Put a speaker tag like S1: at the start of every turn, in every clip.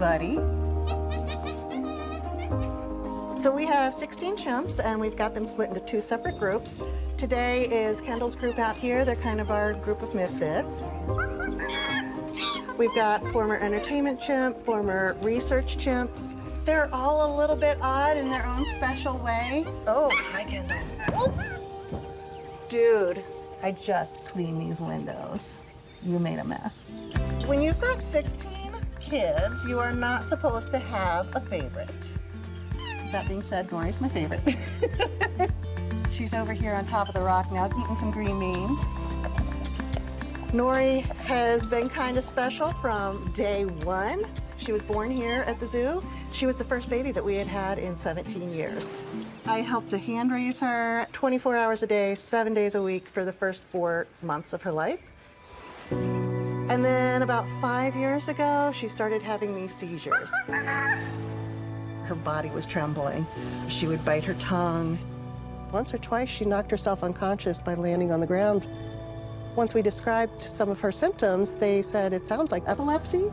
S1: buddy. So we have 16 chimps, and we've got them split into 2 separate groups. Today is Kendall's group out here. They're kind of our group of misfits. We've got former entertainment chimp, former research chimps. They're all a little bit odd in their own special way. Oh, hi, Kendall. Oh. Dude, I just cleaned these windows. You made a mess. When you've got 16 kids, you are not supposed to have a favorite. That being said, Nori's my favorite. She's over here on top of the rock now, eating some green beans. Nori has been kind of special from day one. She was born here at the zoo. She was the first baby that we had had in 17 years. I helped to hand raise her 24 hours a day, 7 days a week for the first 4 months of her life. And then about 5 years ago, she started having these seizures. Her body was trembling. She would bite her tongue. Once or twice, she knocked herself unconscious by landing on the ground. Once we described some of her symptoms, they said, it sounds like epilepsy.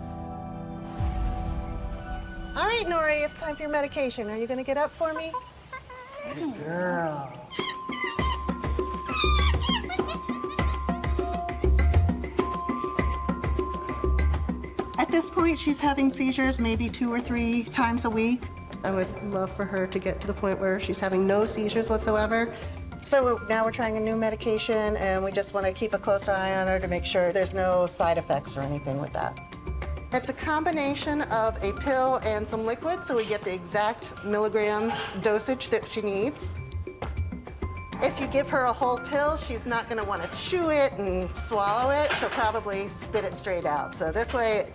S1: All right, Nori, it's time for your medication. Are you gonna get up for me? Good girl. At this point, she's having seizures maybe 2 or 3 times a week. I would love for her to get to the point where she's having no seizures whatsoever. So now we're trying a new medication, and we just want to keep a closer eye on her to make sure there's no side effects or anything with that. It's a combination of a pill and some liquid, so we get the exact milligram dosage that she needs. If you give her a whole pill, she's not going to want to chew it and swallow it. She'll probably spit it straight out. So this way, it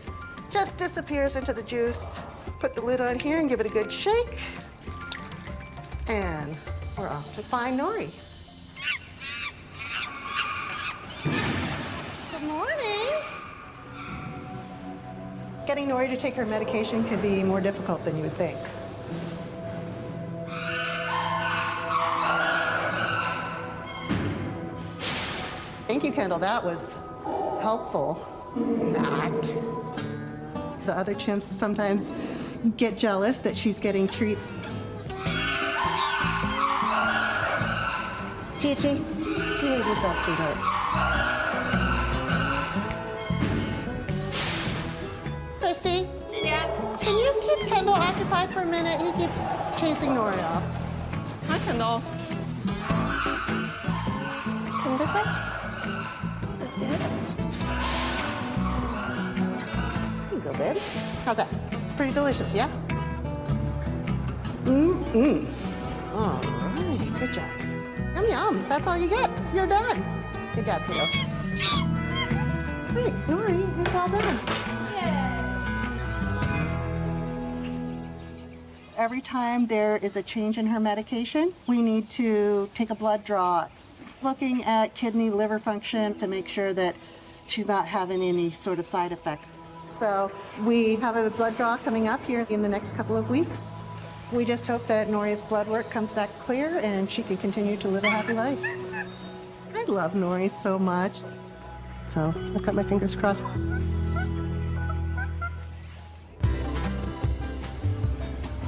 S1: just disappears into the juice. Put the lid on here and give it a good shake. And we're off to find Nori. Good morning. Getting Nori to take her medication can be more difficult than you would think. Thank you, Kendall. That was helpful. Not. The other chimps sometimes get jealous that she's getting treats. Chi-Chi, behave yourself, sweetheart. Christy?
S2: Yeah?
S1: Can you keep Kendall occupied for a minute? He keeps chasing Nori off.
S2: Hi, Kendall. Come this way. Let's see it.
S1: Here you go, babe. How's that? Pretty delicious, yeah? Mm-mm. All right, good job. Yum, yum. That's all you get. You're done. Good job, kiddo. Great, Nori, it's all done. Every time there is a change in her medication, we need to take a blood draw, looking at kidney, liver function to make sure that she's not having any sort of side effects. So we have a blood draw coming up here in the next couple of weeks. We just hope that Nori's blood work comes back clear and she can continue to live a happy life. I love Nori so much. So I've got my fingers crossed.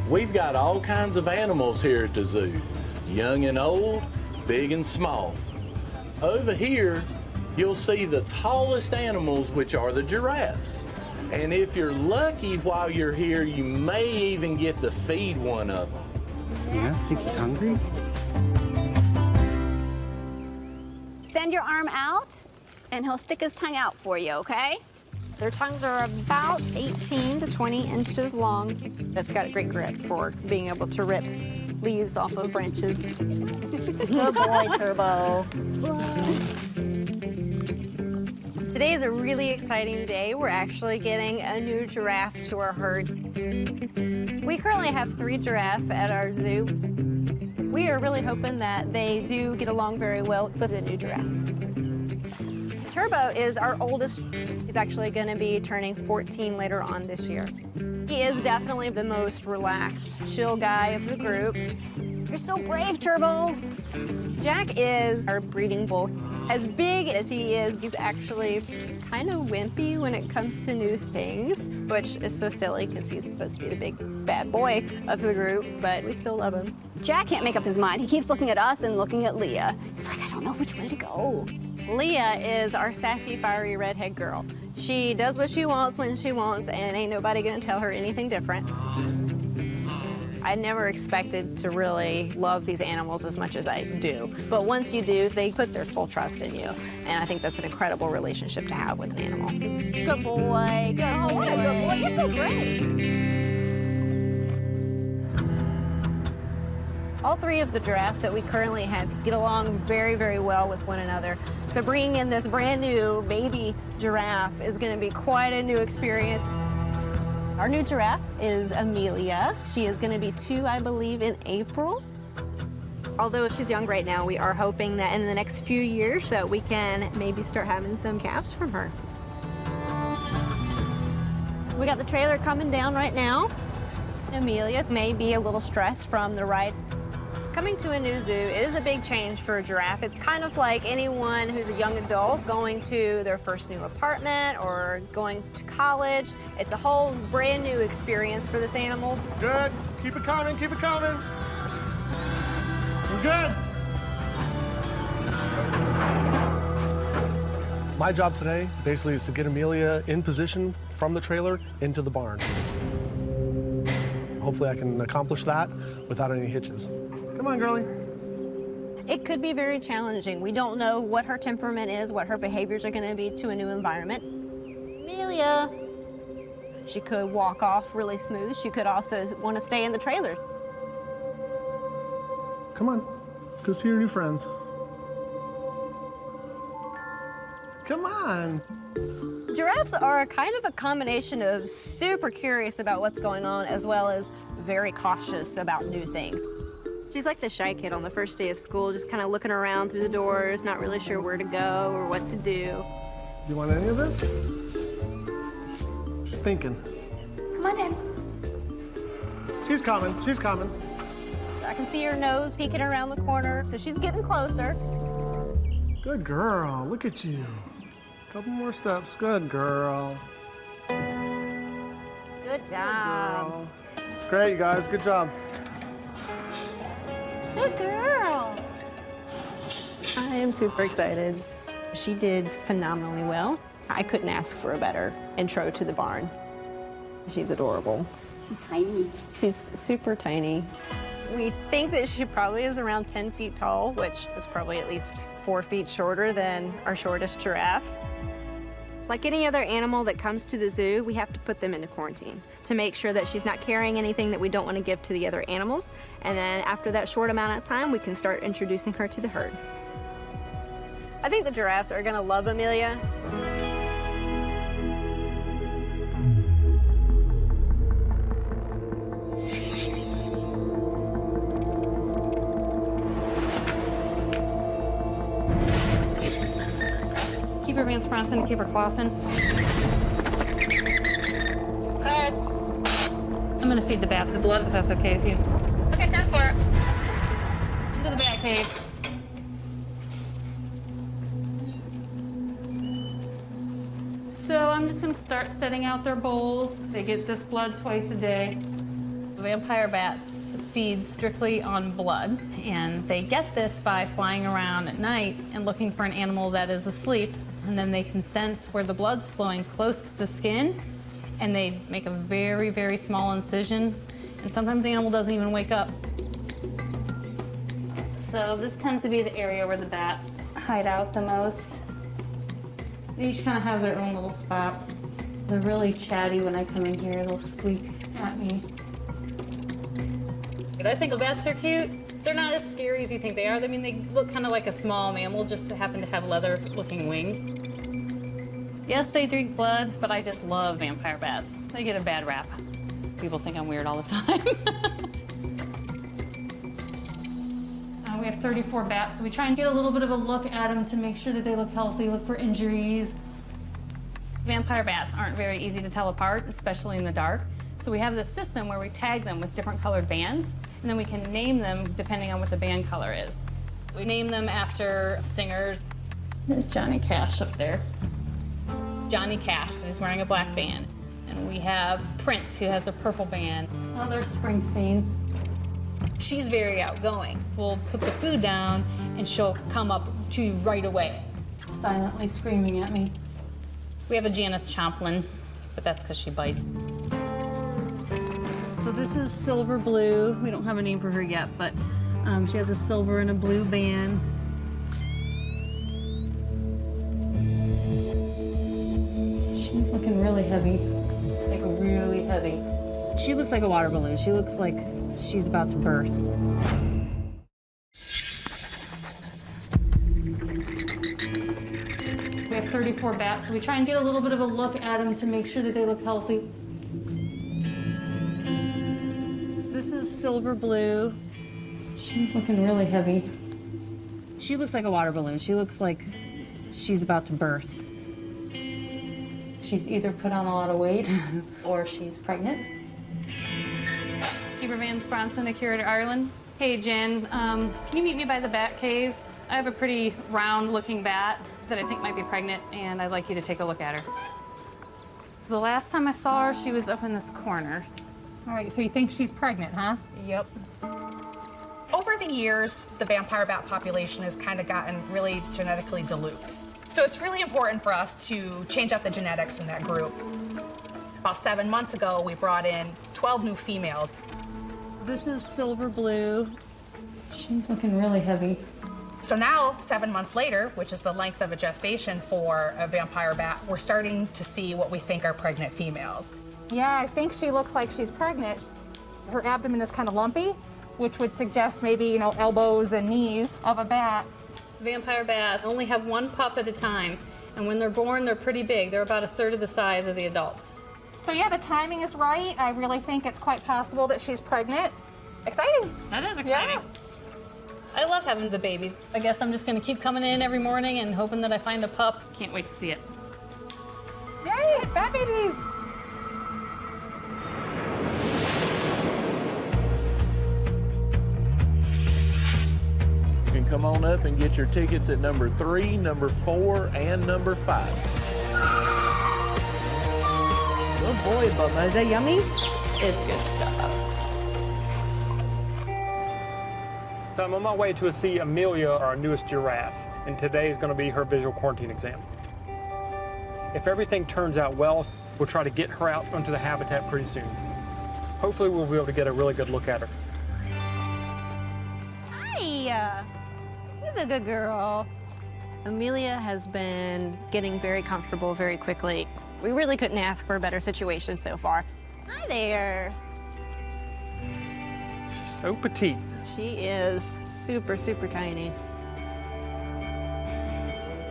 S3: We've got all kinds of animals here at the zoo, young and old, big and small. Over here, you'll see the tallest animals, which are the giraffes. And if you're lucky while you're here, you may even get to feed one of them.
S4: Yeah, I think he's hungry.
S5: Extend your arm out, and he'll stick his tongue out for you, okay? Their tongues are about 18 to 20 inches long. That's got a great grip for being able to rip leaves off of branches. Good boy, Turbo.
S6: Today is a really exciting day. We're actually getting a new giraffe to our herd. We currently have 3 giraffes at our zoo. We are really hoping that they do get along very well with the new giraffe. Turbo is our oldest. He's actually going to be turning 14 later on this year. He is definitely the most relaxed, chill guy of the group.
S5: You're so brave, Turbo.
S6: Jack is our breeding bull. As big as he is, he's actually kind of wimpy when it comes to new things, which is so silly because he's supposed to be the big bad boy of the group, but we still love him.
S5: Jack can't make up his mind. He keeps looking at us and looking at Leah. He's like, I don't know which way to go.
S6: Leah is our sassy, fiery redhead girl. She does what she wants when she wants, and ain't nobody gonna tell her anything different. I never expected to really love these animals as much as I do. But once you do, they put their full trust in you. And I think that's an incredible relationship to have with an animal. Good boy, good boy.
S5: Oh, what a good boy. You're so great.
S6: All three of the giraffe that we currently have get along very, very well with one another. So bringing in this brand new baby giraffe is gonna be quite a new experience. Our new giraffe is Amelia. She is gonna be 2, I believe, in April. Although she's young right now, we are hoping that in the next few years that we can maybe start having some calves from her. We got the trailer coming down right now. Amelia may be a little stressed from the ride. Coming to a new zoo is a big change for a giraffe. It's kind of like anyone who's a young adult going to their first new apartment or going to college. It's a whole brand new experience for this animal.
S7: Good. Keep it coming, keep it coming. We're good. My job today basically is to get Amelia in position from the trailer into the barn. Hopefully I can accomplish that without any hitches. Come on, girlie.
S6: It could be very challenging. We don't know what her temperament is, what her behaviors are going to be to a new environment. Amelia. She could walk off really smooth. She could also want to stay in the trailer.
S7: Come on. Go see your new friends. Come on.
S6: Giraffes are kind of a combination of super curious about what's going on as well as very cautious about new things. She's like the shy kid on the first day of school, just kind of looking around through the doors, not really sure where to go or what to do.
S7: You want any of this? She's thinking.
S2: Come on in.
S7: She's coming, she's coming.
S6: I can see her nose peeking around the corner, so she's getting closer.
S7: Good girl, look at you. Couple more steps, good girl.
S6: Good job.
S7: Great, you guys, good job.
S6: Good girl. I am super excited. She did phenomenally well. I couldn't ask for a better intro to the barn. She's adorable.
S5: She's tiny.
S6: She's super tiny. We think that she probably is around 10 feet tall, which is probably at least 4 feet shorter than our shortest giraffe. Like any other animal that comes to the zoo, we have to put them into quarantine to make sure that she's not carrying anything that we don't want to give to the other animals. And then after that short amount of time, we can start introducing her to the herd. I think the giraffes are gonna love Amelia.
S8: Keep her pants pressing and keep her clawing. I'm gonna feed the bats the blood if that's okay with you.
S2: Okay, time for it.
S8: Into the bat cave. So I'm just gonna start setting out their bowls. They get this blood twice a day. Vampire bats feed strictly on blood, and they get this by flying around at night and looking for an animal that is asleep, and then they can sense where the blood's flowing close to the skin, and they make a very, very small incision, and sometimes the animal doesn't even wake up. So this tends to be the area where the bats hide out the most. They each kind of have their own little spot. They're really chatty when I come in here. They'll squeak at me. But I think the bats are cute. They're not as scary as you think they are. I mean, they look kind of like a small mammal, just happen to have leather-looking wings. Yes, they drink blood, but I just love vampire bats. They get a bad rap. People think I'm weird all the time. We have 34 bats, so we try and get a little bit of a look at them to make sure that they look healthy, look for injuries. Vampire bats aren't very easy to tell apart, especially in the dark. So we have this system where we tag them with different colored bands, and then we can name them depending on what the band color is. We name them after singers. There's Johnny Cash up there. Johnny Cash is wearing a black band. And we have Prince, who has a purple band. Oh, there's Springsteen. She's very outgoing. We'll put the food down, and she'll come up to you right away, silently screaming at me. We have a Janis Joplin, but that's because she bites. So this is Silver Blue. We don't have a name for her yet, but she has a silver and a blue band. She's looking really heavy, like really heavy. She looks like a water balloon. She looks like she's about to burst. We have 34 bats, so we try and get a little bit of a look at them to make sure that they look healthy. This is Silver Blue. She's looking really heavy. She looks like a water balloon. She looks like she's about to burst. She's either put on a lot of weight or she's pregnant. Keeper Van Spronson, a curator Ireland. Hey, Jen, can you meet me by the bat cave? I have a pretty round-looking bat that I think might be pregnant, and I'd like you to take a look at her. The last time I saw her, she was up in this corner.
S9: All right, so you think she's pregnant, huh?
S8: Yep.
S10: Over the years, the vampire bat population has kind of gotten really genetically dilute. So it's really important for us to change up the genetics in that group. About 7 months ago, we brought in 12 new females.
S8: This is Silver Blue. She's looking really heavy.
S10: So now, 7 months later, which is the length of a gestation for a vampire bat, we're starting to see what we think are pregnant females.
S9: Yeah, I think she looks like she's pregnant. Her abdomen is kind of lumpy, which would suggest maybe, you know, elbows and knees of a bat.
S8: Vampire bats only have one pup at a time, and when they're born, they're pretty big. They're about a third of the size of the adults.
S9: So yeah, the timing is right. I really think it's quite possible that she's pregnant. Exciting.
S8: That is exciting.
S9: Yeah.
S8: I love having the babies. I guess I'm just gonna keep coming in every morning and hoping that I find a pup. Can't wait to see it.
S9: Yay, bat babies.
S3: You can come on up and get your tickets at number 3, number 4, and number 5.
S11: Good boy, Bubba. Is that yummy?
S8: It's good stuff.
S12: So I'm on my way to see Amelia, our newest giraffe, and today is going to be her visual quarantine exam. If everything turns out well, we'll try to get her out onto the habitat pretty soon. Hopefully we'll be able to get a really good look at her.
S6: Hi, he's a good girl. Amelia has been getting very comfortable very quickly. We really couldn't ask for a better situation so far. Hi there.
S12: She's so petite.
S6: She is super, super tiny.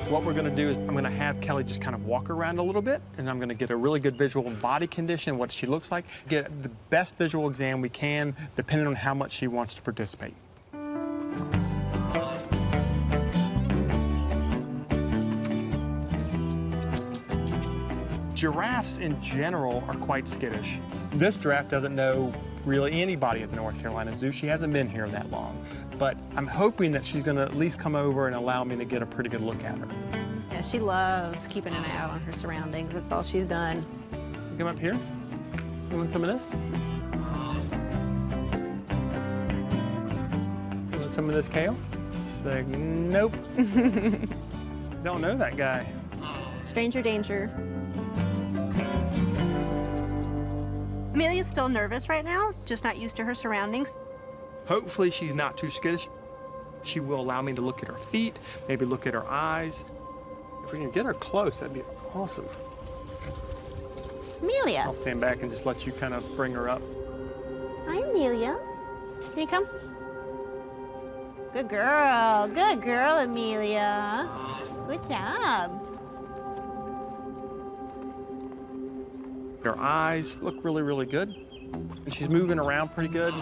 S12: What we're going to do is I'm going to have Kelly just kind of walk around a little bit, and I'm going to get a really good visual body condition, what she looks like, get the best visual exam we can, depending on how much she wants to participate. Giraffes in general are quite skittish. This giraffe doesn't know really anybody at the North Carolina Zoo. She hasn't been here that long. But I'm hoping that she's gonna at least come over and allow me to get a pretty good look at her.
S6: Yeah, she loves keeping an eye out on her surroundings. That's all she's done.
S12: Come up here. You want some of this? You want some of this kale? She's like, nope. Don't know that guy.
S6: Stranger danger. Amelia's still nervous right now, just not used to her surroundings.
S12: Hopefully she's not too skittish. She will allow me to look at her feet, maybe look at her eyes. If we can get her close, that'd be awesome.
S6: Amelia.
S12: I'll stand back and just let you kind of bring her up.
S6: Hi, Amelia. Can you come? Good girl. Good girl, Amelia. Good job.
S12: Her eyes look really, really good. And she's moving around pretty good.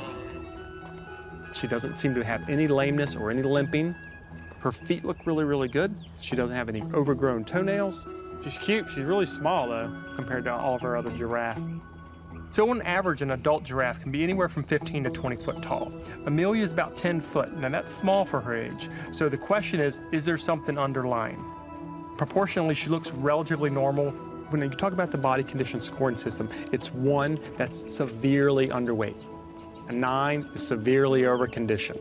S12: She doesn't seem to have any lameness or any limping. Her feet look really, really good. She doesn't have any overgrown toenails. She's cute. She's really small, though, compared to all of our other giraffes. So on average, an adult giraffe can be anywhere from 15 to 20 foot tall. Amelia is about 10 foot. Now, that's small for her age. So the question is there something underlying? Proportionally, she looks relatively normal. When you talk about the body condition scoring system, it's 1 that's severely underweight. A 9 is severely overconditioned.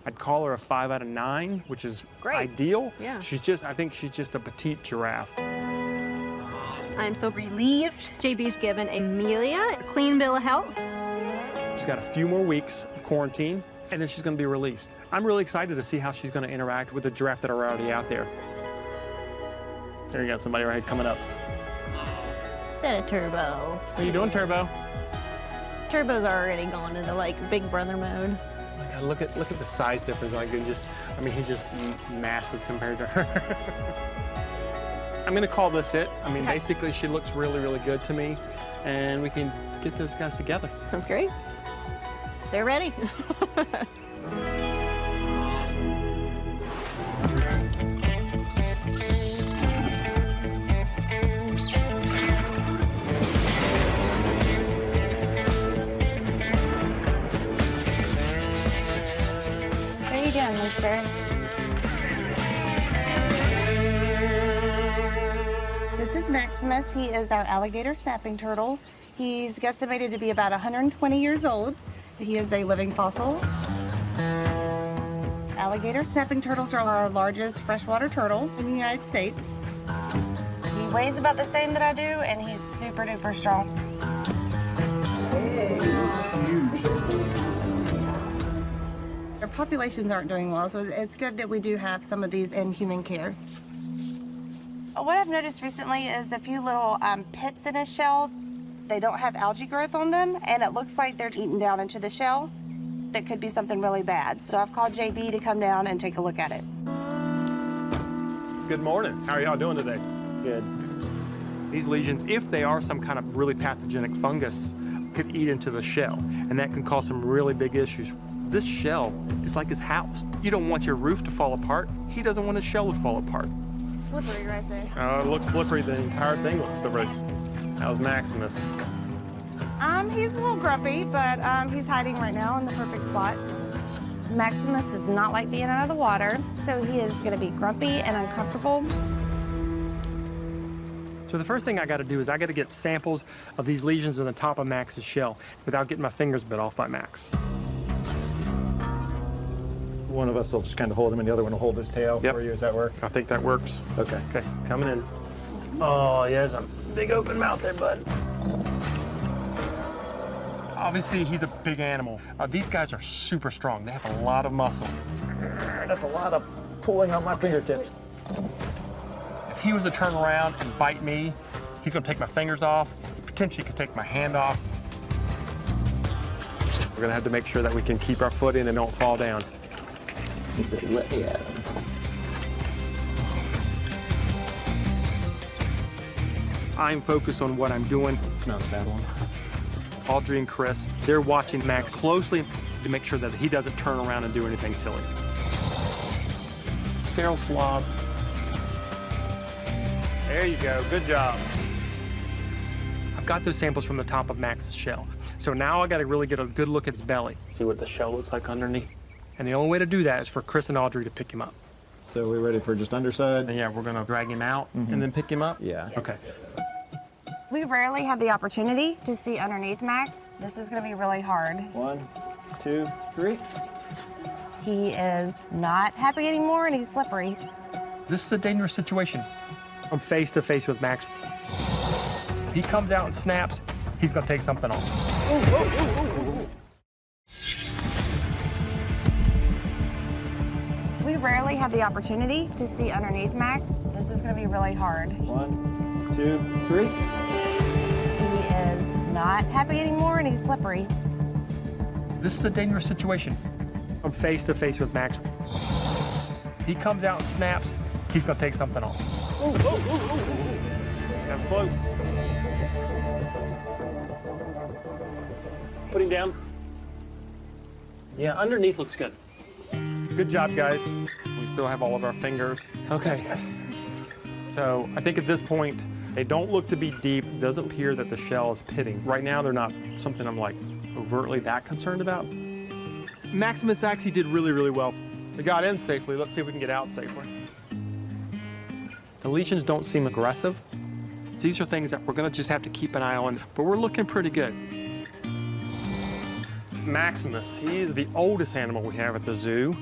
S12: I'd call her a 5 out of 9, which is ideal.
S6: Yeah.
S12: I think she's just a petite giraffe.
S6: I'm so relieved JB's given Amelia a clean bill of health.
S12: She's got a few more weeks of quarantine, and then she's going to be released. I'm really excited to see how she's going to interact with the giraffe that are already out there. There you got somebody right coming up.
S6: Is that a Turbo?
S12: What are you doing, Turbo?
S6: Turbo's already gone into like Big Brother mode.
S12: God, look at the size difference. He's just massive compared to her. I'm going to call this it. Basically, she looks really, really good to me, and we can get those guys together.
S6: Sounds great. They're ready.
S5: What are you doing, mister? This is Maximus. He is our alligator snapping turtle. He's guesstimated to be about 120 years old. He is a living fossil. Alligator snapping turtles are our largest freshwater turtle in the United States. He weighs about the same that I do, and he's super duper strong. Their populations aren't doing well, so it's good that we do have some of these in human care. What I've noticed recently is a few little pits in his shell. They don't have algae growth on them, and it looks like they're eaten down into the shell. It could be something really bad. So I've called JB to come down and take a look at it.
S12: Good morning. How are y'all doing today? Good. These lesions, if they are some kind of really pathogenic fungus, could eat into the shell, and that can cause some really big issues. This shell is like his house. You don't want your roof to fall apart. He doesn't want his shell to fall apart.
S9: Slippery right there.
S12: Oh, it looks slippery. The entire thing looks slippery. How's Maximus?
S5: He's a little grumpy, but he's hiding right now in the perfect spot. Maximus does not like being out of the water, so he is going to be grumpy and uncomfortable.
S12: So the first thing I got to do is I got to get samples of these lesions on the top of Max's shell without getting my fingers bit off by Max.
S13: One of us will just kind of hold him and the other one will hold his tail for you. Does that work?
S12: I think that works.
S13: Okay.
S12: Okay, coming in. Oh, he has a big open mouth there, bud. Obviously, he's a big animal. These guys are super strong. They have a lot of muscle.
S13: That's a lot of pulling on my fingertips.
S12: If he was to turn around and bite me, he's gonna take my fingers off. He potentially could take my hand off. We're gonna have to make sure that we can keep our foot in and don't fall down.
S13: He said, let me at him.
S12: I'm focused on what I'm doing.
S13: It's not a bad one.
S12: Audrey and Chris, they're watching Max closely to make sure that he doesn't turn around and do anything silly. Sterile swab. There you go, good job. I've got those samples from the top of Max's shell. So now I gotta really get a good look at his belly. See what the shell looks like underneath. And the only way to do that is for Chris and Audrey to pick him up.
S13: So we're ready for just underside?
S12: And yeah, we're gonna drag him out and then pick him up?
S13: Yeah.
S12: Okay.
S5: We rarely have the opportunity to see underneath Max. This is going to be really hard.
S13: 1, 2, 3.
S5: He is not happy anymore, and he's slippery.
S12: This is a dangerous situation. I'm face to face with Max. If he comes out and snaps, he's gonna take something off.
S5: We rarely have the opportunity to see underneath Max. This is going to be really hard.
S13: 1, 2, 3.
S5: He is not happy anymore, and he's slippery.
S12: This is a dangerous situation. I'm face to face with Max. If he comes out and snaps, he's gonna take something off. That's close. Put him down. Yeah, underneath looks good. Good job, guys. We still have all of our fingers. Okay. So I think at this point, they don't look to be deep. It doesn't appear that the shell is pitting. Right now, they're not something I'm like overtly that concerned about. Maximus actually did really, really well. We got in safely. Let's see if we can get out safely. The lesions don't seem aggressive. These are things that we're gonna just have to keep an eye on, but we're looking pretty good. Maximus, he's the oldest animal we have at the zoo.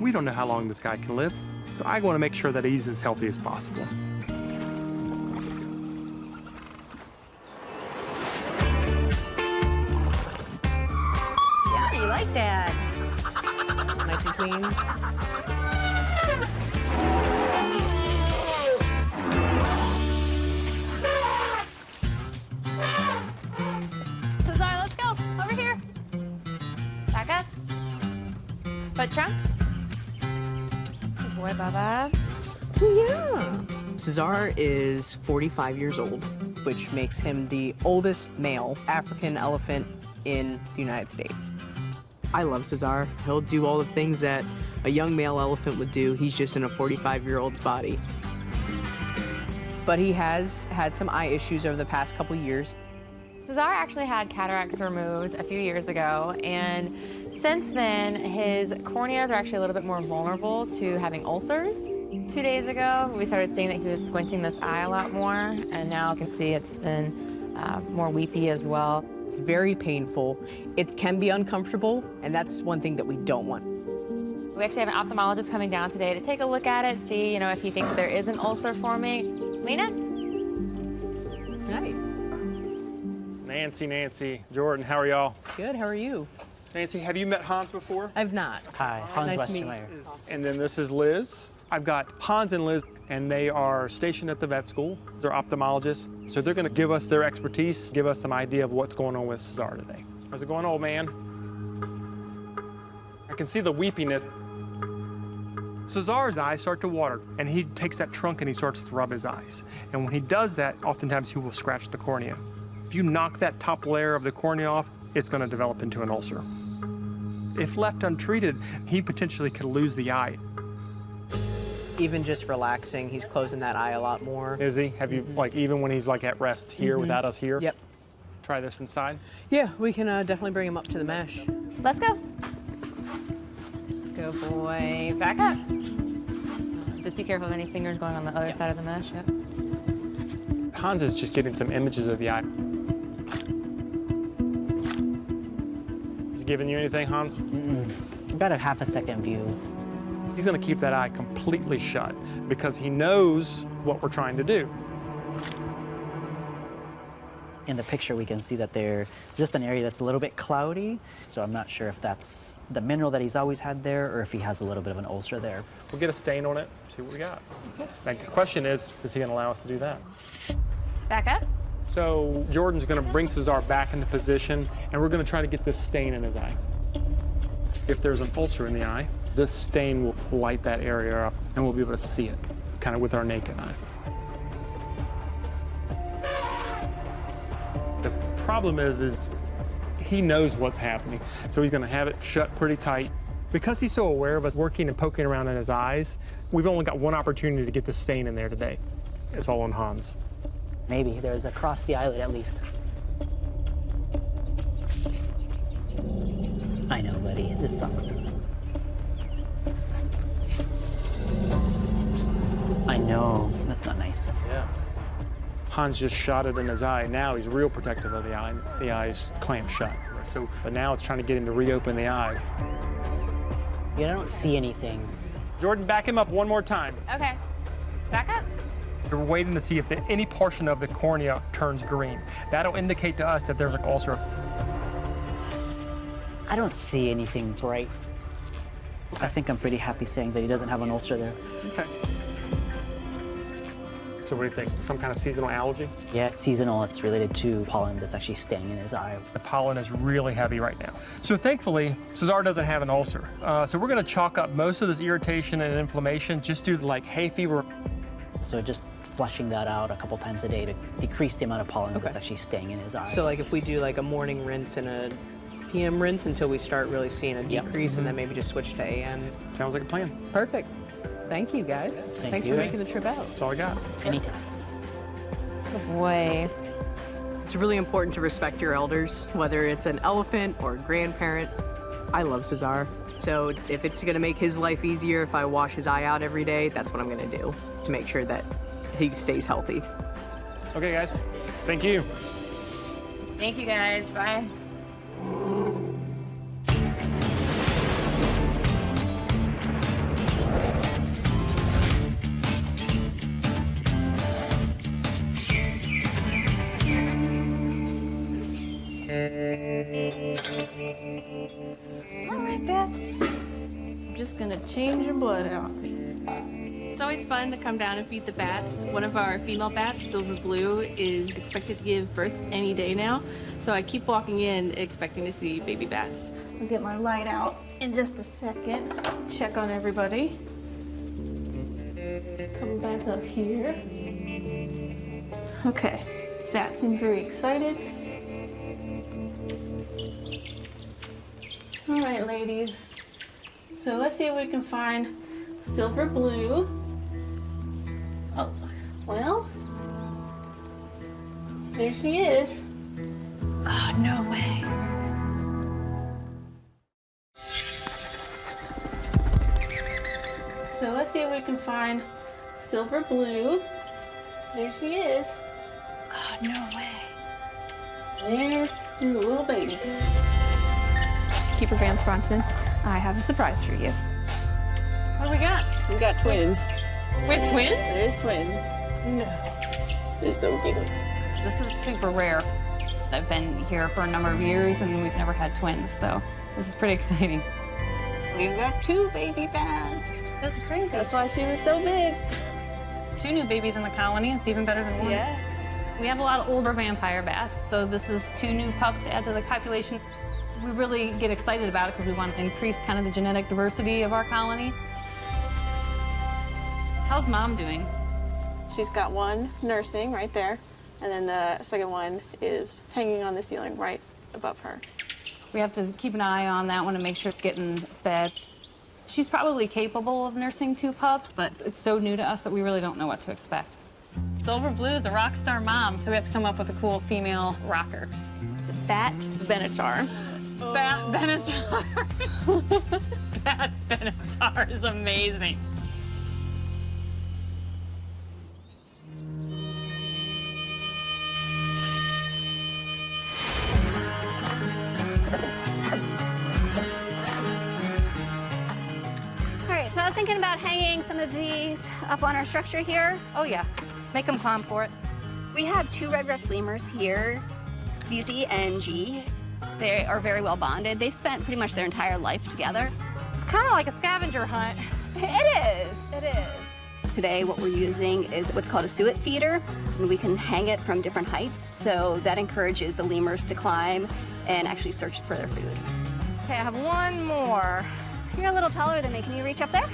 S12: We don't know how long this guy can live, so I want to make sure that he's as healthy as possible.
S6: Yeah, you like that.
S11: Nice and clean.
S5: Cesar, let's go. Over here.
S2: Back up. Foot trunk. Good boy, Bubba.
S11: Yeah. Cesar is 45 years old, which makes him the oldest male African elephant in the United States. I love Cesar. He'll do all the things that a young male elephant would do. He's just in a 45-year-old's body. But he has had some eye issues over the past couple years.
S2: Cesar actually had cataracts removed a few years ago, and since then, his corneas are actually a little bit more vulnerable to having ulcers. 2 days ago, we started seeing that he was squinting this eye a lot more, and now you can see it's been more weepy as well.
S11: It's very painful. It can be uncomfortable, and that's one thing that we don't want.
S2: We actually have an ophthalmologist coming down today to take a look at it, see, if he thinks that there is an ulcer forming. Lena?
S11: Hi.
S12: Nancy, Jordan, how are y'all?
S11: Good, how are you?
S12: Nancy, have you met Hans before?
S11: I've not.
S14: Hi, Hans
S11: Nice to meet you.
S14: Westermeyer.
S12: And then this is Liz. I've got Hans and Liz, and they are stationed at the vet school. They're ophthalmologists, so they're gonna give us their expertise, give us some idea of what's going on with Cesar today. How's it going, old man? I can see the weepiness. Cesar's eyes start to water, and he takes that trunk and he starts to rub his eyes. And when he does that, oftentimes he will scratch the cornea. If you knock that top layer of the cornea off, it's gonna develop into an ulcer. If left untreated, he potentially could lose the eye.
S11: Even just relaxing, he's closing that eye a lot more.
S12: Is he? Have you, even when he's at rest here without us here?
S11: Yep.
S12: Try this inside?
S11: Yeah, we can definitely bring him up to the mesh.
S2: Let's go. Good boy. Back up. Just be careful of any fingers going on the other side of the mesh. Yep.
S12: Hans is just getting some images of the eye. Is he giving you anything, Hans?
S14: About a half a second view.
S12: He's gonna keep that eye completely shut because he knows what we're trying to do.
S14: In the picture, we can see that there's just an area that's a little bit cloudy, so I'm not sure if that's the mineral that he's always had there or if he has a little bit of an ulcer there.
S12: We'll get a stain on it, see what we got. The question is he gonna allow us to do that?
S2: Back up.
S12: So Jordan's gonna bring Cesar back into position, and we're gonna try to get this stain in his eye. If there's an ulcer in the eye, this stain will light that area up, and we'll be able to see it, kind of with our naked eye. The problem is he knows what's happening, so he's gonna have it shut pretty tight. Because he's so aware of us working and poking around in his eyes, we've only got one opportunity to get the stain in there today. It's all on Hans.
S14: Maybe there's across the eyelid at least. I know, buddy. This sucks. I know. That's not nice.
S12: Yeah. Hans just shot it in his eye. Now he's real protective of the eye. The eye's clamped shut. But now it's trying to get him to reopen the eye.
S14: Yeah, I don't see anything.
S12: Jordan, back him up one more time.
S2: Okay. Back up.
S12: We're waiting to see if any portion of the cornea turns green. That'll indicate to us that there's an ulcer.
S14: I don't see anything bright. I think I'm pretty happy saying that he doesn't have an ulcer there.
S12: Okay. So what do you think? Some kind of seasonal allergy?
S14: Yeah, it's seasonal. It's related to pollen that's actually staying in his eye.
S12: The pollen is really heavy right now. So thankfully, Cesar doesn't have an ulcer. So we're gonna chalk up most of this irritation and inflammation just due to hay fever.
S14: So just flushing that out a couple times a day to decrease the amount of pollen that's actually staying in his eye.
S11: So if we do a morning rinse and a PM rinse until we start really seeing a decrease and then maybe just switch to AM.
S12: Sounds like a plan.
S11: Perfect. Thank you, guys. Thanks
S14: you.
S11: for making the trip out.
S12: That's all I got.
S14: Anytime.
S2: Good boy.
S11: It's really important to respect your elders, whether it's an elephant or a grandparent. I love Cesar. So if it's gonna make his life easier if I wash his eye out every day, that's what I'm gonna do to make sure that he stays healthy.
S12: Okay, guys. Thank you.
S2: Thank you guys. Bye.
S6: All right, Bats. I'm just gonna change your blood out.
S15: It's always fun to come down and feed the bats. One of our female bats, Silver Blue, is expected to give birth any day now. So I keep walking in expecting to see baby bats.
S6: I'll get my light out in just a second. Check on everybody. Couple bats up here. Okay, this bat seems very excited. All right, ladies. So let's see if we can find Silver Blue. Oh, well, there she is. Oh, no way. So let's see if we can find Silver Blue. There she is. Oh, no way. There is a little baby.
S5: Keeper Vance Bronson, I have a surprise for you.
S6: What do we got?
S15: So we got twins.
S6: We have twins?
S15: There's twins.
S6: No.
S15: They're so cute.
S8: This is super rare. I've been here for a number of years and we've never had twins, so this is pretty exciting.
S15: We've got 2 baby bats.
S8: That's crazy.
S15: That's why she was so big.
S8: 2 new babies in the colony. It's even better than 1.
S15: Yes.
S8: We have a lot of older vampire bats, so this is 2 new pups to add to the population. We really get excited about it because we want to increase kind of the genetic diversity of our colony. How's Mom doing?
S15: She's got one nursing right there, and then the second one is hanging on the ceiling right above her.
S8: We have to keep an eye on that one and make sure it's getting fed. She's probably capable of nursing 2 pups, but it's so new to us that we really don't know what to expect. Silver Blue is a rock star mom, so we have to come up with a cool female rocker.
S5: Bat Benatar.
S8: Bat Benatar. Bat Benatar is amazing.
S5: All right, so I was thinking about hanging some of these up on our structure here.
S9: Oh yeah, make them climb for it.
S5: We have 2 red ruffed lemurs here, ZZ and G. They are very well bonded. They've spent pretty much their entire life together.
S9: It's kind of like a scavenger hunt.
S5: It is. Today, what we're using is what's called a suet feeder, and we can hang it from different heights, so that encourages the lemurs to climb and actually search for their food.
S9: Okay, I have one more.
S5: You're a little taller than me. Can you reach up there?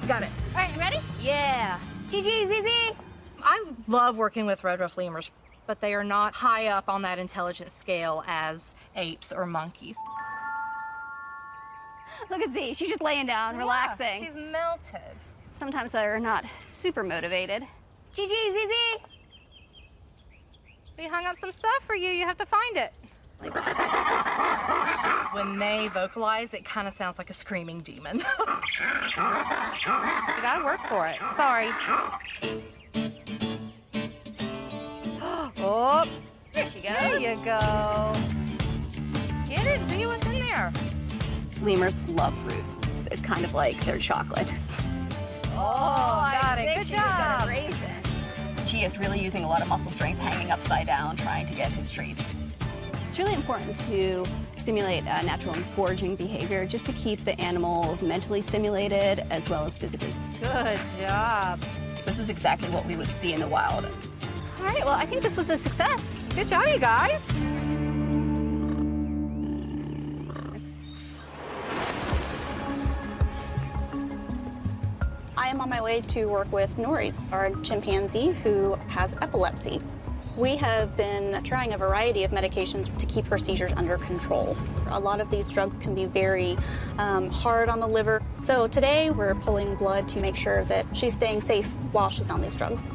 S9: Got it.
S5: All right, you ready?
S9: Yeah.
S5: GG, ZZ.
S9: I love working with red ruffed lemurs, but they are not high up on that intelligence scale as apes or monkeys.
S5: Look at Z. She's just laying down, relaxing.
S9: She's melted.
S5: Sometimes they're not super motivated. GG, ZZ.
S9: We hung up some stuff for you. You have to find it. When they vocalize, it kind of sounds like a screaming demon. You gotta work for it. Sorry. Oh,
S5: There she goes.
S9: there you go. Get it, see what's in there.
S5: Lemurs love fruit. It's kind of like their chocolate.
S9: Oh, got it. Good job.
S5: G is really using a lot of muscle strength, hanging upside down, trying to get his treats. It's really important to simulate natural and foraging behavior just to keep the animals mentally stimulated as well as physically.
S9: Good job.
S5: So this is exactly what we would see in the wild. All right, well, I think this was a success.
S9: Good job, you guys.
S16: I am on my way to work with Nori, our chimpanzee who has epilepsy. We have been trying a variety of medications to keep her seizures under control. A lot of these drugs can be very hard on the liver. So today we're pulling blood to make sure that she's staying safe while she's on these drugs.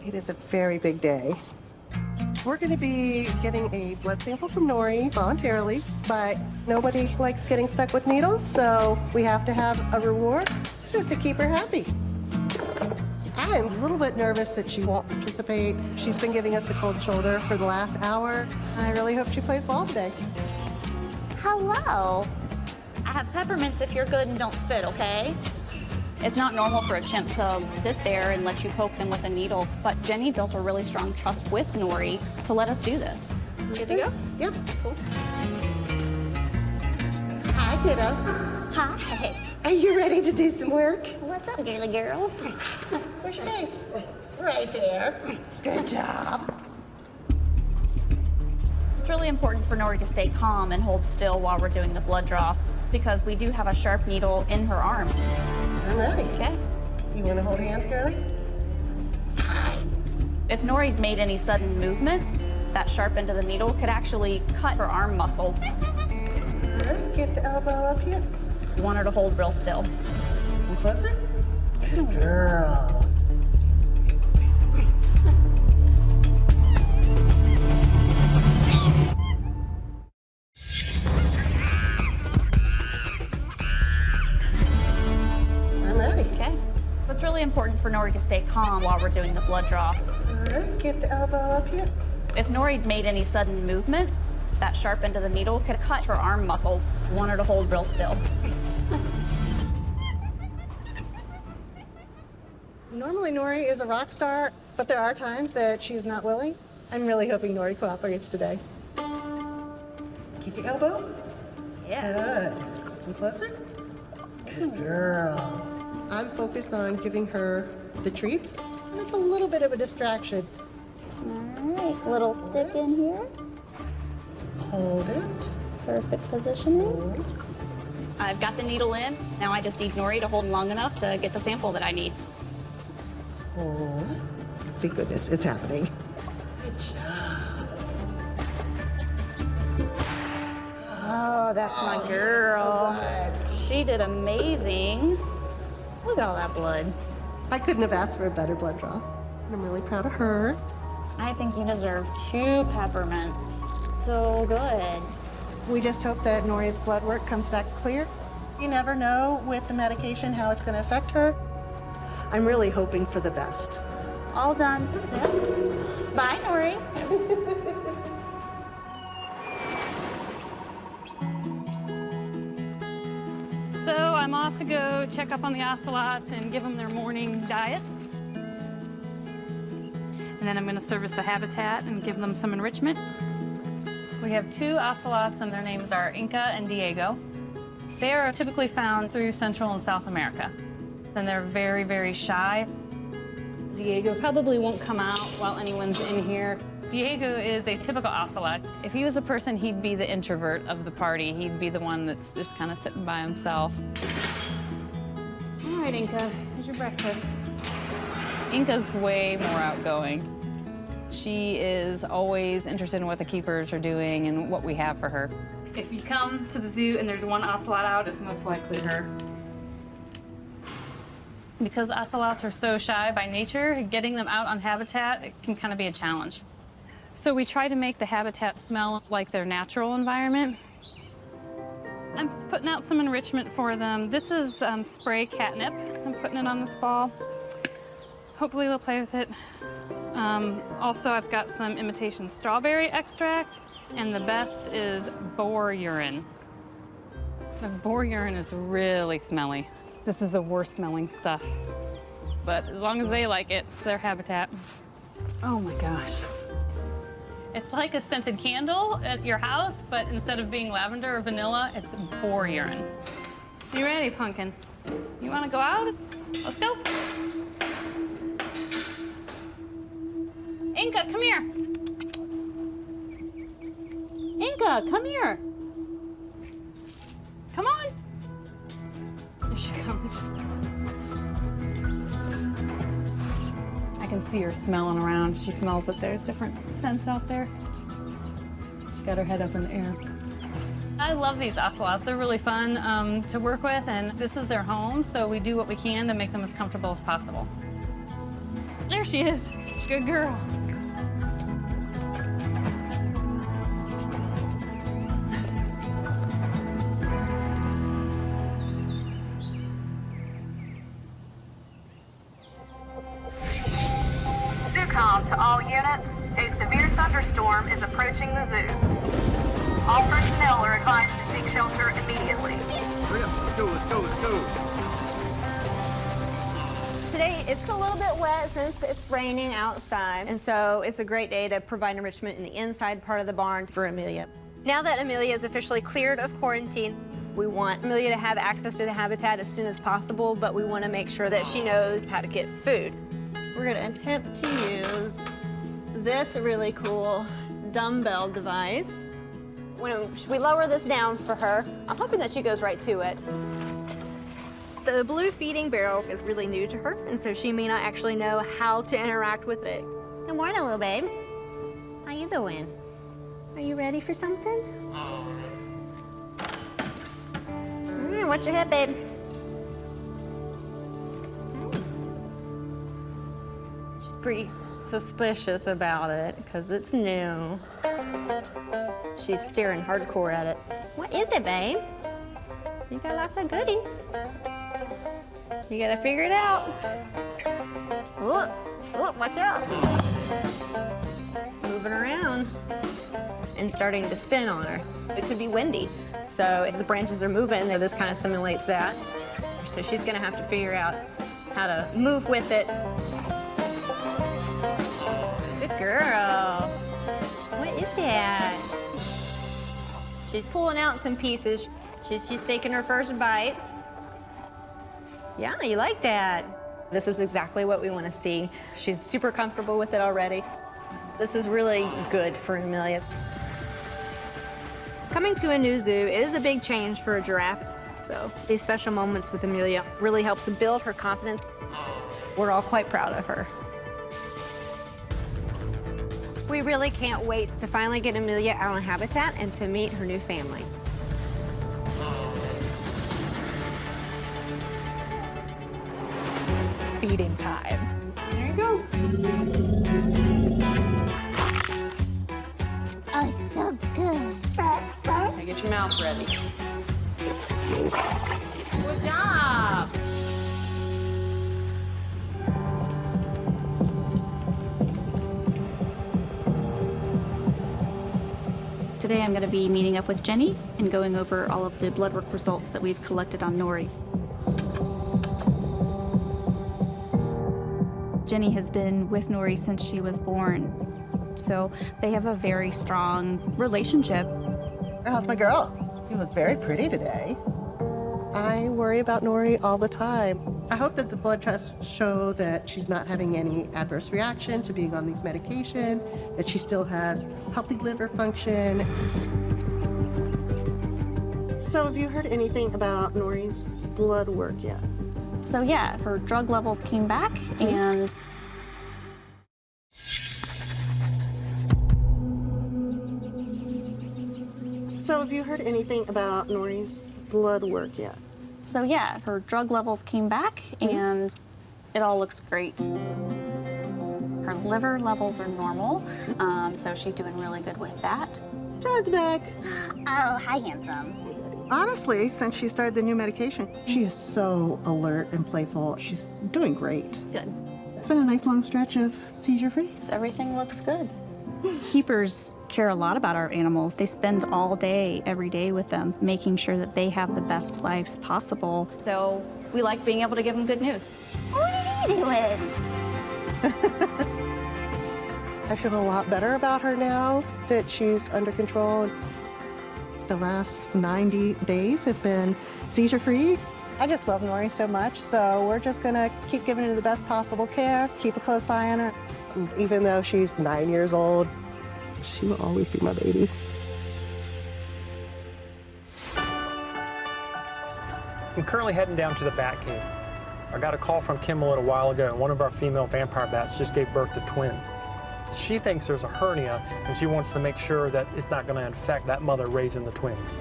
S1: It is a very big day. We're going to be getting a blood sample from Nori voluntarily, but nobody likes getting stuck with needles, so we have to have a reward just to keep her happy. I'm a little bit nervous that she won't participate. She's been giving us the cold shoulder for the last hour. I really hope she plays ball today.
S16: Hello. I have peppermints if you're good and don't spit, okay? It's not normal for a chimp to sit there and let you poke them with a needle, but Jenny built a really strong trust with Nori to let us do this. Good to go?
S1: Yep. Cool. Hi, kiddo.
S16: Hi.
S1: Are you ready to do some work?
S16: What's up, girly girl?
S1: Where's your face? Right there. Good job.
S16: It's really important for Nori to stay calm and hold still while we're doing the blood draw because we do have a sharp needle in her arm.
S1: I'm ready.
S16: Okay.
S1: You want to hold hands, girlie?
S16: If Nori made any sudden movements, that sharp end of the needle could actually cut her arm muscle.
S1: Get the elbow up here.
S16: You want her to hold real still.
S1: And closer. Good girl. I'm ready.
S16: Okay. It's really important for Nori to stay calm while we're doing the blood draw.
S1: All right, get the elbow up here.
S16: If Nori made any sudden movements, that sharp end of the needle could cut her arm muscle. You want her to hold real still.
S1: Normally Nori is a rock star, but there are times that she's not willing. I'm really hoping Nori cooperates today. Keep the elbow.
S16: Yeah.
S1: Good. And closer. Good girl. I'm focused on giving her the treats, and it's a little bit of a distraction.
S16: All right, little stick in here.
S1: Hold it.
S16: Perfect positioning.
S1: Hold.
S16: I've got the needle in. Now I just need Nori to hold long enough to get the sample that I need.
S1: Hold. Thank goodness it's happening. Good job.
S16: Oh, that's my girl. She did amazing. Look at all that blood.
S1: I couldn't have asked for a better blood draw. I'm really proud of her.
S16: I think you deserve 2 peppermints. So good.
S1: We just hope that Nori's blood work comes back clear. You never know with the medication how it's going to affect her. I'm really hoping for the best.
S16: All done.
S1: Yep.
S16: Bye, Nori.
S8: So I'm off to go check up on the ocelots and give them their morning diet. And then I'm going to service the habitat and give them some enrichment. We have 2 ocelots and their names are Inca and Diego. They are typically found through Central and South America. And they're very, very shy. Diego probably won't come out while anyone's in here. Diego is a typical ocelot. If he was a person, he'd be the introvert of the party. He'd be the one that's just kind of sitting by himself. All right, Inca, here's your breakfast. Inca's way more outgoing. She is always interested in what the keepers are doing and what we have for her. If you come to the zoo and there's one ocelot out, it's most likely her. Because ocelots are so shy by nature, getting them out on habitat, it can kind of be a challenge. So we try to make the habitat smell like their natural environment. I'm putting out some enrichment for them. This is spray catnip. I'm putting it on this ball. Hopefully they'll play with it. Also, I've got some imitation strawberry extract, and the best is boar urine. The boar urine is really smelly. This is the worst smelling stuff. But as long as they like it, it's their habitat. Oh my gosh. It's like a scented candle at your house, but instead of being lavender or vanilla, it's boar urine. You ready, Pumpkin? You wanna go out? Let's go. Inca, come here. Inca, come here. Come on. Here she comes. I can see her smelling around. She smells that there's different scents out there. She's got her head up in the air. I love these ocelots. They're really fun to work with, and this is their home, so we do what we can to make them as comfortable as possible. There she is. Good girl.
S6: It's a little bit wet since it's raining outside, and so it's a great day to provide enrichment in the inside part of the barn for Amelia. Now that Amelia is officially cleared of quarantine, we want Amelia to have access to the habitat as soon as possible, but we want to make sure that she knows how to get food. We're going to attempt to use this really cool dumbbell device. When we lower this down for her, I'm hoping that she goes right to it. The blue feeding barrel is really new to her, and so she may not actually know how to interact with it. Good morning, little babe. How you doing? Are you ready for something? Watch your head, babe. She's pretty suspicious about it because it's new. She's staring hardcore at it. What is it, babe? You got lots of goodies. You gotta figure it out. Oh, watch out. It's moving around and starting to spin on her. It could be windy, so if the branches are moving, this kind of simulates that. So she's gonna have to figure out how to move with it. Good girl. What is that? She's pulling out some pieces. She's taking her first bites. Yeah, you like that. This is exactly what we want to see. She's super comfortable with it already. This is really good for Amelia. Coming to a new zoo is a big change for a giraffe. So these special moments with Amelia really helps build her confidence. We're all quite proud of her. We really can't wait to finally get Amelia out on habitat and to meet her new family.
S8: Feeding time. There you go.
S5: Oh, so good.
S2: Now get your mouth ready. Good job.
S17: Today I'm going to be meeting up with Jenny and going over all of the blood work results that we've collected on Nori. Jenny has been with Nori since she was born, so they have a very strong relationship.
S1: How's my girl? You look very pretty today. I worry about Nori all the time. I hope that the blood tests show that she's not having any adverse reaction to being on these medication, that she still has healthy liver function. So have you heard anything about Nori's blood work yet?
S16: So yes, her drug levels came back and
S1: So have you heard anything about Nori's blood work yet?
S16: so yes, her drug levels came back and it all looks great. Her liver levels are normal, so she's doing really good with that.
S1: John's back.
S5: Oh, hi, handsome.
S1: Honestly, since she started the new medication, she is so alert and playful. She's doing great.
S16: Good.
S1: It's been a nice long stretch of seizure-free.
S16: Everything looks good.
S17: Keepers care a lot about our animals. They spend all day, every day with them, making sure that they have the best lives possible.
S5: So we like being able to give them good news. What are you doing?
S1: I feel a lot better about her now that she's under control. The last 90 days have been seizure-free. I just love Nori so much, so we're just gonna keep giving her the best possible care, keep a close eye on her. Even though she's 9 years old, she will always be my baby.
S12: I'm currently heading down to the bat cave. I got a call from Kim a little while ago, and one of our female vampire bats just gave birth to twins. She thinks there's a hernia, and she wants to make sure that it's not going to infect that mother raising the twins.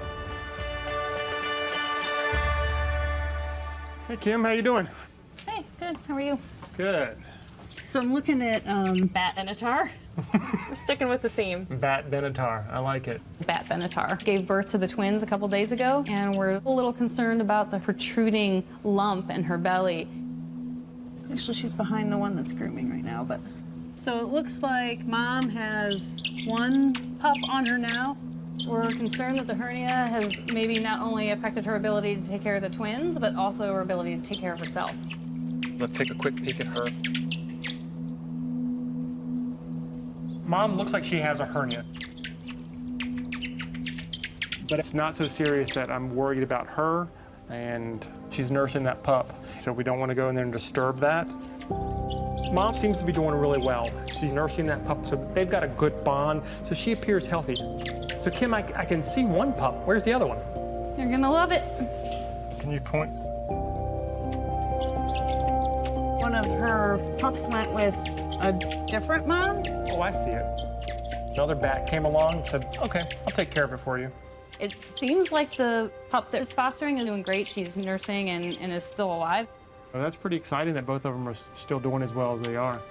S7: Hey, Kim, how you doing?
S8: Hey, good. How are you?
S7: Good.
S8: So I'm looking at Bat Benatar. We're sticking with the theme.
S12: Bat Benatar, I like it.
S8: Bat Benatar gave birth to the twins a couple days ago, and we're a little concerned about the protruding lump in her belly. Actually, she's behind the one that's grooming right now, but. So it looks like Mom has one pup on her now. We're concerned that the hernia has maybe not only affected her ability to take care of the twins, but also her ability to take care of herself.
S12: Let's take a quick peek at her. Mom looks like she has a hernia. But it's not so serious that I'm worried about her, and she's nursing that pup. So we don't want to go in there and disturb that. Mom seems to be doing really well. She's nursing that pup, so they've got a good bond, so she appears healthy. So Kim, I can see one pup. Where's the other one?
S8: You're gonna love it.
S12: Can you point?
S6: One of her pups went with a different mom?
S12: Oh, I see it. Another bat came along and said, okay, I'll take care of it for you.
S8: It seems like the pup that is fostering is doing great. She's nursing and is still alive.
S12: Well, that's pretty exciting that both of them are still doing as well as they are.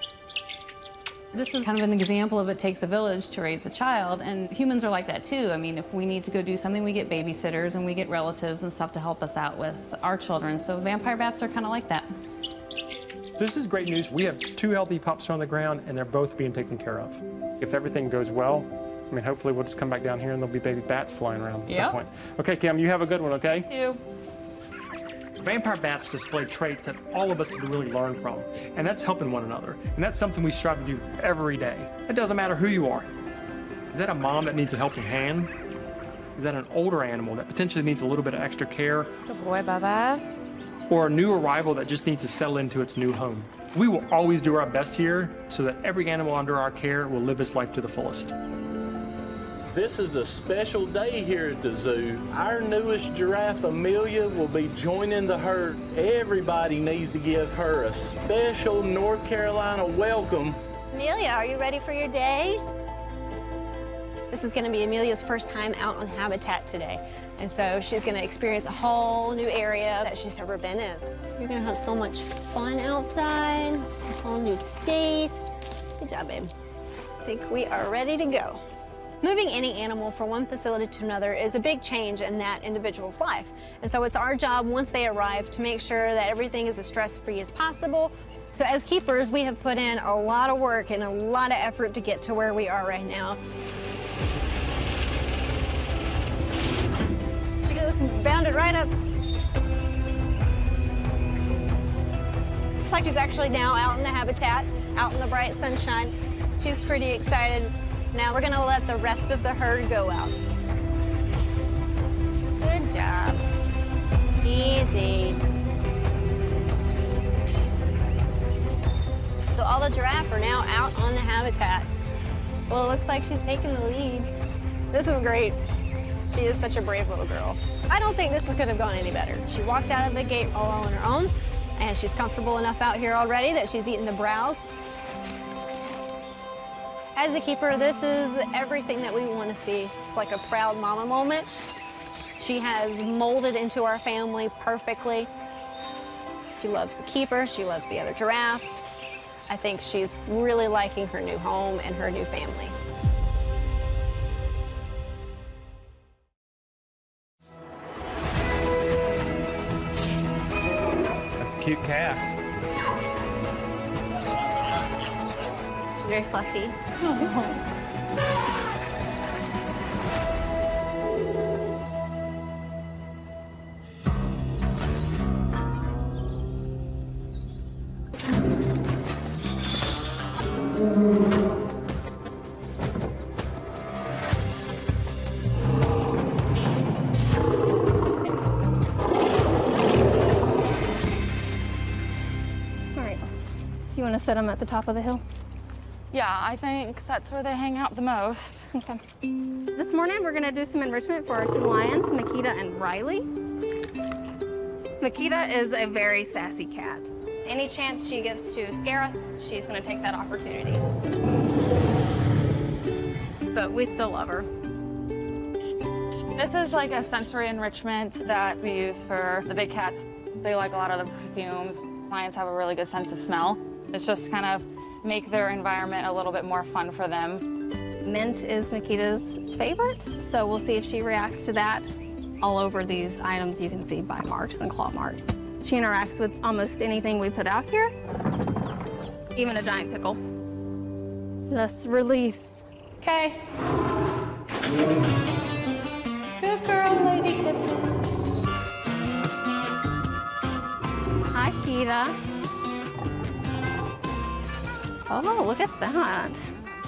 S8: This is kind of an example of it takes a village to raise a child, and humans are like that too. I mean, if we need to go do something, we get babysitters and we get relatives and stuff to help us out with our children. So vampire bats are kind of like that.
S12: This is great news. We have 2 healthy pups on the ground, and they're both being taken care of. If everything goes well, I mean, hopefully we'll just come back down here and there'll be baby bats flying around at some point. Okay, Kim, you have a good one, okay?
S8: Thank you.
S12: Vampire bats display traits that all of us can really learn from, and that's helping one another. And that's something we strive to do every day. It doesn't matter who you are. Is that a mom that needs a helping hand? Is that an older animal that potentially needs a little bit of extra care?
S2: Good boy, Bubba.
S12: Or a new arrival that just needs to settle into its new home? We will always do our best here so that every animal under our care will live its life to the fullest.
S3: This is a special day here at the zoo. Our newest giraffe, Amelia, will be joining the herd. Everybody needs to give her a special North Carolina welcome.
S5: Amelia, are you ready for your day? This is going to be Amelia's first time out on Habitat today. And so she's going to experience a whole new area that she's never been in. You're going to have so much fun outside, a whole new space. Good job, babe. I think we are ready to go. Moving any animal from one facility to another is a big change in that individual's life. And so it's our job once they arrive to make sure that everything is as stress-free as possible. So as keepers, we have put in a lot of work and a lot of effort to get to where we are right now. She just bounded right up. Looks like she's actually now out in the habitat, out in the bright sunshine. She's pretty excited. Now we're gonna let the rest of the herd go out. Good job. Easy. So all the giraffe are now out on the habitat. Well, it looks like she's taking the lead. This is great. She is such a brave little girl. I don't think this could have gone any better. She walked out of the gate all on her own, and she's comfortable enough out here already that she's eating the browse. As a keeper, this is everything that we want to see. It's like a proud mama moment. She has molded into our family perfectly. She loves the keeper, she loves the other giraffes. I think she's really liking her new home and her new family.
S12: That's a cute calf.
S5: She's very fluffy. All right, so you want to set them at the top of the hill?
S9: Yeah, I think that's where they hang out the most.
S5: Okay. This morning, we're gonna do some enrichment for our 2 lions, Makita and Riley.
S9: Makita is a very sassy cat. Any chance she gets to scare us, she's gonna take that opportunity. But we still love her.
S8: This is like a sensory enrichment that we use for the big cats. They like a lot of the perfumes. Lions have a really good sense of smell. It's just kind of make their environment a little bit more fun for them.
S9: Mint is Makita's favorite, so we'll see if she reacts to that. All over these items you can see bite marks and claw marks. She interacts with almost anything we put out here, even a giant pickle. Let's release. Okay. Good girl, lady kitten. Hi, Kita. Oh, look at that.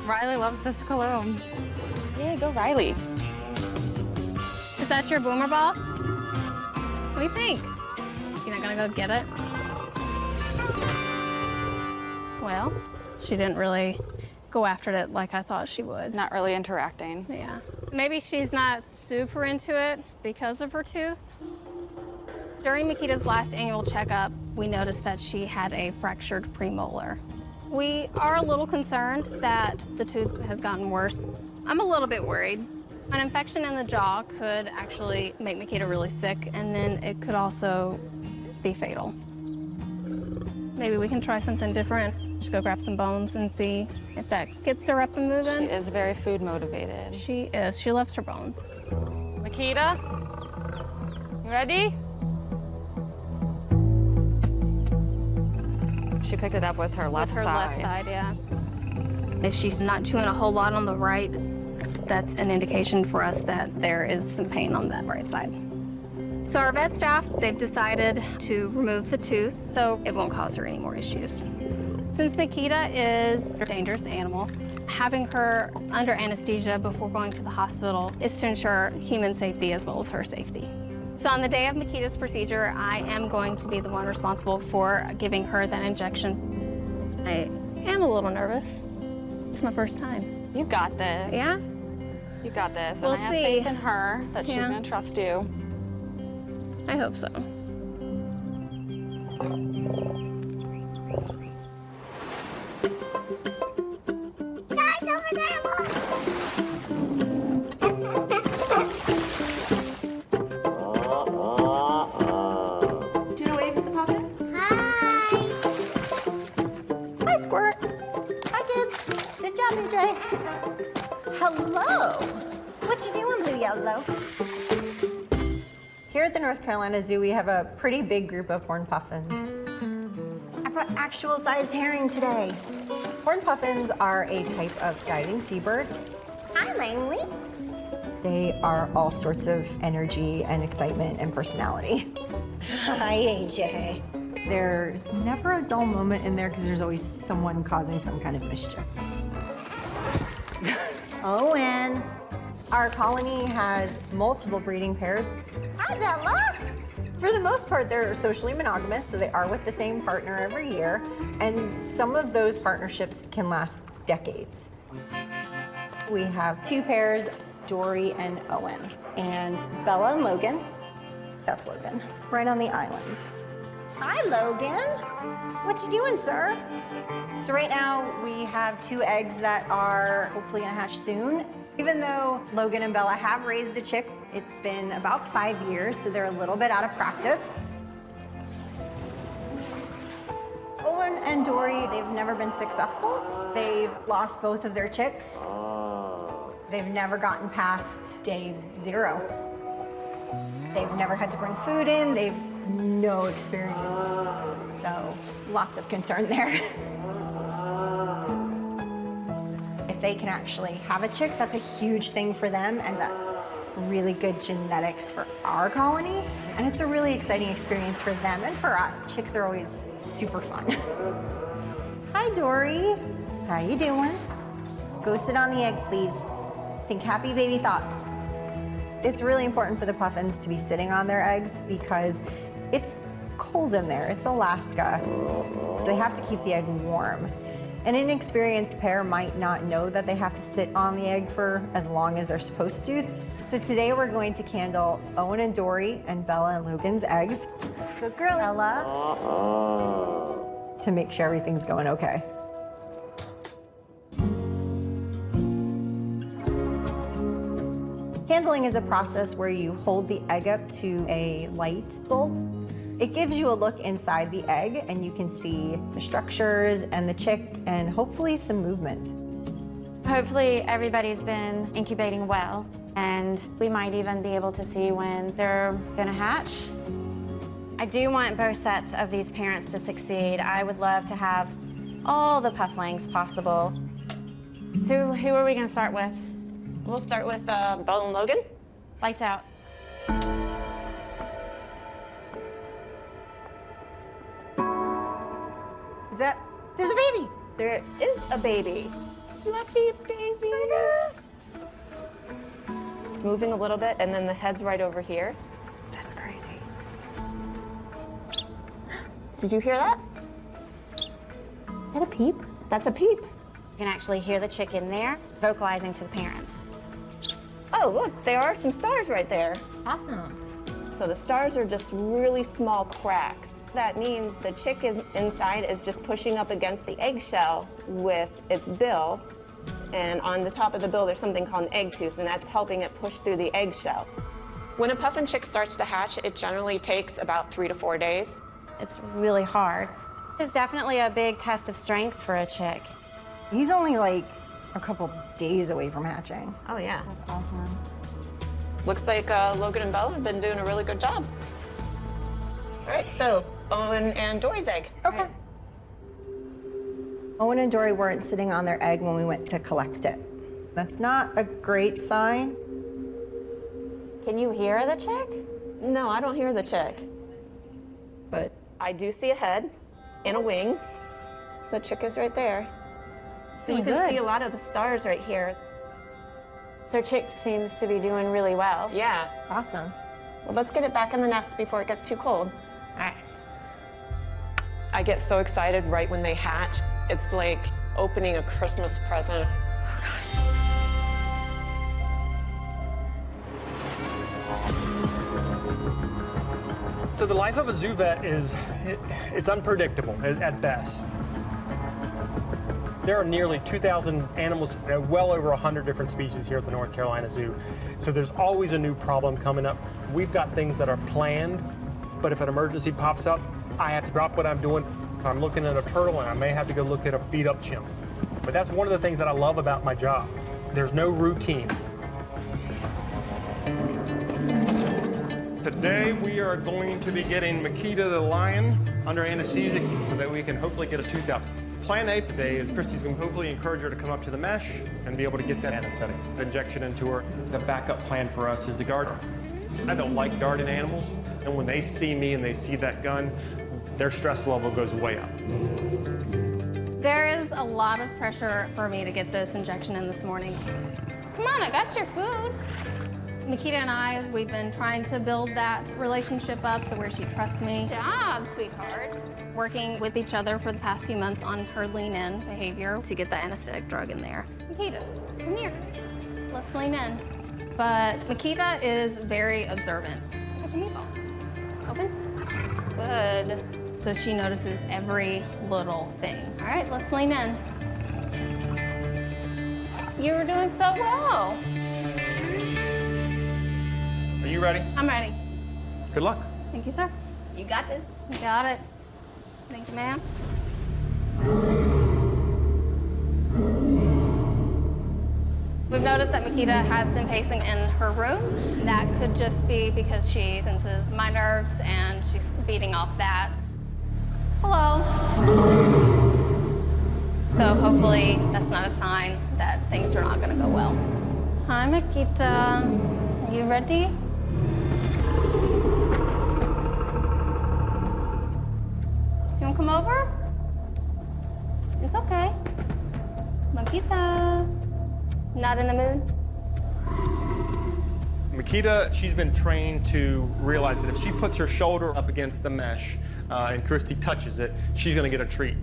S8: Riley loves this cologne.
S16: Yeah, go Riley.
S9: Is that your boomer ball? What do you think? You're not gonna go get it? Well, she didn't really go after it like I thought she would.
S16: Not really interacting.
S9: Yeah. Maybe she's not super into it because of her tooth. During Makita's last annual checkup, we noticed that she had a fractured premolar. We are a little concerned that the tooth has gotten worse. I'm a little bit worried. An infection in the jaw could actually make Makita really sick, and then it could also be fatal. Maybe we can try something different. Just go grab some bones and see if that gets her up and moving.
S16: She is very food motivated.
S9: She is. She loves her bones.
S2: Makita, you ready? She picked it up with her left
S9: With her
S2: side.
S9: left side, yeah. If she's not chewing a whole lot on the right, that's an indication for us that there is some pain on that right side. So our vet staff, they've decided to remove the tooth so it won't cause her any more issues. Since Makita is a dangerous animal, having her under anesthesia before going to the hospital is to ensure human safety as well as her safety. So on the day of Makita's procedure, I am going to be the one responsible for giving her that injection. I am a little nervous. It's my first time.
S16: You got this.
S9: Yeah?
S16: You got this.
S9: We'll
S16: and I have
S9: see.
S16: faith in her that she's
S9: Yeah.
S16: going to trust you.
S9: I hope so.
S5: Guys, over there, look!
S9: Do you want to wave to the puppets?
S5: Hi!
S9: Hi, Squirt.
S5: Hi, kids. Good job, BJ. Hello. What you doing, Blue Yellow?
S18: Here at the North Carolina Zoo, we have a pretty big group of horned puffins.
S5: I brought actual size herring today.
S18: Horned puffins are a type of diving seabird.
S5: Hi, Langley.
S18: They are all sorts of energy and excitement and personality.
S5: Hi, AJ.
S18: There's never a dull moment in there because there's always someone causing some kind of mischief.
S5: Owen.
S18: Our colony has multiple breeding pairs.
S5: Hi, Bella.
S18: For the most part, they're socially monogamous, so they are with the same partner every year, and some of those partnerships can last decades. We have two pairs, Dory and Owen, and Bella and Logan. That's Logan, right on the island.
S5: Hi, Logan. What you doing, sir?
S18: So right now, we have two eggs that are hopefully gonna hatch soon. Even though Logan and Bella have raised a chick, it's been about 5 years, so they're a little bit out of practice. Owen and Dory, they've never been successful. They've lost both of their chicks. They've never gotten past day 0. They've never had to bring food in. They've no experience. So lots of concern there. If they can actually have a chick, that's a huge thing for them, and that's really good genetics for our colony. And it's a really exciting experience for them and for us. Chicks are always super fun. Hi, Dory. How you doing? Go sit on the egg, please. Think happy baby thoughts. It's really important for the puffins to be sitting on their eggs because it's cold in there. It's Alaska, so they have to keep the egg warm. An inexperienced pair might not know that they have to sit on the egg for as long as they're supposed to. So today we're going to candle Owen and Dory and Bella and Logan's eggs. Good girl, Ella. To make sure everything's going okay. Candling is a process where you hold the egg up to a light bulb. It gives you a look inside the egg and you can see the structures and the chick and hopefully some movement.
S19: Hopefully everybody's been incubating well, and we might even be able to see when they're gonna hatch. I do want both sets of these parents to succeed. I would love to have all the pufflings possible. So who are we gonna start with?
S20: We'll start with Bella and Logan.
S19: Lights out.
S18: Is that, there's a baby.
S20: There is a baby. Fluffy babies. It's moving a little bit, and then the head's right over here.
S5: That's crazy.
S20: Did you hear that?
S5: Is that a peep?
S20: That's a peep.
S19: You can actually hear the chick in there vocalizing to the parents.
S20: Oh, look, there are some stars right there.
S5: Awesome.
S20: So the stars are just really small cracks. That means the chick inside is just pushing up against the eggshell with its bill. And on the top of the bill, there's something called an egg tooth, and that's helping it push through the eggshell. When a puffin chick starts to hatch, it generally takes about 3 to 4 days.
S19: It's really hard. It's definitely a big test of strength for a chick.
S18: He's only like a couple days away from hatching.
S20: Oh, yeah.
S19: That's awesome.
S20: Looks like Logan and Belle have been doing a really good job. All right, so Owen and Dory's egg.
S18: Okay. Owen and Dory weren't sitting on their egg when we went to collect it. That's not a great sign.
S19: Can you hear the chick?
S20: No, I don't hear the chick. But I do see a head and a wing. The chick is right there. So you can see a lot of the stars right here.
S19: So chick seems to be doing really well.
S20: Yeah.
S19: Awesome.
S20: Well, let's get it back in the nest before it gets too cold.
S19: All right.
S20: I get so excited right when they hatch. It's like opening a Christmas present.
S12: So the life of a zoo vet it's unpredictable at best. There are nearly 2,000 animals, well over 100 different species here at the North Carolina Zoo. So there's always a new problem coming up. We've got things that are planned, but if an emergency pops up, I have to drop what I'm doing. If I'm looking at a turtle, and I may have to go look at a beat up chimp. But that's one of the things that I love about my job. There's no routine.
S13: Today we are going to be getting Makita the lion under anesthesia so that we can hopefully get a tooth out. Plan A today is Christy's going to hopefully encourage her to come up to the mesh and be able to get that anesthetic injection into her. The backup plan for us is to guard her. I don't like darting animals, and when they see me and they see that gun, their stress level goes way up.
S9: There is a lot of pressure for me to get this injection in this morning. Come on, I got your food. Makita and I, we've been trying to build that relationship up to where she trusts me. Good job, sweetheart. Working with each other for the past few months on her lean-in behavior to get the anesthetic drug in there. Makita, come here. Let's lean in. But Makita is very observant. What's your meatball? Open? Good. So she notices every little thing. All right, let's lean in. You were doing so well.
S13: Are you ready?
S9: I'm ready.
S13: Good luck.
S9: Thank you, sir. You got this. You got it. Thank you, ma'am. We've noticed that Makita has been pacing in her room. That could just be because she senses my nerves and she's feeding off that. Hello. So hopefully that's not a sign that things are not gonna go well. Hi, Makita. You ready? Do you wanna come over? It's okay. Makita. Not in the mood?
S12: Makita, she's been trained to realize that if she puts her shoulder up against the mesh and Christy touches it, she's gonna get a treat.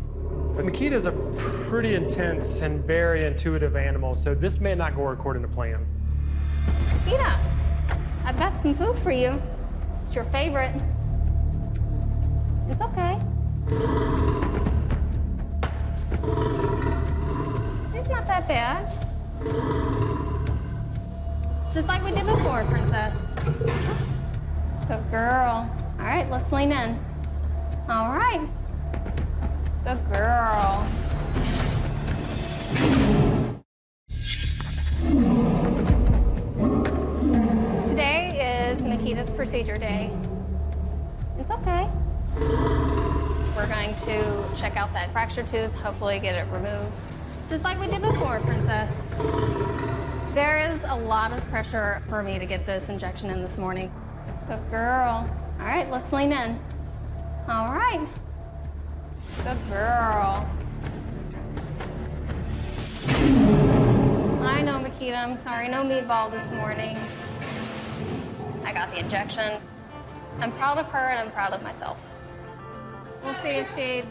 S12: But Makita is a pretty intense and very intuitive animal, so this may not go according to plan.
S9: Makita, I've got some food for you. It's your favorite. It's okay. It's not that bad. Just like we did before, Princess. Good girl. All right, let's lean in. All right. Good girl. Today is Makita's procedure day. It's okay. We're going to check out that fracture tooth, hopefully get it removed. Just like we did before, Princess. There is a lot of pressure for me to get this injection in this morning. Good girl. All right, let's lean in. All right. Good girl. I know, Makita. I'm sorry. No meatball this morning. I got the injection. I'm proud of her and I'm proud of myself. We'll see if she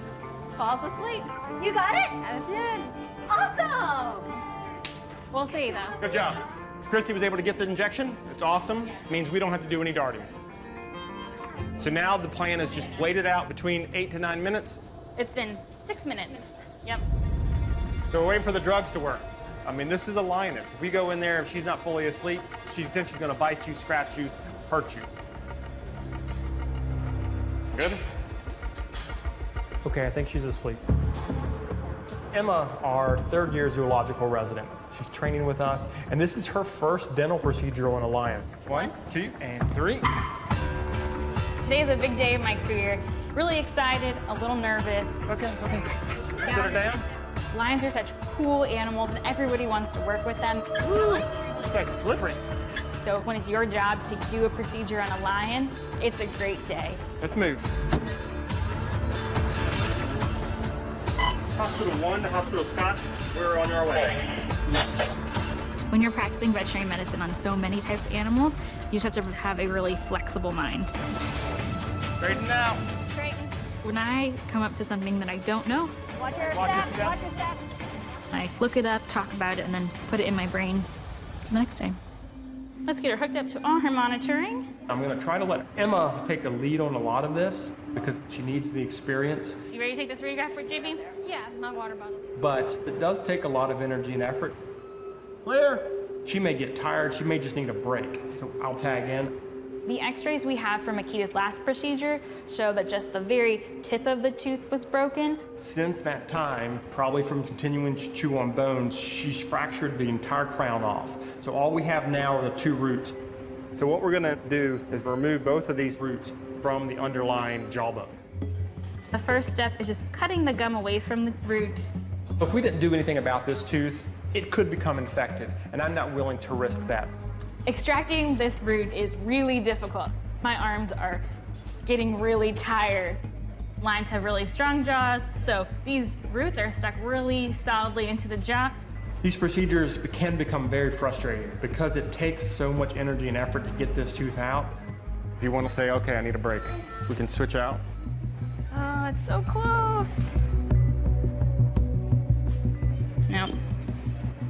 S9: falls asleep.
S5: You got it?
S9: I did.
S5: Awesome!
S9: We'll see, though.
S13: Good job. Christy was able to get the injection. It's awesome. It means we don't have to do any darting. So now the plan is just wait it out between 8 to 9 minutes.
S8: It's been 6 minutes. Yep.
S13: So we're waiting for the drugs to work. I mean, this is a lioness. If we go in there, if she's not fully asleep, she's potentially going to bite you, scratch you, hurt you. Good?
S12: Okay, I think she's asleep. Emma, our third-year zoological resident. She's training with us, and this is her first dental procedure on a lion.
S13: 1, 2, and 3.
S8: Today's a big day of my career. Really excited, a little nervous.
S13: Okay. Sit her down.
S8: Lions are such cool animals, and everybody wants to work with them.
S13: It's like slippery.
S8: So when it's your job to do a procedure on a lion, it's a great day.
S13: Let's move. Hospital 1 to Hospital Scott. We're on our way.
S8: When you're practicing veterinary medicine on so many types of animals, you just have to have a really flexible mind.
S13: Straighten out.
S5: Straighten.
S8: When I come up to something that I don't know,
S5: Watch your step. Watch your step.
S8: I look it up, talk about it, and then put it in my brain for the next time. Let's get her hooked up to all her monitoring.
S12: I'm going to try to let Emma take the lead on a lot of this because she needs the experience,
S8: You ready to take this radiograph for JB?
S9: Yeah, my water bottle.
S12: but it does take a lot of energy and effort.
S13: Clear.
S12: She may get tired, she may just need a break, so I'll tag in.
S8: The x-rays we have from Makita's last procedure show that just the very tip of the tooth was broken.
S12: Since that time, probably from continuing to chew on bones, she's fractured the entire crown off. So all we have now are the 2 roots.
S13: So what we're going to do is remove both of these roots from the underlying jawbone.
S8: The first step is just cutting the gum away from the root.
S12: If we didn't do anything about this tooth, it could become infected, and I'm not willing to risk that.
S8: Extracting this root is really difficult. My arms are getting really tired. Lions have really strong jaws, so these roots are stuck really solidly into the jaw.
S12: These procedures can become very frustrating because it takes so much energy and effort to get this tooth out.
S13: If you want to say, okay, I need a break, we can switch out.
S8: Oh, it's so close. No.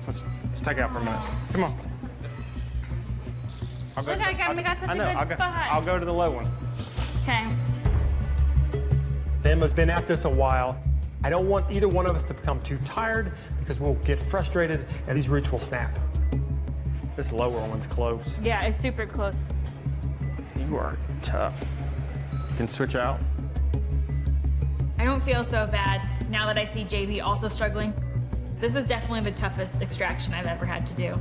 S13: Let's take it out for a minute. Come on.
S8: Look, we got such a good spot.
S13: I'll go to the low one.
S8: Okay.
S12: Emma's been at this a while. I don't want either one of us to become too tired because we'll get frustrated and these roots will snap.
S13: This lower one's close.
S8: Yeah, it's super close.
S13: You are tough. You can switch out.
S8: I don't feel so bad now that I see JB also struggling. This is definitely the toughest extraction I've ever had to do.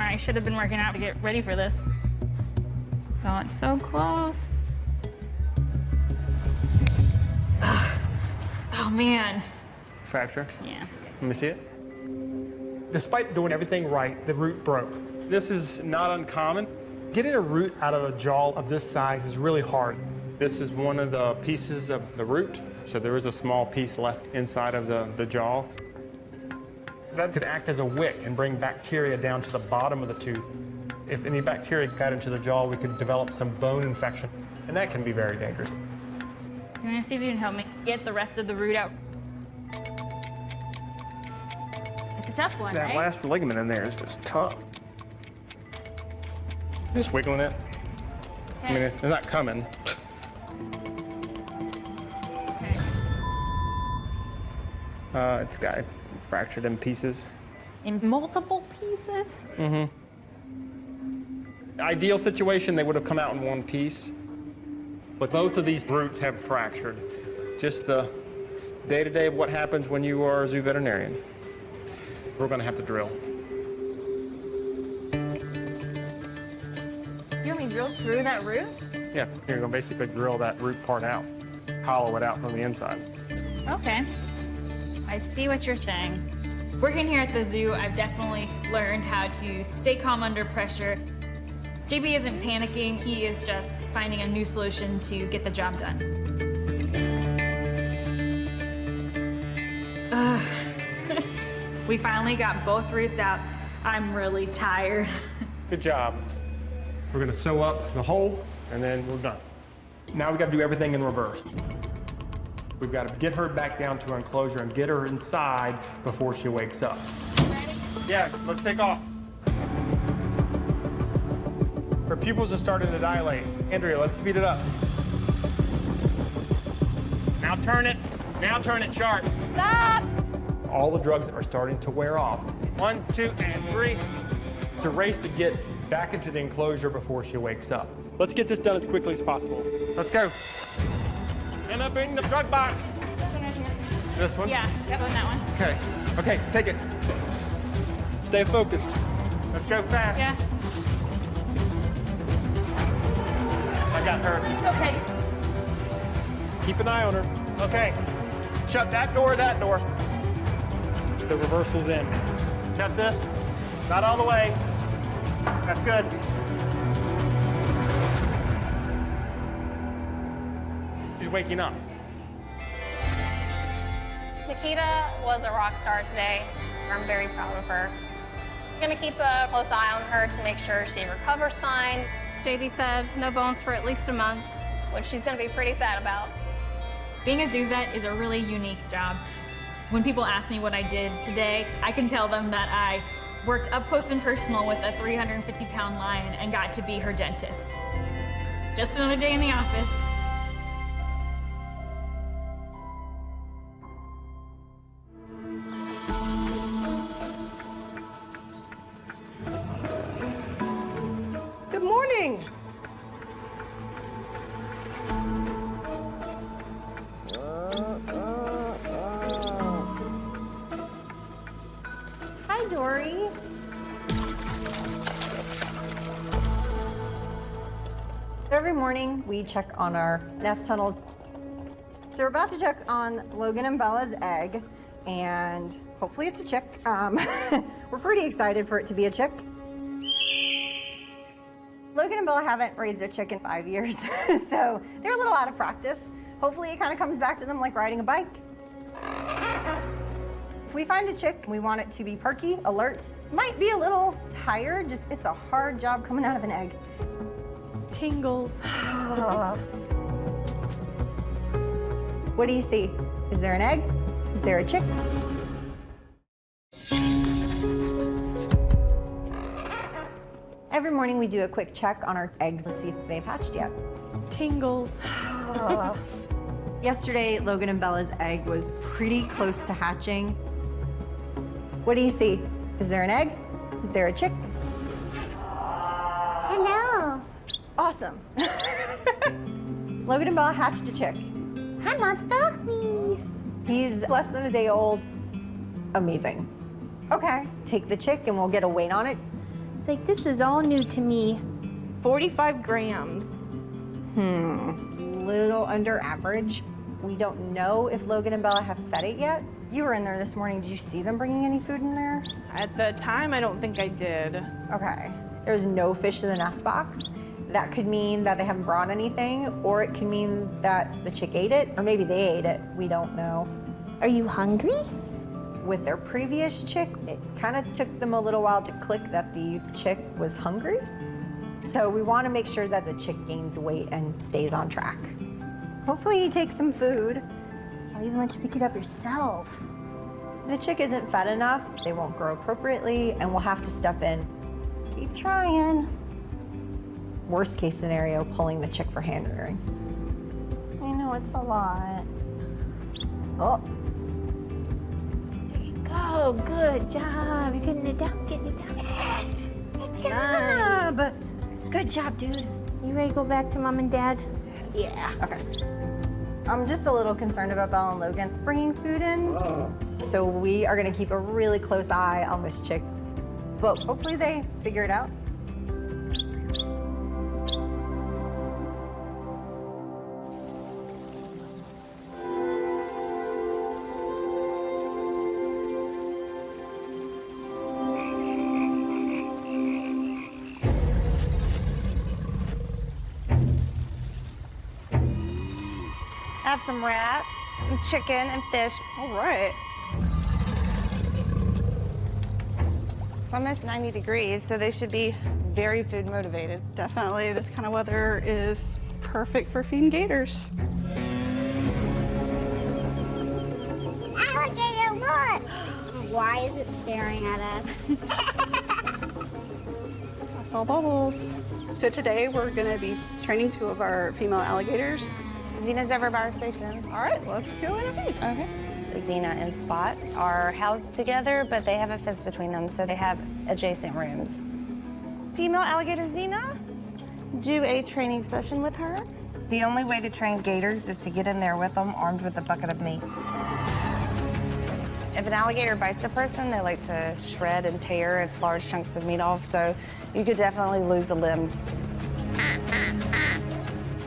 S8: I should have been working out to get ready for this. Oh, it's so close. Ugh. Oh, man.
S13: Fracture?
S8: Yeah.
S13: Let me see it.
S12: Despite doing everything right, the root broke. This is not uncommon. Getting a root out of a jaw of this size is really hard.
S13: This is one of the pieces of the root, so there is a small piece left inside of the jaw.
S12: That could act as a wick and bring bacteria down to the bottom of the tooth. If any bacteria got into the jaw, we could develop some bone infection, and that can be very dangerous.
S8: You want to see if you can help me get the rest of the root out? It's a tough one,
S13: That
S8: right?
S13: last ligament in there is just tough. Just wiggling it. I mean, it's not coming. It's got fractured in pieces.
S8: In multiple pieces?
S13: Mm-hmm. Ideal situation, they would have come out in one piece. But both of these roots have fractured. Just the day-to-day of what happens when you are a zoo veterinarian. We're gonna have to drill.
S8: You want me to drill through that root?
S13: Yeah, you're gonna basically drill that root part out, hollow it out from the inside.
S8: Okay. I see what you're saying. Working here at the zoo, I've definitely learned how to stay calm under pressure. JB isn't panicking, he is just finding a new solution to get the job done. We finally got both roots out. I'm really tired.
S13: Good job. We're gonna sew up the hole and then we're done. Now we gotta do everything in reverse. We've gotta get her back down to her enclosure and get her inside before she wakes up. Ready? Yeah, let's take off. Her pupils are starting to dilate. Andrea, let's speed it up. Now turn it. Now turn it sharp.
S5: Stop!
S13: All the drugs are starting to wear off. 1, 2, and 3. It's a race to get back into the enclosure before she wakes up. Let's get this done as quickly as possible. Let's go. And up in the drug box.
S8: This one right here.
S13: This one?
S8: Yeah, yep, on that one.
S13: Okay. Okay, take it. Stay focused. Let's go fast.
S8: Yeah.
S13: I got her.
S8: Okay.
S13: Keep an eye on her. Okay. Shut that door, that door. The reversal's in. Got this? Not all the way. That's good. She's waking up.
S9: Makita was a rock star today. I'm very proud of her. I'm gonna keep a close eye on her to make sure she recovers fine. JD said no bones for at least a month, which she's gonna be pretty sad about.
S8: Being a zoo vet is a really unique job. When people ask me what I did today, I can tell them that I worked up close and personal with a 350-pound lion and got to be her dentist. Just another day in the office.
S18: Good morning. Hi, Dory. Every morning we check on our nest tunnels. So we're about to check on Logan and Bella's egg, and hopefully it's a chick. We're pretty excited for it to be a chick. Logan and Bella haven't raised a chick in 5 years, so they're a little out of practice. Hopefully it kind of comes back to them like riding a bike. If we find a chick, we want it to be perky, alert, might be a little tired, just it's a hard job coming out of an egg.
S6: Tingles.
S18: What do you see? Is there an egg? Is there a chick? Every morning we do a quick check on our eggs to see if they've hatched yet.
S6: Tingles.
S18: Yesterday, Logan and Bella's egg was pretty close to hatching. What do you see? Is there an egg? Is there a chick?
S5: Hello.
S18: Awesome. Logan and Bella hatched a chick.
S5: Hi, monster.
S18: He's less than a day old. Amazing. Okay, take the chick and we'll get a weight on it.
S6: It's like, this is all new to me. 45 grams.
S18: Little under average. We don't know if Logan and Bella have fed it yet. You were in there this morning. Did you see them bringing any food in there?
S6: At the time, I don't think I did.
S18: Okay. There's no fish in the nest box. That could mean that they haven't brought anything, or it could mean that the chick ate it, or maybe they ate it. We don't know.
S6: Are you hungry?
S18: With their previous chick, it kind of took them a little while to click that the chick was hungry. So we want to make sure that the chick gains weight and stays on track. Hopefully you take some food. I'll even let you pick it up yourself. If the chick isn't fed enough, they won't grow appropriately, and we'll have to step in. Keep trying. Worst case scenario, pulling the chick for hand rearing. I know it's a lot. Oh.
S6: There you go. Good job. You're getting it down, getting it down.
S18: Yes. Good job.
S6: Nice.
S18: Good job, dude.
S6: You ready to go back to Mom and Dad?
S18: Yeah. Okay. I'm just a little concerned about Bella and Logan bringing food in. So we are going to keep a really close eye on this chick. But hopefully they figure it out.
S9: I have some rats and chicken and fish. All right.
S20: It's almost 90 degrees, so they should be very food motivated.
S21: Definitely, this kind of weather is perfect for feeding gators.
S22: Alligator, look! Why is it staring at us?
S21: I saw bubbles. So today we're gonna be training 2 of our female alligators.
S20: Zena's over by our station.
S21: All right, let's go in and feed.
S20: Okay.
S23: Xena and Spot are housed together, but they have a fence between them, so they have adjacent rooms. Female alligator Xena, do a training session with her. The only way to train gators is to get in there with them armed with a bucket of meat. If an alligator bites a person, they like to shred and tear large chunks of meat off, so you could definitely lose a limb.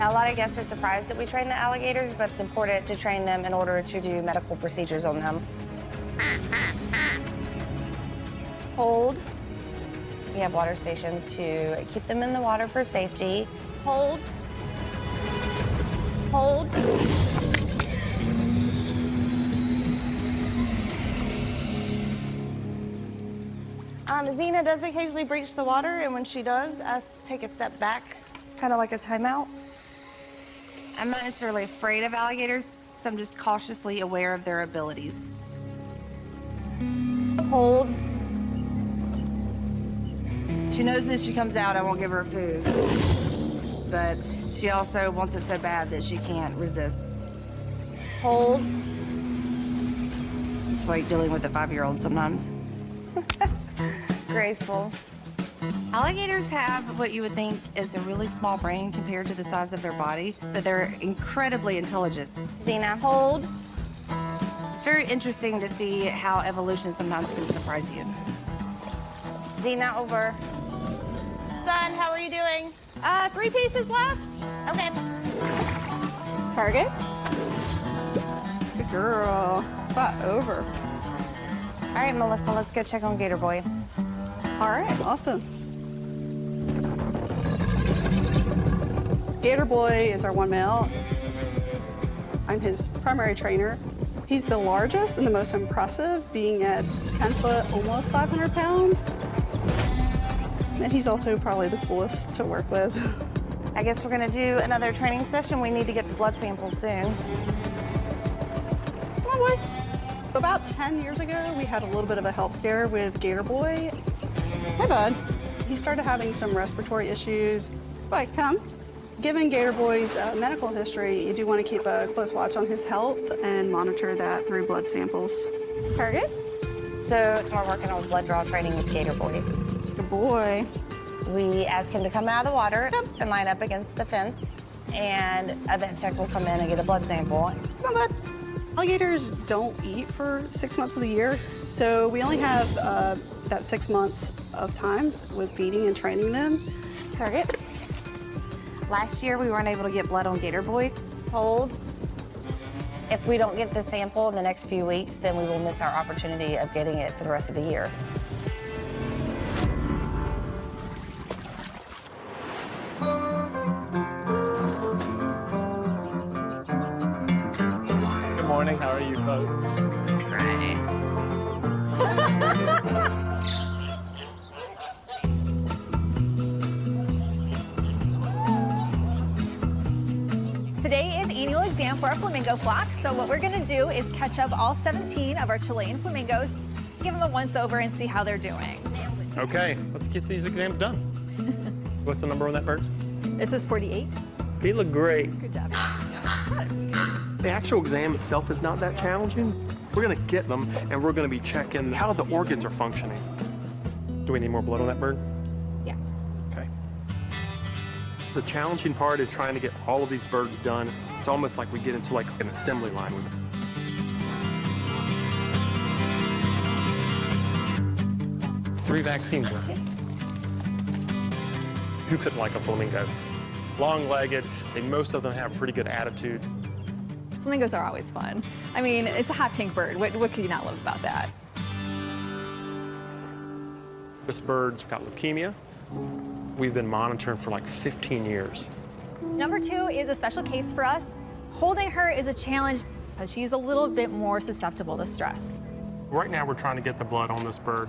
S23: A lot of guests are surprised that we train the alligators, but it's important to train them in order to do medical procedures on them. Hold. We have water stations to keep them in the water for safety. Hold. Hold. Xena does occasionally breach the water, and when she does, us take a step back, kind of like a timeout. I'm not necessarily afraid of alligators. I'm just cautiously aware of their abilities. Hold. She knows that if she comes out, I won't give her food. But she also wants it so bad that she can't resist. Hold. It's like dealing with a 5-year-old sometimes. Graceful. Alligators have what you would think is a really small brain compared to the size of their body, but they're incredibly intelligent. Xena, hold. It's very interesting to see how evolution sometimes can surprise you. Xena, over. Done, how are you doing? 3 pieces left. Okay.
S21: Target. Good girl. Spot over.
S23: All right, Melissa, let's go check on Gator Boy.
S21: All right, awesome. Gator Boy is our one male. I'm his primary trainer. He's the largest and the most impressive, being at 10 foot, almost 500 pounds. And he's also probably the coolest to work with.
S23: I guess we're gonna do another training session. We need to get the blood samples soon.
S21: Come on, boy. About 10 years ago, we had a little bit of a health scare with Gator Boy. Hey, bud. He started having some respiratory issues. Boy, come. Given Gator Boy's medical history, you do want to keep a close watch on his health and monitor that through blood samples. Target?
S23: So we're working on blood draw training with Gator Boy.
S21: Good boy.
S23: We ask him to come out of the water and line up against the fence, and a vet tech will come in and get a blood sample.
S21: Come on, bud. Alligators don't eat for 6 months of the year, so we only have that 6 months of time with feeding and training them. Target.
S23: Last year, we weren't able to get blood on Gator Boy. Hold. If we don't get the sample in the next few weeks, then we will miss our opportunity of getting it for the rest of the year.
S12: Good morning, how are you folks?
S23: Great.
S5: Today is annual exam for our flamingo flock, so what we're gonna do is catch up all 17 of our Chilean flamingos, give them a once-over and see how they're doing.
S13: Okay, let's get these exams done. What's the number on that bird?
S5: This is 48.
S12: They look great.
S5: Good job.
S12: The actual exam itself is not that challenging. We're gonna get them and we're gonna be checking how the organs are functioning.
S13: Do we need more blood on that bird?
S5: Yeah.
S13: Okay.
S12: The challenging part is trying to get all of these birds done. It's almost like we get into like an assembly line with them.
S13: Three vaccines left. Who couldn't like a flamingo? Long-legged, most of them have a pretty good attitude.
S5: Flamingos are always fun. I mean, it's a hot pink bird. What could you not love about that?
S13: This bird's got leukemia. We've been monitoring for like 15 years.
S5: Number 2 is a special case for us. Holding her is a challenge because she's a little bit more susceptible to stress.
S13: Right now, we're trying to get the blood on this bird.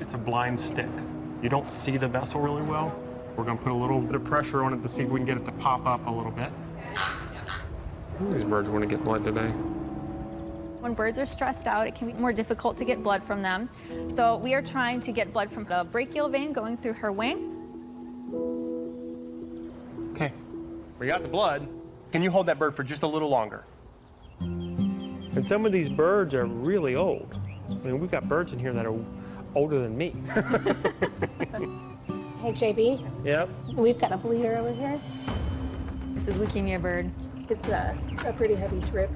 S12: It's a blind stick. You don't see the vessel really well. We're gonna put a little bit of pressure on it to see if we can get it to pop up a little bit. These birds want to get blood today.
S4: When birds are stressed out, it can be more difficult to get blood from them. So we are trying to get blood from the brachial vein going through her wing.
S12: Okay, we got the blood. Can you hold that bird for just a little longer? And some of these birds are really old. I mean, we've got birds in here that are older than me.
S10: Hey, JB.
S12: Yep.
S10: We've got a bleeder over here.
S4: This is leukemia bird.
S10: It's a pretty heavy drip.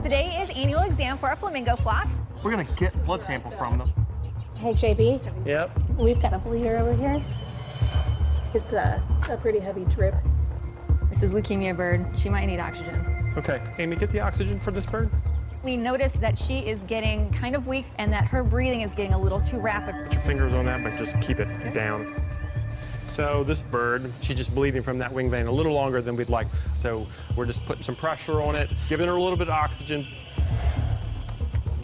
S4: Today is annual exam for our flamingo flock.
S12: We're gonna get blood sample from them.
S10: Hey, JB.
S12: Yep.
S10: We've got a bleeder over here. It's a pretty heavy drip.
S4: This is leukemia bird. She might need oxygen.
S12: Okay, Amy, get the oxygen for this bird.
S4: We noticed that she is getting kind of weak and that her breathing is getting a little too rapid.
S12: Put your fingers on that, but just keep it down. So this bird, she's just bleeding from that wing vein a little longer than we'd like. So we're just putting some pressure on it, giving her a little bit of oxygen.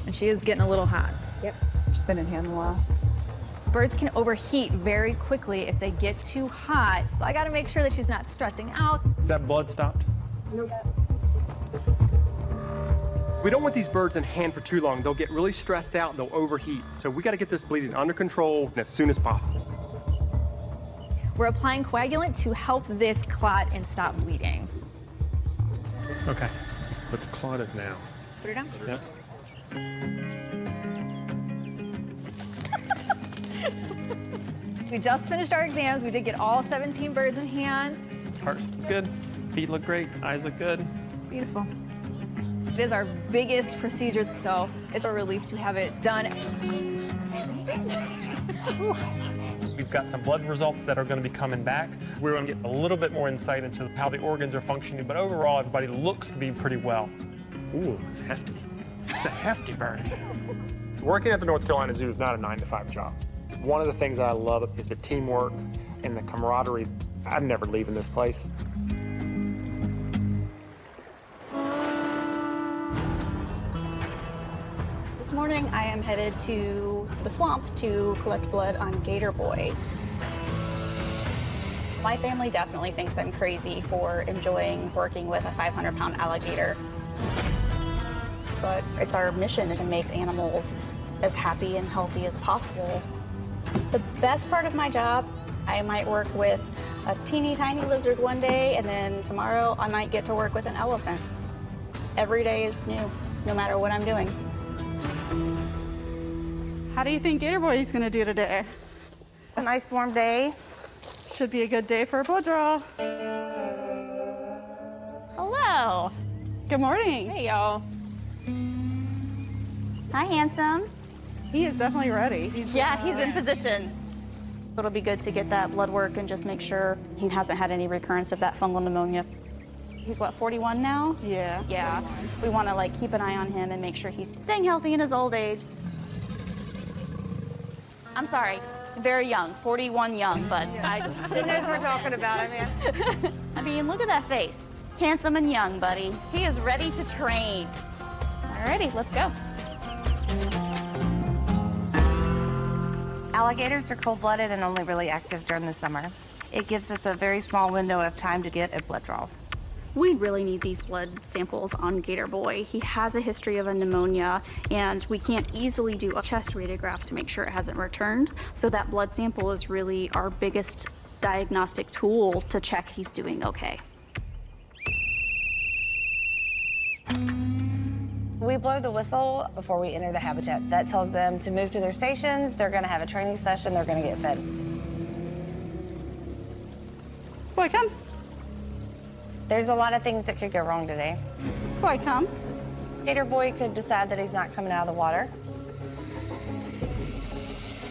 S4: And she is getting a little hot.
S10: Yep. She's been in hand a while.
S4: Birds can overheat very quickly if they get too hot. So I gotta make sure that she's not stressing out.
S12: Is that blood stopped?
S10: Nope.
S12: We don't want these birds in hand for too long. They'll get really stressed out and they'll overheat. So we gotta get this bleeding under control as soon as possible.
S4: We're applying coagulant to help this clot and stop bleeding.
S12: Okay, let's clot it now.
S4: Put her down.
S12: Yep.
S4: We just finished our exams. We did get all 17 birds in hand.
S12: Heart's good, feet look great, eyes look good.
S4: Beautiful. It is our biggest procedure, so it's a relief to have it done.
S12: We've got some blood results that are going to be coming back. We're going to get a little bit more insight into how the organs are functioning, but overall, everybody looks to be pretty well. Ooh, it's hefty. It's a hefty bird. Working at the North Carolina Zoo is not a 9-to-5 job. One of the things I love is the teamwork and the camaraderie. I'm never leaving this place.
S16: This morning I am headed to the swamp to collect blood on Gator Boy. My family definitely thinks I'm crazy for enjoying working with a 500-pound alligator. But it's our mission to make animals as happy and healthy as possible. The best part of my job, I might work with a teeny tiny lizard one day, and then tomorrow I might get to work with an elephant. Every day is new, no matter what I'm doing.
S21: How do you think Gator Boy is gonna do today?
S23: A nice warm day.
S21: Should be a good day for a blood draw.
S16: Hello.
S21: Good morning.
S16: Hey, y'all. Hi, handsome.
S21: He is definitely ready.
S16: He's in position. It'll be good to get that blood work and just make sure he hasn't had any recurrence of that fungal pneumonia. He's what, 41 now?
S21: Yeah.
S16: Yeah. 41. We want to like keep an eye on him and make sure he's staying healthy in his old age. I'm sorry, very young, 41 young, but I
S23: Didn't know what we're talking about,
S16: I mean, look at that face. Handsome and young, buddy. He is ready to train. Alrighty, let's go.
S23: Alligators are cold-blooded and only really active during the summer. It gives us a very small window of time to get a blood draw.
S16: We really need these blood samples on Gator Boy. He has a history of a pneumonia, and we can't easily do a chest radiographs to make sure it hasn't returned. So that blood sample is really our biggest diagnostic tool to check he's doing okay.
S23: We blow the whistle before we enter the habitat. That tells them to move to their stations. They're going to have a training session. They're going to get fed.
S21: Boy, come.
S23: There's a lot of things that could go wrong today.
S21: Boy, come.
S23: Gator Boy could decide that he's not coming out of the water.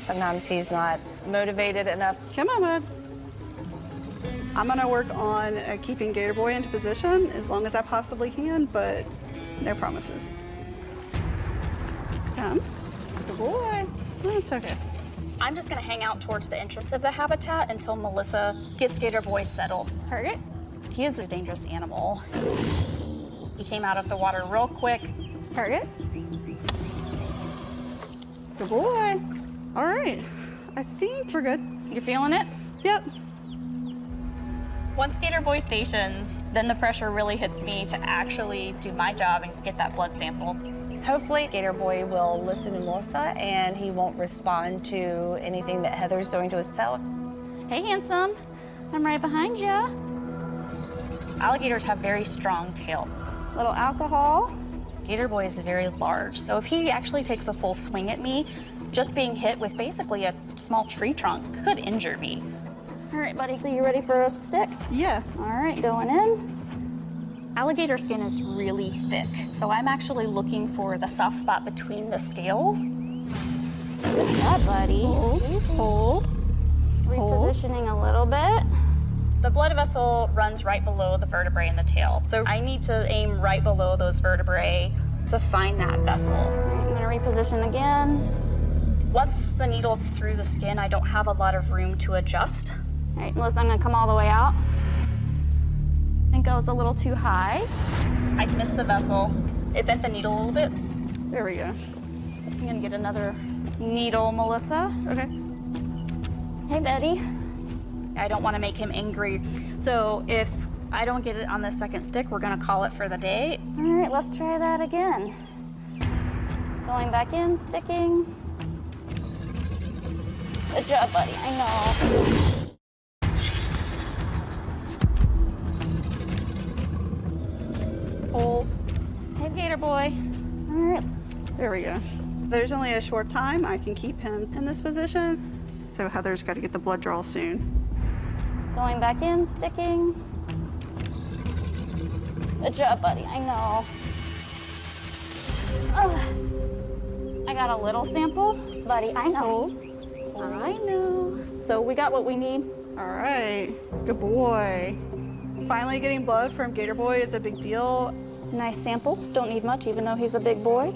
S23: Sometimes he's not motivated enough.
S21: Come on, bud. I'm gonna work on keeping Gator Boy into position as long as I possibly can, but no promises. Come. Good boy. That's okay.
S16: I'm just gonna hang out towards the entrance of the habitat until Melissa gets Gator Boy settled.
S21: Target.
S16: He is a dangerous animal. He came out of the water real quick.
S21: Target. Good boy. All right. I think we're good.
S8: You feeling it?
S21: Yep.
S16: Once Gator Boy stations, then the pressure really hits me to actually do my job and get that blood sample.
S23: Hopefully, Gator Boy will listen to Melissa and he won't respond to anything that Heather's doing to his tail.
S19: Hey, handsome. I'm right behind you.
S16: Alligators have very strong tails.
S19: Little alcohol.
S16: Gator Boy is very large, so if he actually takes a full swing at me, just being hit with basically a small tree trunk could injure me.
S19: All right, buddy, so you ready for a stick?
S21: Yeah.
S19: All right, going in.
S16: Alligator skin is really thick, so I'm actually looking for the soft spot between the scales.
S19: Good job, buddy.
S21: Hold.
S19: Repositioning a little bit.
S16: The blood vessel runs right below the vertebrae in the tail, so I need to aim right below those vertebrae to find that vessel.
S19: I'm gonna reposition again.
S16: Once the needle's through the skin, I don't have a lot of room to adjust.
S19: All right, Melissa, I'm gonna come all the way out. I think I was a little too high.
S16: I missed the vessel. It bent the needle a little bit.
S21: There we go.
S19: I'm gonna get another needle, Melissa.
S21: Okay.
S19: Hey, Betty.
S16: I don't want to make him angry. So if I don't get it on the second stick, we're gonna call it for the day.
S19: All right, let's try that again. Going back in, sticking. Good job, buddy, I know.
S21: Hold.
S19: Hey, Gator Boy. All right.
S21: There we go. There's only a short time I can keep him in this position. So Heather's got to get the blood draw soon.
S19: Going back in, sticking. Good job, buddy, I know. I got a little sample, buddy, I know. I know. So we got what we need.
S21: All right, good boy. Finally getting blood from Gator Boy is a big deal.
S19: Nice sample, don't need much even though he's a big boy.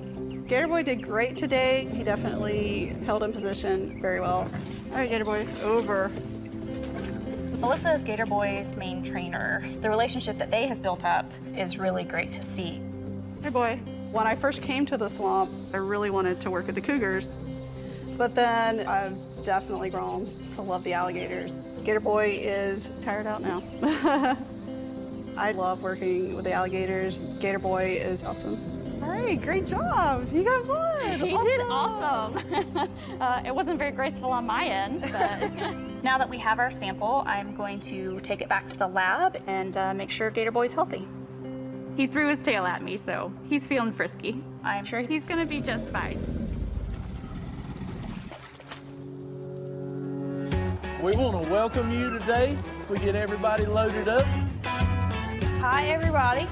S21: Gator Boy did great today. He definitely held in position very well. All right, Gator Boy, over.
S16: Melissa is Gator Boy's main trainer. The relationship that they have built up is really great to see.
S21: Hey, boy. When I first came to the swamp, I really wanted to work with the cougars. But then I've definitely grown to love the alligators. Gator Boy is tired out now. I love working with the alligators. Gator Boy is awesome. All right, great job. You got blood.
S19: He did awesome. It wasn't very graceful on my end, but
S16: now that we have our sample, I'm going to take it back to the lab and make sure Gator Boy's healthy.
S17: He threw his tail at me, so he's feeling frisky. I'm sure he's gonna be just fine.
S3: We want to welcome you today. We get everybody loaded up.
S6: Hi, everybody.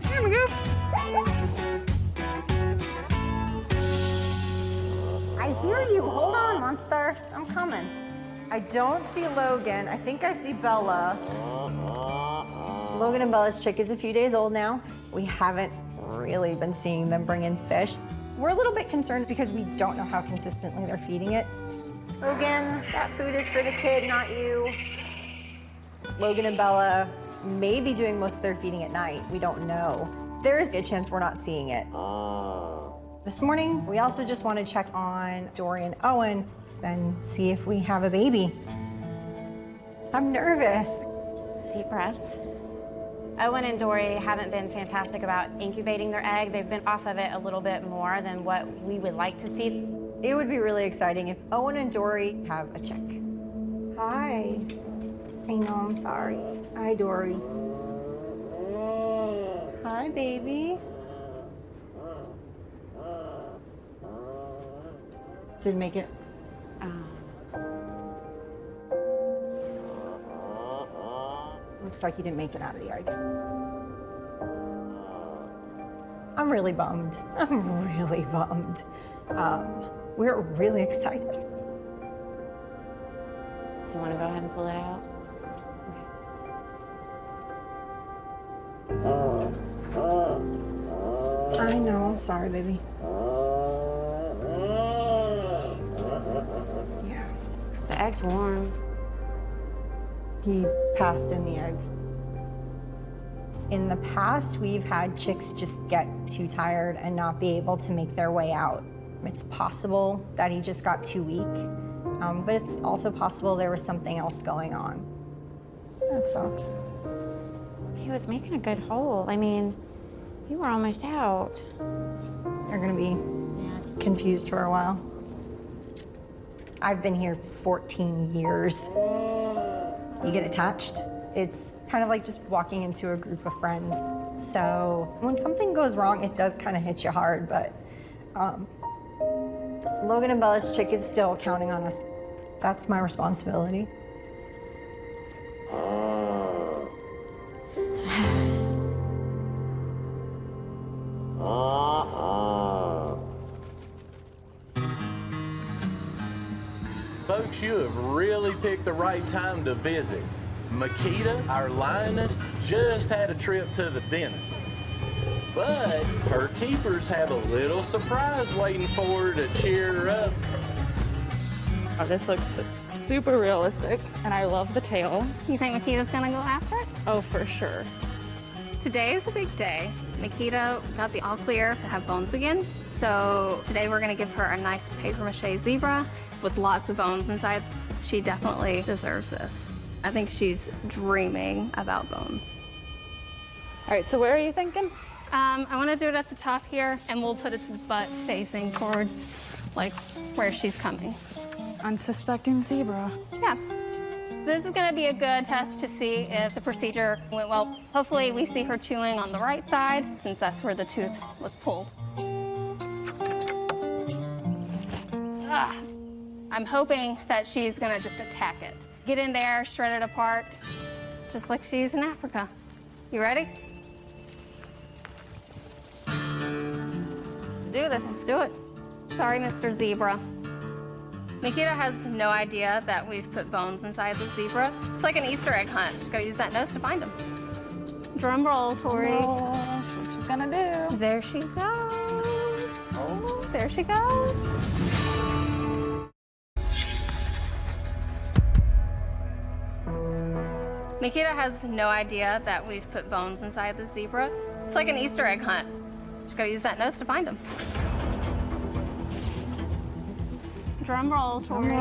S21: Here we go.
S18: I hear you. Hold on, monster. I'm coming. I don't see Logan. I think I see Bella. Logan and Bella's chick is a few days old now. We haven't really been seeing them bring in fish. We're a little bit concerned because we don't know how consistently they're feeding it. Logan, that food is for the kid, not you. Logan and Bella may be doing most of their feeding at night. We don't know. There is a chance we're not seeing it. This morning, we also just want to check on Dory and Owen and see if we have a baby. I'm nervous.
S19: deep breaths. Owen and Dory haven't been fantastic about incubating their egg. They've been off of it a little bit more than what we would like to see.
S18: It would be really exciting if Owen and Dory have a chick. Hi. I know, I'm sorry. Hi, Dory. Hi, baby. Didn't make it. Looks like he didn't make it out of the egg. I'm really bummed. I'm really bummed. We're really excited.
S19: Do you want to go ahead and pull it out?
S18: I know, I'm sorry, baby. Yeah.
S19: The egg's warm.
S18: He passed in the egg. In the past, we've had chicks just get too tired and not be able to make their way out. It's possible that he just got too weak, but it's also possible there was something else going on. That sucks.
S19: He was making a good hole. I mean, you were almost out.
S18: They're gonna be confused for a while. I've been here 14 years. You get attached. It's kind of like just walking into a group of friends. So when something goes wrong, it does kind of hit you hard, but Logan and Bella's chick is still counting on us. That's my responsibility.
S3: Folks, you have really picked the right time to visit. Makita, our lioness, just had a trip to the dentist. But her keepers have a little surprise waiting for her to cheer her up.
S17: Oh, this looks super realistic, and I love the tail.
S9: You think Makita's gonna go after it?
S17: Oh, for sure.
S9: Today is a big day. Makita got the all clear to have bones again. So today we're gonna give her a nice paper mache zebra with lots of bones inside. She definitely deserves this. I think she's dreaming about bones.
S17: All right, so where are you thinking?
S9: I want to do it at the top here, and we'll put its butt facing towards, like, where she's coming.
S17: Unsuspecting zebra.
S9: Yeah. This is going to be a good test to see if the procedure went well. Hopefully we see her chewing on the right side, since that's where the tooth was pulled. Ah. I'm hoping that she's going to just attack it. Get in there, shred it apart, just like she's in Africa. You ready? Let's do this. Let's do it. Sorry, Mr. Zebra. Makita has no idea that we've put bones inside the zebra. It's like an Easter egg hunt. She's got to use that nose to find them. Drum roll, Tori.
S17: What she's gonna do?
S9: There she goes. Oh, there she goes. Makita has no idea that we've put bones inside the zebra. It's like an Easter egg hunt. She's got to use that nose to find them. Drum roll, Tori.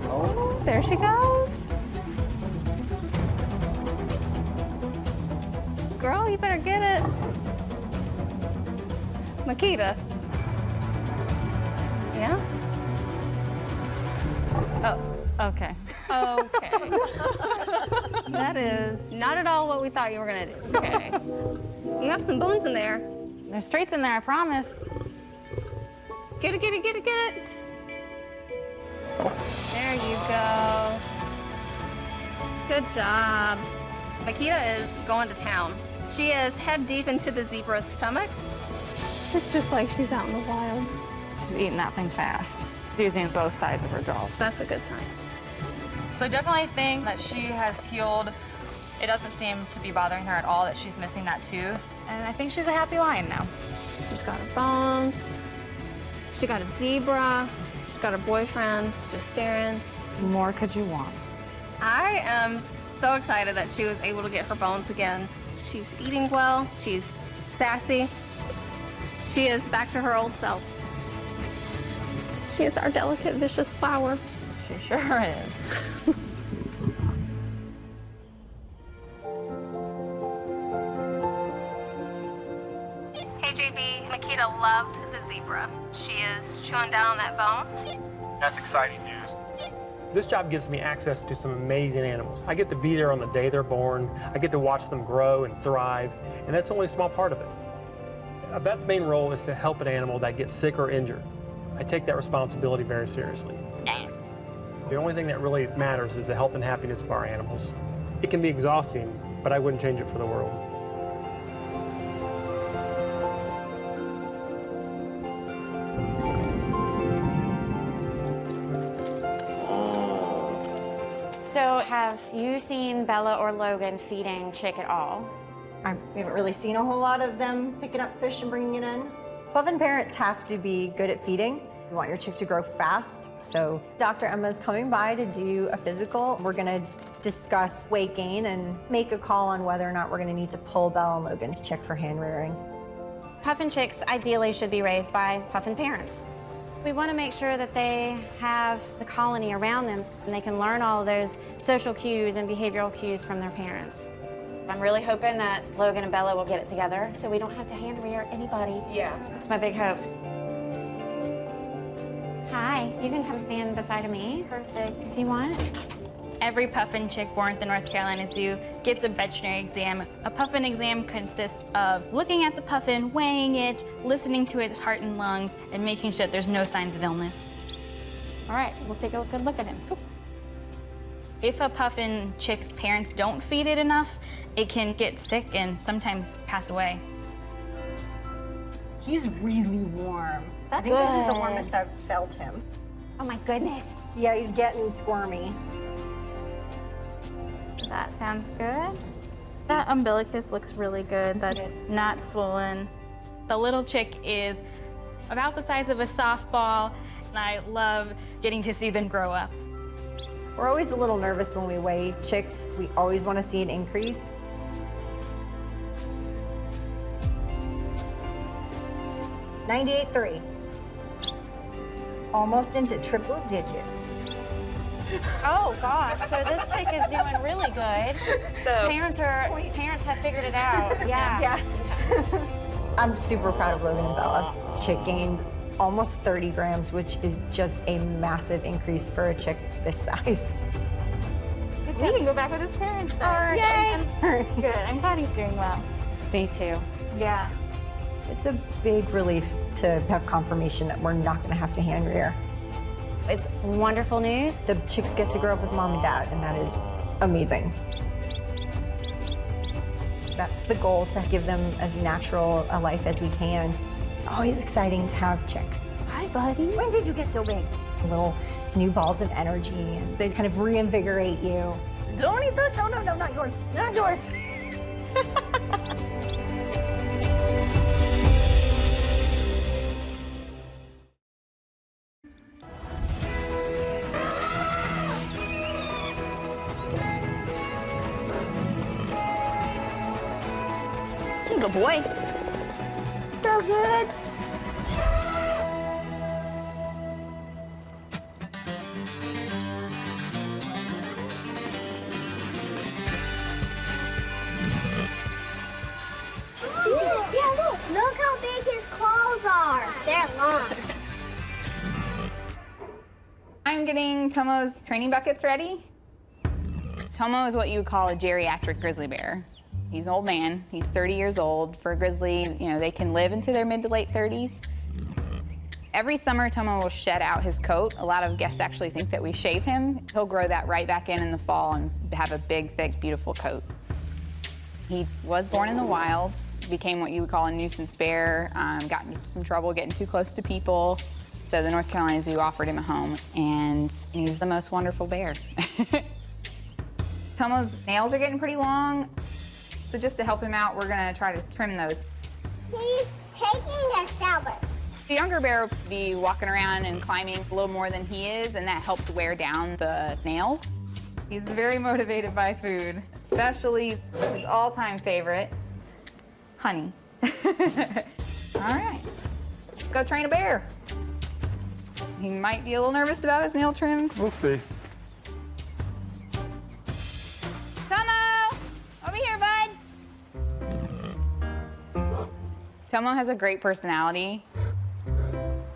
S9: Oh, there she goes. Girl, you better get it. Makita. Yeah?
S17: Oh, okay.
S9: Okay. That is not at all what we thought you were gonna do. Okay. You have some bones in there.
S17: There's straights in there, I promise.
S9: Get it, get it, get it, get it. There you go. Good job. Makita is going to town. She is head deep into the zebra's stomach.
S17: It's just like she's out in the wild. She's eating that thing fast, using both sides of her jaw.
S9: That's a good sign.
S2: So I definitely think that she has healed. It doesn't seem to be bothering her at all that she's missing that tooth. And I think she's a happy lion now.
S9: She's got her bones. She got a zebra. She's got her boyfriend just staring.
S17: What more could you want?
S9: I am so excited that she was able to get her bones again. She's eating well. She's sassy. She is back to her old self. She is our delicate, vicious flower.
S17: She sure is.
S9: Hey, JB. Makita loved the zebra. She is chewing down on that bone.
S12: That's exciting news. This job gives me access to some amazing animals. I get to be there on the day they're born. I get to watch them grow and thrive, and that's only a small part of it. A vet's main role is to help an animal that gets sick or injured. I take that responsibility very seriously. The only thing that really matters is the health and happiness of our animals. It can be exhausting, but I wouldn't change it for the world.
S19: So have you seen Bella or Logan feeding Chick at all?
S18: We haven't really seen a whole lot of them picking up fish and bringing it in. Puffin parents have to be good at feeding. You want your chick to grow fast, so Dr. Emma's coming by to do a physical. We're gonna discuss weight gain and make a call on whether or not we're gonna need to pull Belle and Logan's chick for hand rearing.
S19: Puffin chicks ideally should be raised by puffin parents. We want to make sure that they have the colony around them and they can learn all of those social cues and behavioral cues from their parents. I'm really hoping that Logan and Bella will get it together so we don't have to hand rear anybody. Yeah. That's my big hope. Hi, you can come stand beside of me. Perfect. If you want.
S11: Every puffin chick born at the North Carolina Zoo gets a veterinary exam. A puffin exam consists of looking at the puffin, weighing it, listening to its heart and lungs, and making sure that there's no signs of illness. All right, we'll take a good look at him. Cool. If a puffin chick's parents don't feed it enough, it can get sick and sometimes pass away.
S18: He's really warm. I think this is the warmest I've felt him.
S5: Oh my goodness.
S18: Yeah, he's getting squirmy.
S11: That sounds good. That umbilicus looks really good. That's not swollen. The little chick is about the size of a softball, and I love getting to see them grow up.
S18: We're always a little nervous when we weigh chicks. We always want to see an increase. $98.3. Almost into triple digits.
S19: Oh gosh, so this chick is doing really good. So parents have figured it out. Yeah.
S18: I'm super proud of Logan and Bella. Chick gained almost 30 grams, which is just a massive increase for a chick this size.
S11: Good job. He can go back with his parents then. Yay! Good, I'm glad he's doing well.
S19: Me too.
S11: Yeah.
S18: It's a big relief to have confirmation that we're not gonna have to hand rear.
S19: It's wonderful news.
S18: The chicks get to grow up with mom and dad, and that is amazing. That's the goal, to give them as natural a life as we can. It's always exciting to have chicks.
S5: Hi, buddy.
S18: When did you get so big? Little new balls of energy, and they kind of reinvigorate you. Don't eat that. No, not yours. Not yours.
S5: Good boy. So good. Did you see it? Yeah, look. Look how big his claws are. They're long.
S14: I'm getting Tomo's training buckets ready. Tomo is what you would call a geriatric grizzly bear. He's an old man. He's 30 years old. For a grizzly, they can live into their mid to late 30s. Every summer, Tomo will shed out his coat. A lot of guests actually think that we shave him. He'll grow that right back in the fall and have a big, thick, beautiful coat. He was born in the wilds, became what you would call a nuisance bear, got into some trouble getting too close to people. So the North Carolina Zoo offered him a home, and he's the most wonderful bear. Tomo's nails are getting pretty long. So just to help him out, we're gonna try to trim those.
S22: He's taking a shower.
S14: The younger bear will be walking around and climbing a little more than he is, and that helps wear down the nails. He's very motivated by food, especially his all-time favorite, honey. All right, let's go train a bear. He might be a little nervous about his nail trims.
S12: We'll see.
S14: Tomo, over here, bud. Tomo has a great personality.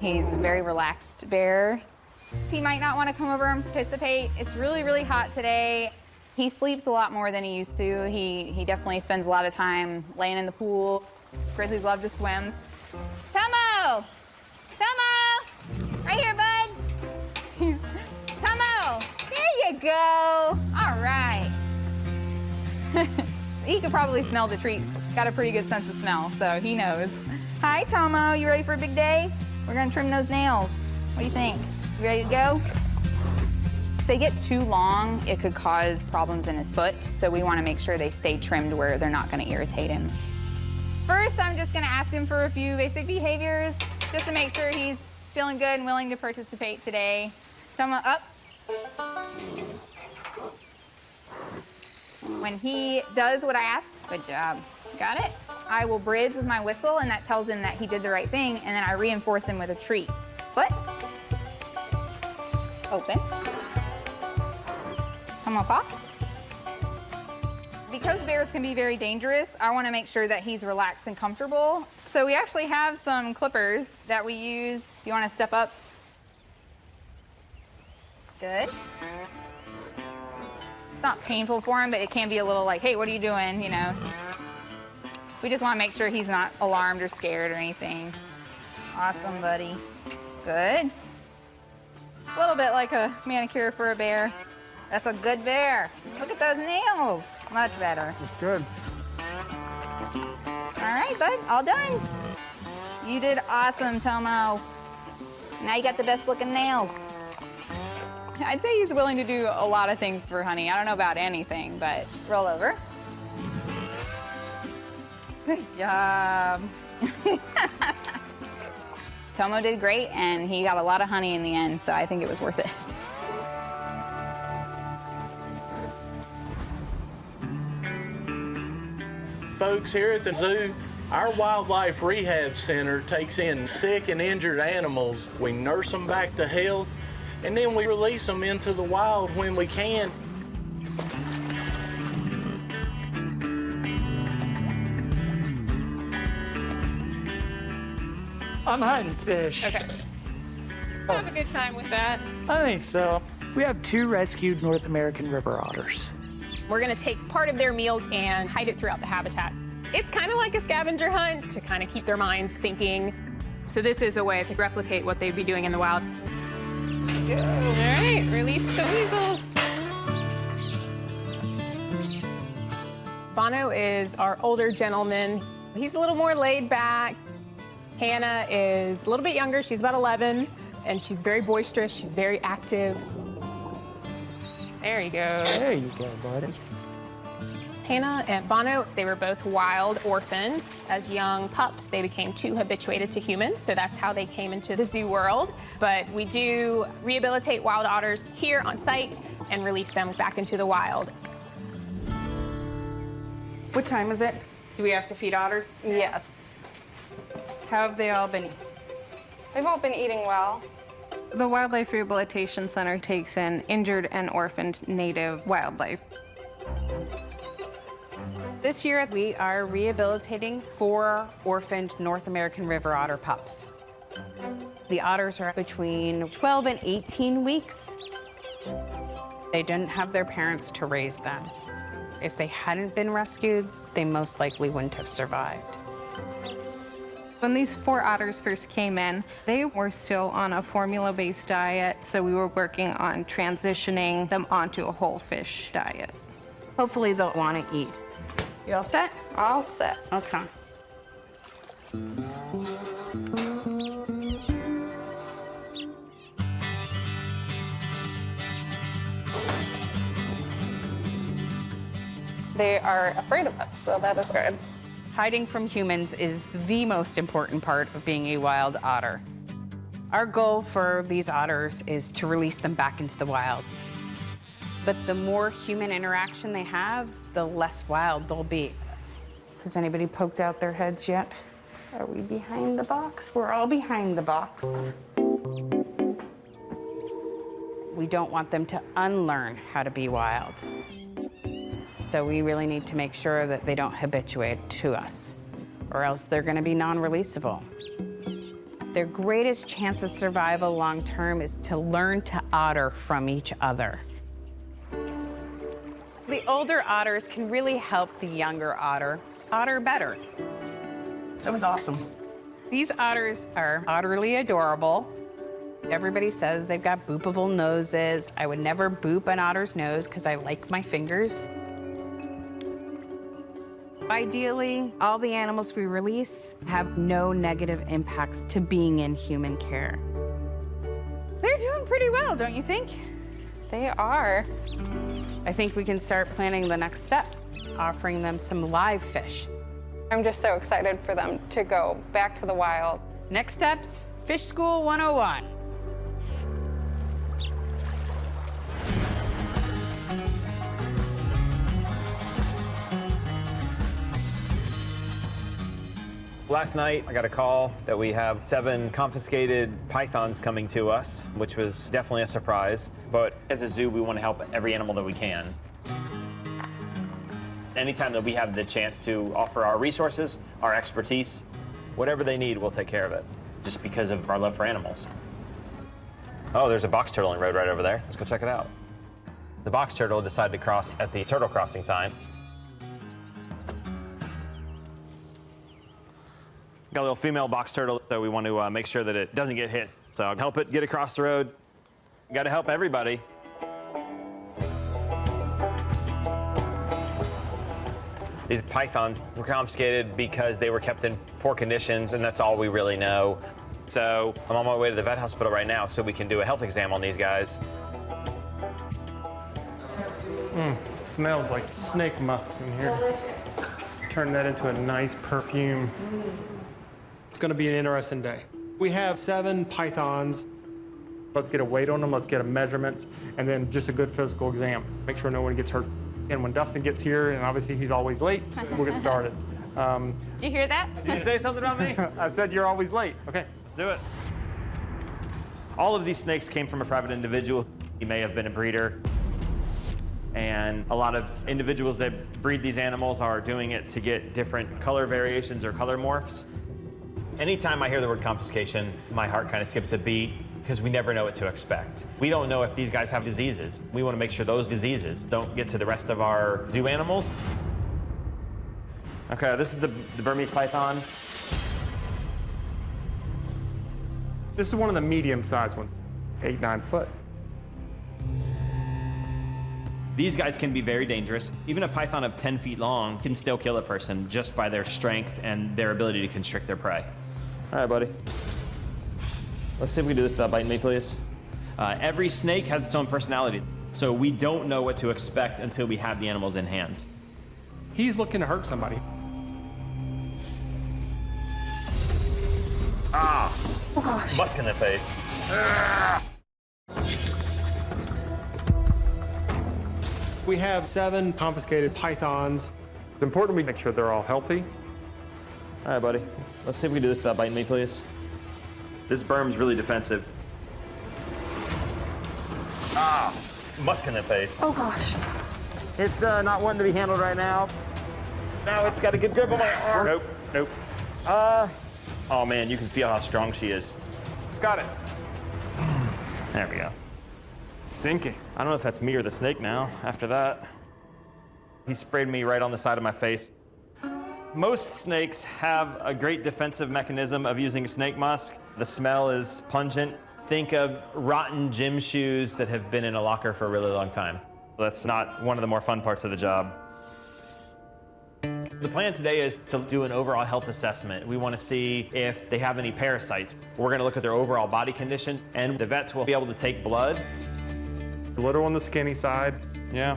S14: He's a very relaxed bear. He might not want to come over and participate. It's really, really hot today. He sleeps a lot more than he used to. He definitely spends a lot of time laying in the pool. Grizzlies love to swim. Tomo! Tomo! Right here, bud. Tomo! There you go. All right. He could probably smell the treats. Got a pretty good sense of smell, so he knows. Hi, Tomo. You ready for a big day? We're gonna trim those nails. What do you think? You ready to go? If they get too long, it could cause problems in his foot, so we wanna make sure they stay trimmed where they're not gonna irritate him. First, I'm just gonna ask him for a few basic behaviors, just to make sure he's feeling good and willing to participate today. Thelma, up. When he does what I asked, good job. Got it? I will bridge with my whistle, and that tells him that he did the right thing, and then I reinforce him with a treat. Foot. Open. Come on, pop. Because bears can be very dangerous, I want to make sure that he's relaxed and comfortable. So we actually have some clippers that we use. You want to step up? Good. It's not painful for him, but it can be a little like, hey, what are you doing, you know? We just want to make sure he's not alarmed or scared or anything. Awesome, buddy. Good. A little bit like a manicure for a bear. That's a good bear. Look at those nails. Much better.
S12: That's good.
S14: All right, bud, all done. You did awesome, Tomo. Now you got the best looking nails. I'd say he's willing to do a lot of things for Honey. I don't know about anything, but roll over. Good job. Tomo did great, and he got a lot of honey in the end, so I think it was worth it.
S3: Folks, here at the zoo, our wildlife rehab center takes in sick and injured animals. We nurse them back to health, and then we release them into the wild when we can.
S1: I'm hunting fish.
S14: Okay.
S10: Have a good time with that.
S1: I think so. We have 2 rescued North American river otters.
S10: We're gonna take part of their meals and hide it throughout the habitat. It's kind of like a scavenger hunt to kind of keep their minds thinking. So this is a way to replicate what they'd be doing in the wild. All right, release the weasels. Bono is our older gentleman. He's a little more laid back. Hannah is a little bit younger. She's about 11, and she's very boisterous. She's very active. There he goes.
S1: There you go, buddy.
S10: Hannah and Bono, they were both wild orphans. As young pups, they became too habituated to humans, so that's how they came into the zoo world. But we do rehabilitate wild otters here on site and release them back into the wild.
S7: What time is it? Do we have to feed otters?
S10: Yes.
S7: How have they all been?
S15: They've all been eating well. The Wildlife Rehabilitation Center takes in injured and orphaned native wildlife.
S7: This year, we are rehabilitating 4 orphaned North American river otter pups. The otters are between 12 and 18 weeks. They didn't have their parents to raise them. If they hadn't been rescued, they most likely wouldn't have survived.
S15: When these 4 otters first came in, they were still on a formula-based diet, so we were working on transitioning them onto a whole fish diet.
S7: Hopefully they'll want to eat. You all set?
S15: All set.
S7: Okay.
S15: They are afraid of us, so that is good.
S7: Hiding from humans is the most important part of being a wild otter. Our goal for these otters is to release them back into the wild. But the more human interaction they have, the less wild they'll be.
S15: Has anybody poked out their heads yet? Are we behind the box? We're all behind the box.
S7: We don't want them to unlearn how to be wild. So we really need to make sure that they don't habituate to us, or else they're going to be non-releasable. Their greatest chance of survival long-term is to learn to otter from each other. The older otters can really help the younger otter better. That was awesome. These otters are utterly adorable. Everybody says they've got boopable noses. I would never boop an otter's nose because I like my fingers. Ideally, all the animals we release have no negative impacts to being in human care. They're doing pretty well, don't you think?
S15: They are.
S7: I think we can start planning the next step, offering them some live fish.
S15: I'm just so excited for them to go back to the wild.
S7: Next steps,
S4: Fish School 101.
S13: Last night, I got a call that we have 7 confiscated pythons coming to us, which was definitely a surprise. But as a zoo, we want to help every animal that we can. Anytime that we have the chance to offer our resources, our expertise, whatever they need, we'll take care of it, just because of our love for animals. Oh, there's a box turtling road right over there. Let's go check it out. The box turtle decided to cross at the turtle crossing sign. Got a little female box turtle, so we want to make sure that it doesn't get hit. So help it get across the road. Got to help everybody. These pythons were confiscated because they were kept in poor conditions, and that's all we really know. So I'm on my way to the vet hospital right now so we can do a health exam on these guys.
S12: It smells like snake musk in here. Turn that into a nice perfume. It's going to be an interesting day. We have 7 pythons. Let's get a weight on them, let's get a measurement, and then just a good physical exam. Make sure no one gets hurt. And when Dustin gets here, and obviously he's always late, so we'll get started.
S14: Did you hear that?
S13: Did you say something about me?
S12: I said you're always late. Okay.
S13: Let's do it. All of these snakes came from a private individual. He may have been a breeder. And a lot of individuals that breed these animals are doing it to get different color variations or color morphs. Anytime I hear the word confiscation, my heart kind of skips a beat because we never know what to expect. We don't know if these guys have diseases. We want to make sure those diseases don't get to the rest of our zoo animals. Okay, this is the Burmese python.
S12: This is one of the medium-sized ones, 8-9 foot.
S13: These guys can be very dangerous. Even a python of 10 feet long can still kill a person just by their strength and their ability to constrict their prey. All right, buddy. Let's see if we can do this without biting me, please. Every snake has its own personality, so we don't know what to expect until we have the animals in hand.
S12: He's looking to hurt somebody.
S13: Ah!
S12: Oh, gosh.
S13: Musk in the face.
S12: We have 7 confiscated pythons. It's important we make sure they're all healthy.
S13: All right, buddy. Let's see if we can do this without biting me, please. This berm's really defensive. Ah! Musk in the face.
S9: Oh gosh.
S13: It's not one to be handled right now. Now it's got a good grip on my arm. Nope, nope. Oh man, you can feel how strong she is.
S12: Got it.
S13: There we go.
S12: Stinky.
S13: I don't know if that's me or the snake now after that. He sprayed me right on the side of my face. Most snakes have a great defensive mechanism of using snake musk. The smell is pungent. Think of rotten gym shoes that have been in a locker for a really long time. That's not one of the more fun parts of the job. The plan today is to do an overall health assessment. We want to see if they have any parasites. We're going to look at their overall body condition, and the vets will be able to take blood.
S12: A little on the skinny side.
S13: Yeah.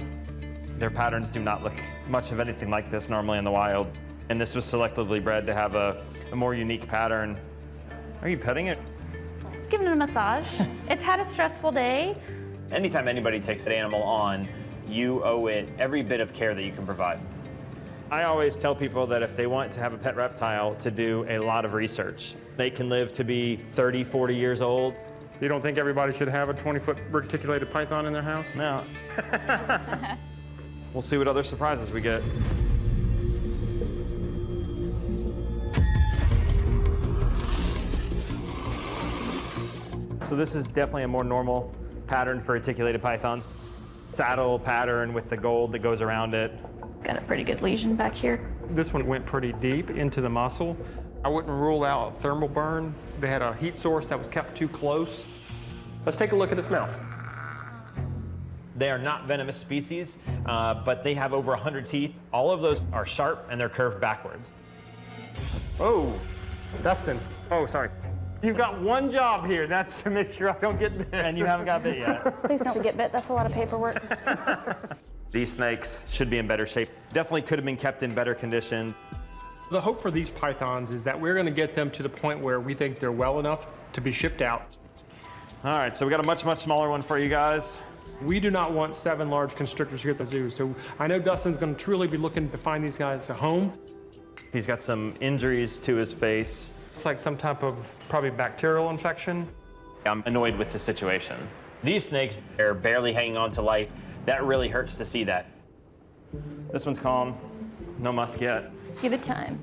S13: Their patterns do not look much of anything like this normally in the wild. And this was selectively bred to have a more unique pattern. Are you petting it?
S20: It's giving it a massage. It's had a stressful day.
S13: Anytime anybody takes an animal on, you owe it every bit of care that you can provide. I always tell people that if they want to have a pet reptile, to do a lot of research. They can live to be 30, 40 years old.
S12: You don't think everybody should have a 20-foot reticulated python in their house?
S13: No. We'll see what other surprises we get. So this is definitely a more normal pattern for reticulated pythons. Saddle pattern with the gold that goes around it.
S20: Got a pretty good lesion back here.
S12: This one went pretty deep into the muscle. I wouldn't rule out a thermal burn. They had a heat source that was kept too close. Let's take a look at its mouth.
S13: They are not venomous species, but they have over 100 teeth. All of those are sharp and they're curved backwards.
S12: Oh, Dustin. Oh, sorry. You've got one job here. That's to make sure I don't get bit.
S13: And you haven't got bit yet.
S20: Please don't get bit. That's a lot of paperwork.
S13: These snakes should be in better shape. Definitely could have been kept in better condition.
S12: The hope for these pythons is that we're going to get them to the point where we think they're well enough to be shipped out.
S13: All right, so we got a much, much smaller one for you guys.
S12: We do not want 7 large constrictors here at the zoo, so I know Dustin's going to truly be looking to find these guys a home.
S13: He's got some injuries to his face.
S12: It's like some type of probably bacterial infection.
S13: I'm annoyed with the situation. These snakes are barely hanging on to life. That really hurts to see that. This one's calm, no musk yet.
S20: Give it time.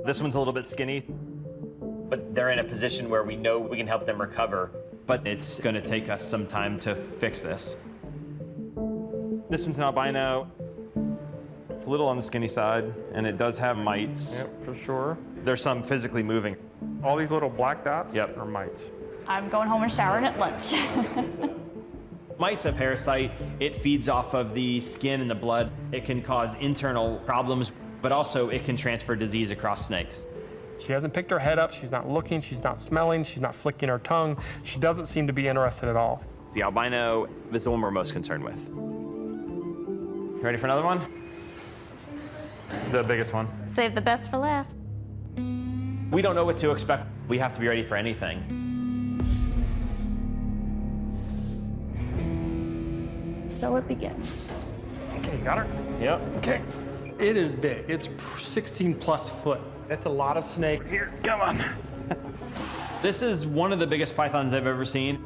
S13: This one's a little bit skinny, but they're in a position where we know we can help them recover, but it's gonna take us some time to fix this. This one's an albino. It's a little on the skinny side, and it does have mites.
S12: Yep, for sure.
S13: There's some physically moving.
S12: All these little black dots
S13: Yep.
S12: are mites.
S20: I'm going home and showering at lunch.
S13: Mite's a parasite. It feeds off of the skin and the blood. It can cause internal problems, but also it can transfer disease across snakes.
S12: She hasn't picked her head up, she's not looking, she's not smelling, she's not flicking her tongue. She doesn't seem to be interested at all.
S13: The albino is the one we're most concerned with. You ready for another one? The biggest one.
S20: Save the best for last.
S13: We don't know what to expect. We have to be ready for anything.
S20: So it begins.
S12: Okay, you got her?
S13: Yep.
S12: Okay. It is big. It's 16 plus foot. That's a lot of snake.
S13: Here, come on. This is one of the biggest pythons I've ever seen.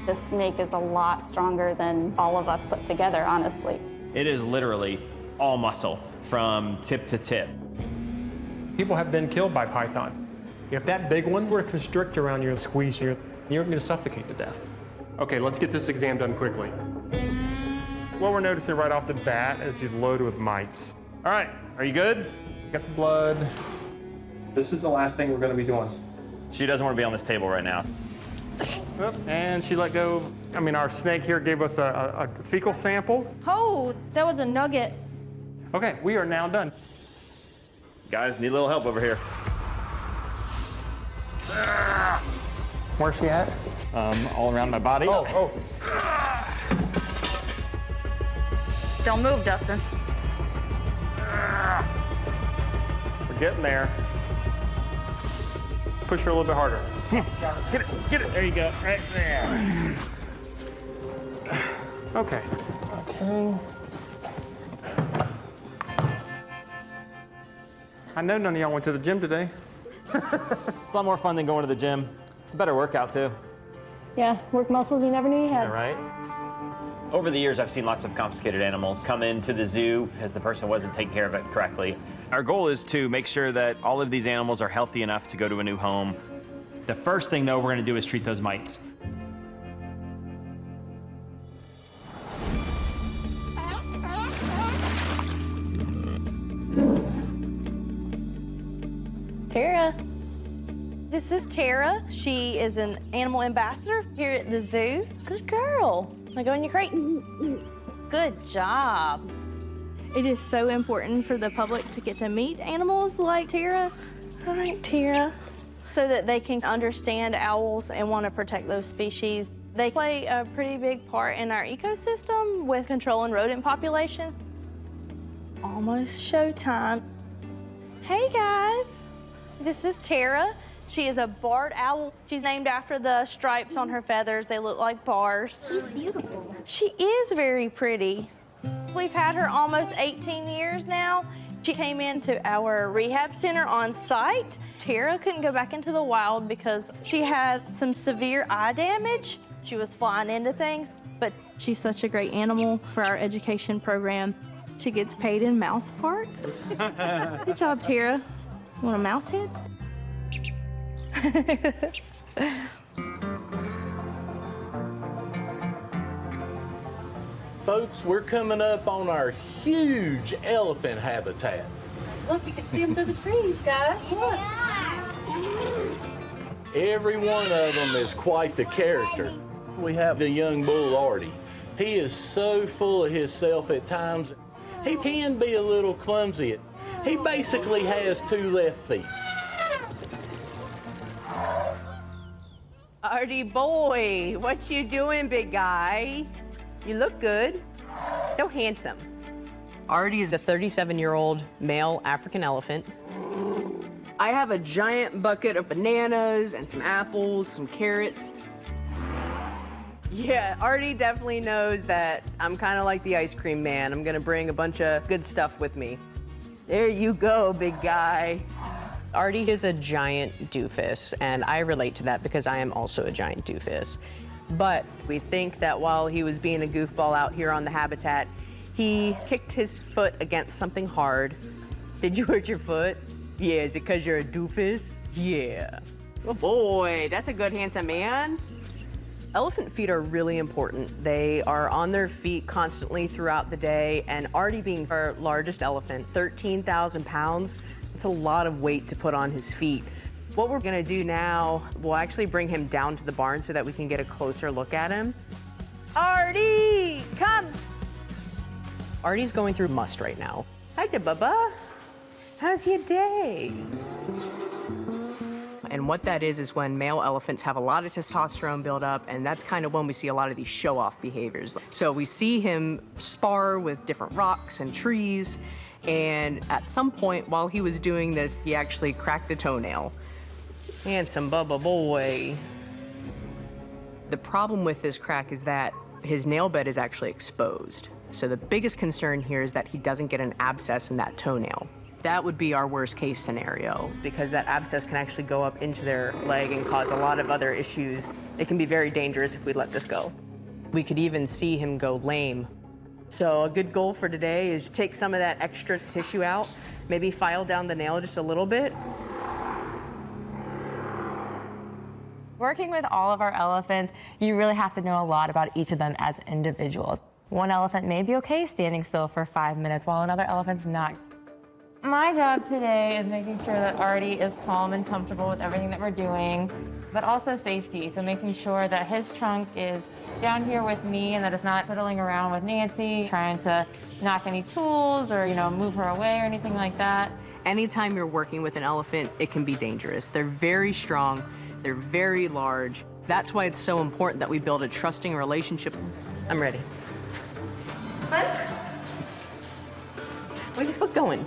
S16: This snake is a lot stronger than all of us put together, honestly.
S13: It is literally all muscle from tip to tip.
S12: People have been killed by pythons. If that big one were to constrict around you and squeeze you, you're going to suffocate to death. Okay, let's get this exam done quickly. What we're noticing right off the bat is she's loaded with mites.
S13: All right, are you good?
S12: Got the blood. This is the last thing we're going to be doing.
S13: She doesn't want to be on this table right now.
S12: And she let go. I mean, our snake here gave us a fecal sample.
S20: Oh, that was a nugget.
S12: Okay, we are now done.
S13: Guys, need a little help over here.
S12: Where's she at?
S13: All around my body.
S12: Oh.
S20: Don't move, Dustin.
S12: We're getting there. Push her a little bit harder.
S13: Get it. There you go. Right there.
S12: Okay. I know none of y'all went to the gym today.
S13: It's a lot more fun than going to the gym. It's a better workout, too.
S20: Yeah, work muscles you never knew you had.
S13: Yeah, right? Over the years, I've seen lots of confiscated animals come into the zoo because the person wasn't taking care of it correctly. Our goal is to make sure that all of these animals are healthy enough to go to a new home. The first thing, though, we're going to do is treat those mites.
S6: Tara. This is Tara. She is an animal ambassador here at the zoo. Good girl. Now go in your crate. Good job.
S4: It is so important for the public to get to meet animals like Tara.
S6: All right, Tara. So that they can understand owls and want to protect those species. They play a pretty big part in our ecosystem with controlling rodent populations. Almost showtime. Hey guys, this is Tara. She is a barred owl. She's named after the stripes on her feathers. They look like bars.
S22: She's beautiful.
S6: She is very pretty. We've had her almost 18 years now. She came into our rehab center on site. Tara couldn't go back into the wild because she had some severe eye damage. She was flying into things, but she's such a great animal for our education program. She gets paid in mouse parts. Good job, Tara. You want a mouse head?
S3: Folks, we're coming up on our huge elephant habitat.
S22: Look, you can see them through the trees, guys. Look.
S3: Every one of them is quite the character. We have the young bull, Artie. He is so full of himself at times. He can be a little clumsy. He basically has 2 left feet.
S8: Artie boy, what you doing, big guy? You look good. So handsome. Artie is a 37-year-old male African elephant. I have a giant bucket of bananas and some apples, some carrots. Yeah, Artie definitely knows that I'm kind of like the ice cream man. I'm gonna bring a bunch of good stuff with me. There you go, big guy. Artie is a giant doofus, and I relate to that because I am also a giant doofus. But we think that while he was being a goofball out here on the habitat, he kicked his foot against something hard. Did you hurt your foot? Yeah, is it because you're a doofus? Yeah. Oh boy, that's a good handsome man. Elephant feet are really important. They are on their feet constantly throughout the day, and Artie being our largest elephant, 13,000 pounds, it's a lot of weight to put on his feet. What we're gonna do now, we'll actually bring him down to the barn so that we can get a closer look at him. Artie, come! Artie's going through must right now. Hi, Bubba. How's your day? And what that is when male elephants have a lot of testosterone build up, and that's kind of when we see a lot of these show-off behaviors. So we see him spar with different rocks and trees, and at some point while he was doing this, he actually cracked a toenail. Handsome Bubba boy. The problem with this crack is that his nail bed is actually exposed. So the biggest concern here is that he doesn't get an abscess in that toenail. That would be our worst case scenario, because that abscess can actually go up into their leg and cause a lot of other issues. It can be very dangerous if we let this go. We could even see him go lame. So a good goal for today is take some of that extra tissue out, maybe file down the nail just a little bit.
S2: Working with all of our elephants, you really have to know a lot about each of them as individuals. One elephant may be okay standing still for 5 minutes, while another elephant's not. My job today is making sure that Artie is calm and comfortable with everything that we're doing, but also safety. So making sure that his trunk is down here with me and that it's not fiddling around with Nancy, trying to knock any tools or, move her away or anything like that.
S8: Anytime you're working with an elephant, it can be dangerous. They're very strong, they're very large. That's why it's so important that we build a trusting relationship. I'm ready. Where's your foot going?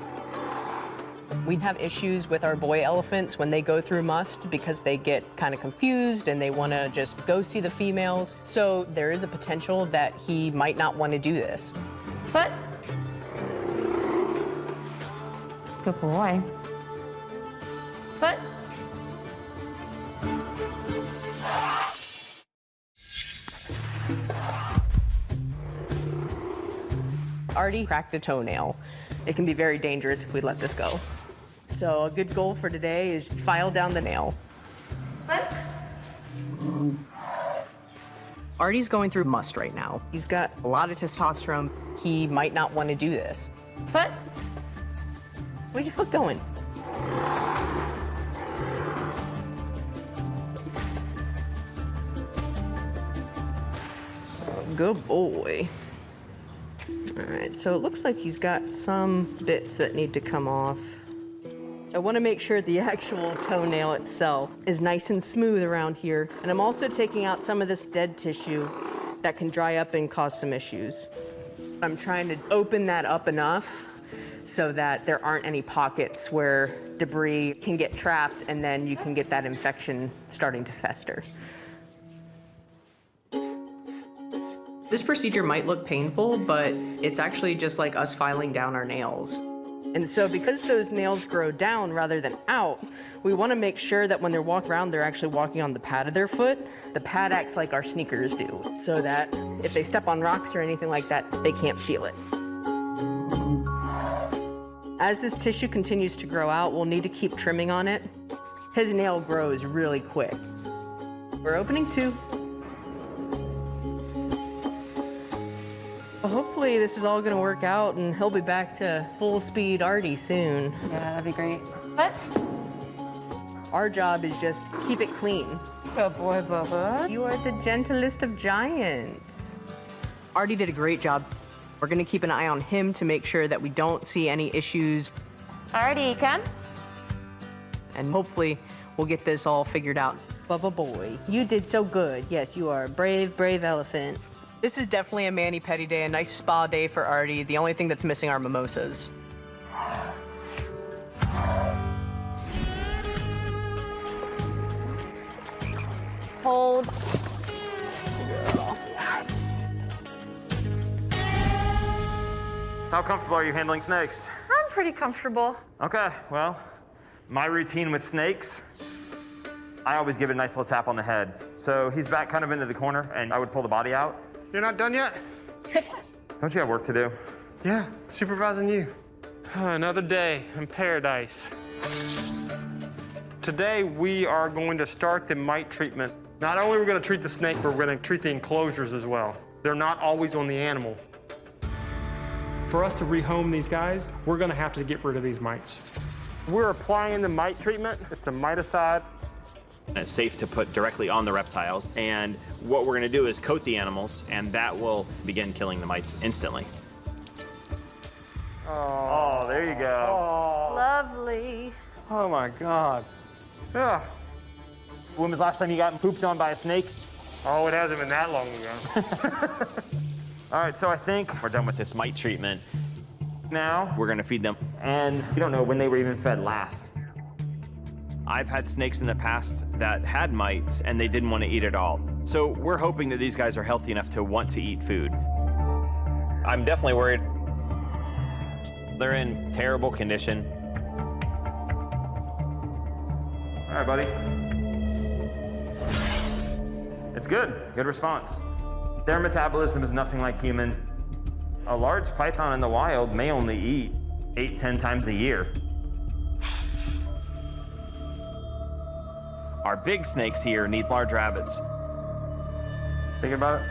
S8: We have issues with our boy elephants when they go through must because they get kind of confused and they want to just go see the females. So there is a potential that he might not want to do this.
S2: But good boy. But
S8: Artie cracked a toenail. It can be very dangerous if we let this go. So a good goal for today is file down the nail. Artie's going through must right now. He's got a lot of testosterone. He might not want to do this. But where's your foot going? Good boy. All right, so it looks like he's got some bits that need to come off. I want to make sure the actual toenail itself is nice and smooth around here. And I'm also taking out some of this dead tissue that can dry up and cause some issues. I'm trying to open that up enough so that there aren't any pockets where debris can get trapped and then you can get that infection starting to fester. This procedure might look painful, but it's actually just like us filing down our nails. And so because those nails grow down rather than out, we want to make sure that when they're walking around, they're actually walking on the pad of their foot. The pad acts like our sneakers do, so that if they step on rocks or anything like that, they can't feel it. As this tissue continues to grow out, we'll need to keep trimming on it. His nail grows really quick. We're opening 2. Well, hopefully this is all gonna work out and he'll be back to full speed Artie soon.
S2: Yeah, that'd be great. But
S8: our job is just keep it clean.
S2: Good boy, Bubba.
S8: You are the gentlest of giants. Artie did a great job. We're gonna keep an eye on him to make sure that we don't see any issues.
S2: Artie, come.
S8: And hopefully we'll get this all figured out. Bubba boy, you did so good. Yes, you are a brave, brave elephant. This is definitely a mani-pedi day, a nice spa day for Artie. The only thing that's missing are mimosas.
S5: Hold.
S13: So how comfortable are you handling snakes?
S6: I'm pretty comfortable.
S13: Okay, well, my routine with snakes, I always give it a nice little tap on the head. So he's back kind of into the corner, and I would pull the body out.
S12: You're not done yet?
S13: Don't you have work to do?
S12: Yeah, supervising you. Another day in paradise. Today, we are going to start the mite treatment. Not only are we going to treat the snake, but we're going to treat the enclosures as well. They're not always on the animal. For us to rehome these guys, we're going to have to get rid of these mites. We're applying the mite treatment. It's a miticide.
S13: It's safe to put directly on the reptiles, and what we're going to do is coat the animals, and that will begin killing the mites instantly. Oh, there you go.
S6: Lovely.
S12: Oh my God. Yeah.
S13: When was the last time you got pooped on by a snake?
S12: Oh, it hasn't been that long ago.
S13: All right, so I think we're done with this mite treatment. Now we're gonna feed them. And you don't know when they were even fed last. I've had snakes in the past that had mites and they didn't want to eat at all. So we're hoping that these guys are healthy enough to want to eat food. I'm definitely worried. They're in terrible condition. All right, buddy. It's good response. Their metabolism is nothing like humans. A large python in the wild may only eat 8-10 times a year. Our big snakes here need large rabbits. Thinking about it?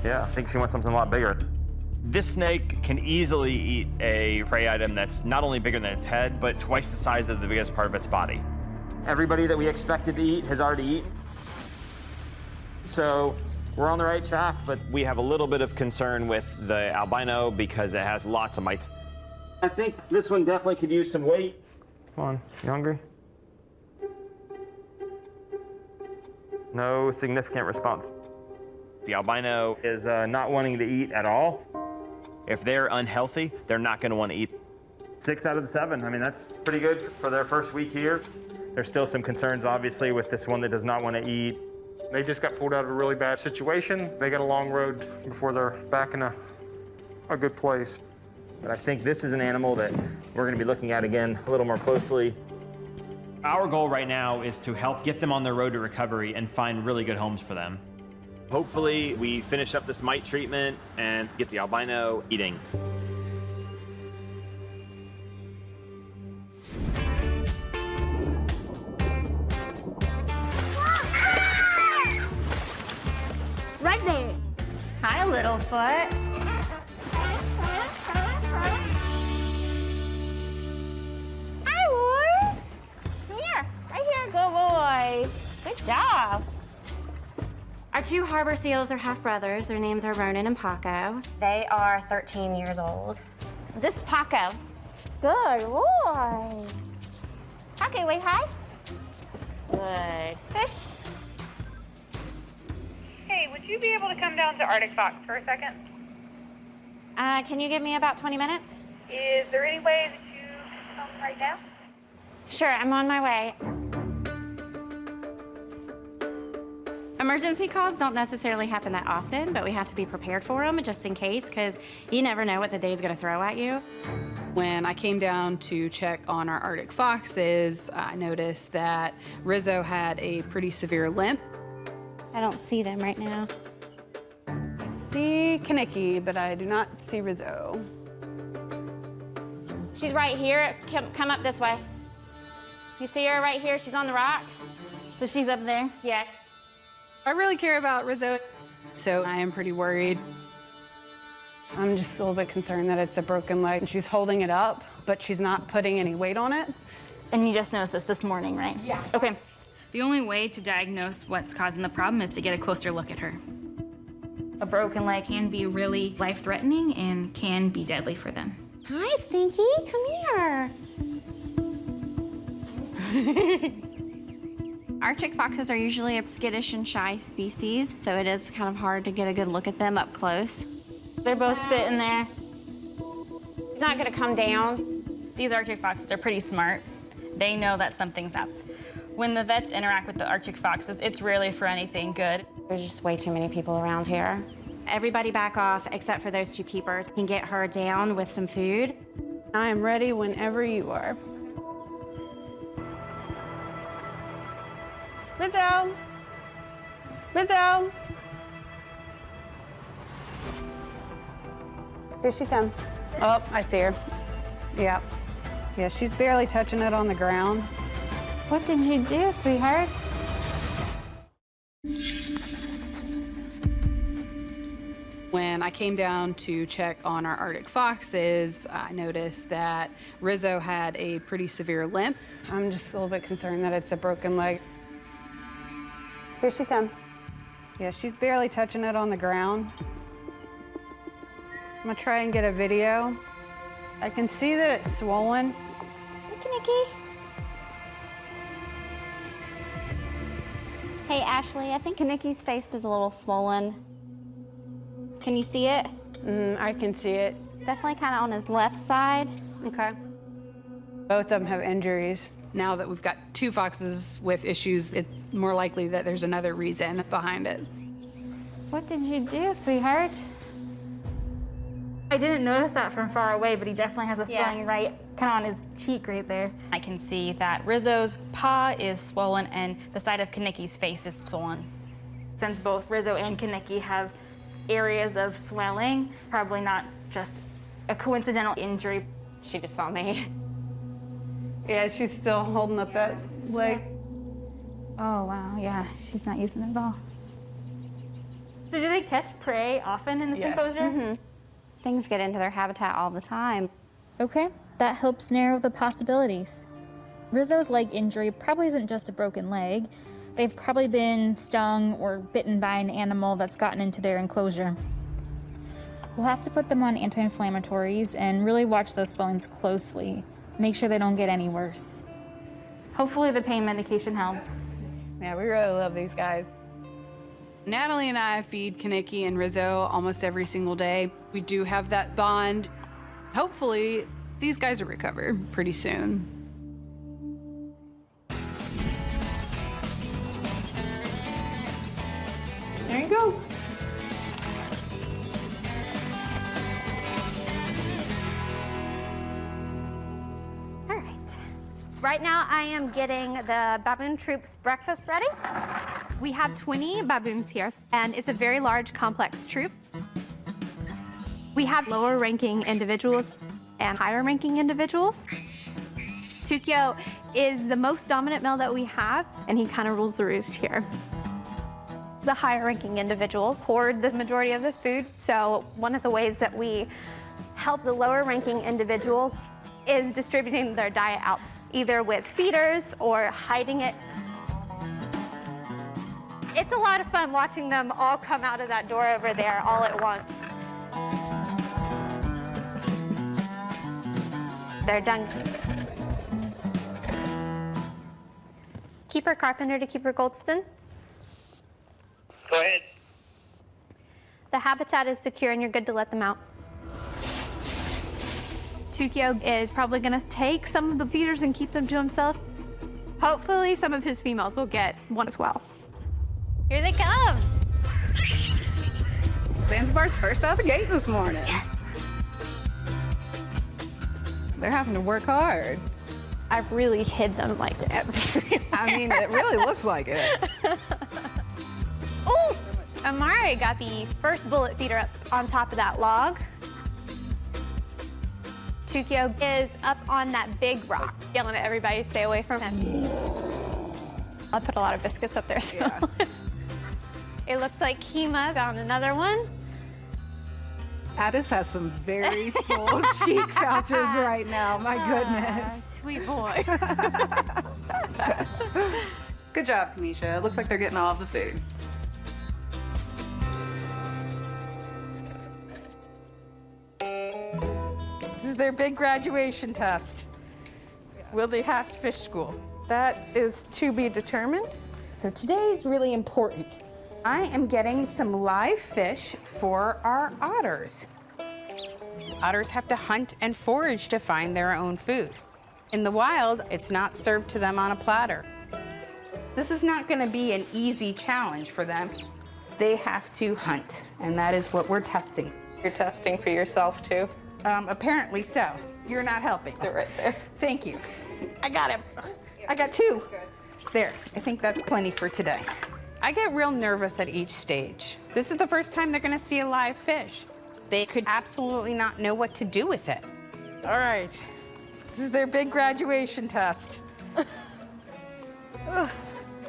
S13: Yeah, I think she wants something a lot bigger. This snake can easily eat a prey item that's not only bigger than its head, but twice the size of the biggest part of its body. Everybody that we expected to eat has already eaten. So we're on the right track, but we have a little bit of concern with the albino because it has lots of mites. I think this one definitely could use some weight. Come on, you hungry? No significant response. The albino is not wanting to eat at all. If they're unhealthy, they're not going to want to eat. 6 out of the 7. I mean, that's pretty good for their first week here. There's still some concerns, obviously, with this one that does not want to eat.
S12: They just got pulled out of a really bad situation. They got a long road before they're back in a good place.
S13: But I think this is an animal that we're going to be looking at again a little more closely. Our goal right now is to help get them on their road to recovery and find really good homes for them. Hopefully, we finish up this mite treatment and get the albino eating.
S22: Right there.
S6: Hi, Littlefoot.
S22: Hi, Wars. Come here. Right here. Good boy. Good job.
S19: Our 2 harbor seals are half-brothers. Their names are Ronan and Paco. They are 13 years old.
S22: This is Paco. Good boy. Okay, wait, hi. Good. Fish.
S17: Hey, would you be able to come down to Arctic Fox for a second?
S19: Can you give me about 20 minutes?
S17: Is there any way that you can come right now?
S19: Sure, I'm on my way. Emergency calls don't necessarily happen that often, but we have to be prepared for them just in case, because you never know what the day's gonna throw at you.
S21: When I came down to check on our Arctic foxes, I noticed that Rizzo had a pretty severe limp.
S19: I don't see them right now.
S21: I see Kaneki, but I do not see Rizzo.
S19: She's right here. Come up this way. You see her right here? She's on the rock.
S22: So she's up there?
S19: Yeah.
S21: I really care about Rizzo, so I am pretty worried. I'm just a little bit concerned that it's a broken leg. She's holding it up, but she's not putting any weight on it.
S11: And you just noticed this morning, right? Yeah. Okay. The only way to diagnose what's causing the problem is to get a closer look at her. A broken leg can be really life-threatening and can be deadly for them.
S19: Hi, Stinky. Come here.
S1: Arctic foxes are usually a skittish and shy species, so it is kind of hard to get a good look at them up close.
S22: They're both sitting there. He's not gonna come down.
S11: These Arctic foxes are pretty smart. They know that something's up. When the vets interact with the Arctic foxes, it's rarely for anything good.
S19: There's just way too many people around here. Everybody back off except for those two keepers. Can get her down with some food.
S5: I am ready whenever you are.
S21: Rizzo! Rizzo! Here she comes. Oh, I see her. Yeah. Yeah, she's barely touching it on the ground.
S22: What did you do, sweetheart?
S21: When I came down to check on our Arctic foxes, I noticed that Rizzo had a pretty severe limp. I'm just a little bit concerned that it's a broken leg. Here she comes. Yeah, she's barely touching it on the ground. I'm gonna try and get a video. I can see that it's swollen.
S22: Look, Nikki.
S1: Hey, Ashley, I think Nikki's face is a little swollen. Can you see it?
S21: I can see it.
S1: It's definitely kind of on his left side.
S21: Okay. Both of them have injuries. Now that we've got two foxes with issues, it's more likely that there's another reason behind it.
S22: What did you do, sweetheart? I didn't notice that from far away, but he definitely has a swelling right kind of on his cheek right there.
S11: I can see that Rizzo's paw is swollen and the side of Kanicki's face is swollen.
S22: Since both Rizzo and Kanicki have areas of swelling, probably not just a coincidental injury.
S19: She just saw me.
S21: Yeah, she's still holding up that leg.
S22: Oh, wow, yeah, she's not using it at all. So do they catch prey often in the symposium?
S1: Things get into their habitat all the time.
S18: Okay, that helps narrow the possibilities. Rizzo's leg injury probably isn't just a broken leg. They've probably been stung or bitten by an animal that's gotten into their enclosure. We'll have to put them on anti-inflammatories and really watch those swellings closely. Make sure they don't get any worse.
S22: Hopefully the pain medication helps.
S21: Yeah, we really love these guys. Natalie and I feed Kanicki and Rizzo almost every single day. We do have that bond. Hopefully, these guys will recover pretty soon. There you go.
S22: All right. Right now, I am getting the baboon troops breakfast ready.
S4: We have 20 baboons here, and it's a very large, complex troop. We have lower-ranking individuals and higher-ranking individuals. Tukio is the most dominant male that we have, and he kind of rules the roost here. The higher-ranking individuals hoard the majority of the food, so one of the ways that we help the lower-ranking individuals is distributing their diet out, either with feeders or hiding it. It's a lot of fun watching them all come out of that door over there all at once. They're done. Keeper Carpenter to Keeper Goldston.
S17: Go ahead.
S4: The habitat is secure and you're good to let them out. Tukio is probably gonna take some of the feeders and keep them to himself. Hopefully some of his females will get one as well. Here they come.
S21: Zanzibar's first out of the gate this morning. They're having to work hard.
S4: I've really hid them like that.
S21: I mean, it really looks like it.
S4: Oh, Amari got the first bullet feeder up on top of that log. Tukio is up on that big rock, yelling at everybody to stay away from him. I put a lot of biscuits up there, so. Yeah. It looks like Kima found another one.
S21: Addis has some very full cheek pouches right now. My goodness.
S4: Sweet boy.
S21: Good job, Kamisha. It looks like they're getting all of the food. This is their big graduation test. Will they pass fish school?
S23: That is to be determined.
S7: So today's really important. I am getting some live fish for our otters. Otters have to hunt and forage to find their own food. In the wild, it's not served to them on a platter. This is not going to be an easy challenge for them. They have to hunt, and that is what we're testing.
S10: You're testing for yourself too?
S7: Apparently so. You're not helping.
S10: They're right there.
S7: Thank you. I got him. I got 2. There, I think that's plenty for today. I get real nervous at each stage. This is the first time they're gonna see a live fish. They could absolutely not know what to do with it. All right, this is their big graduation test.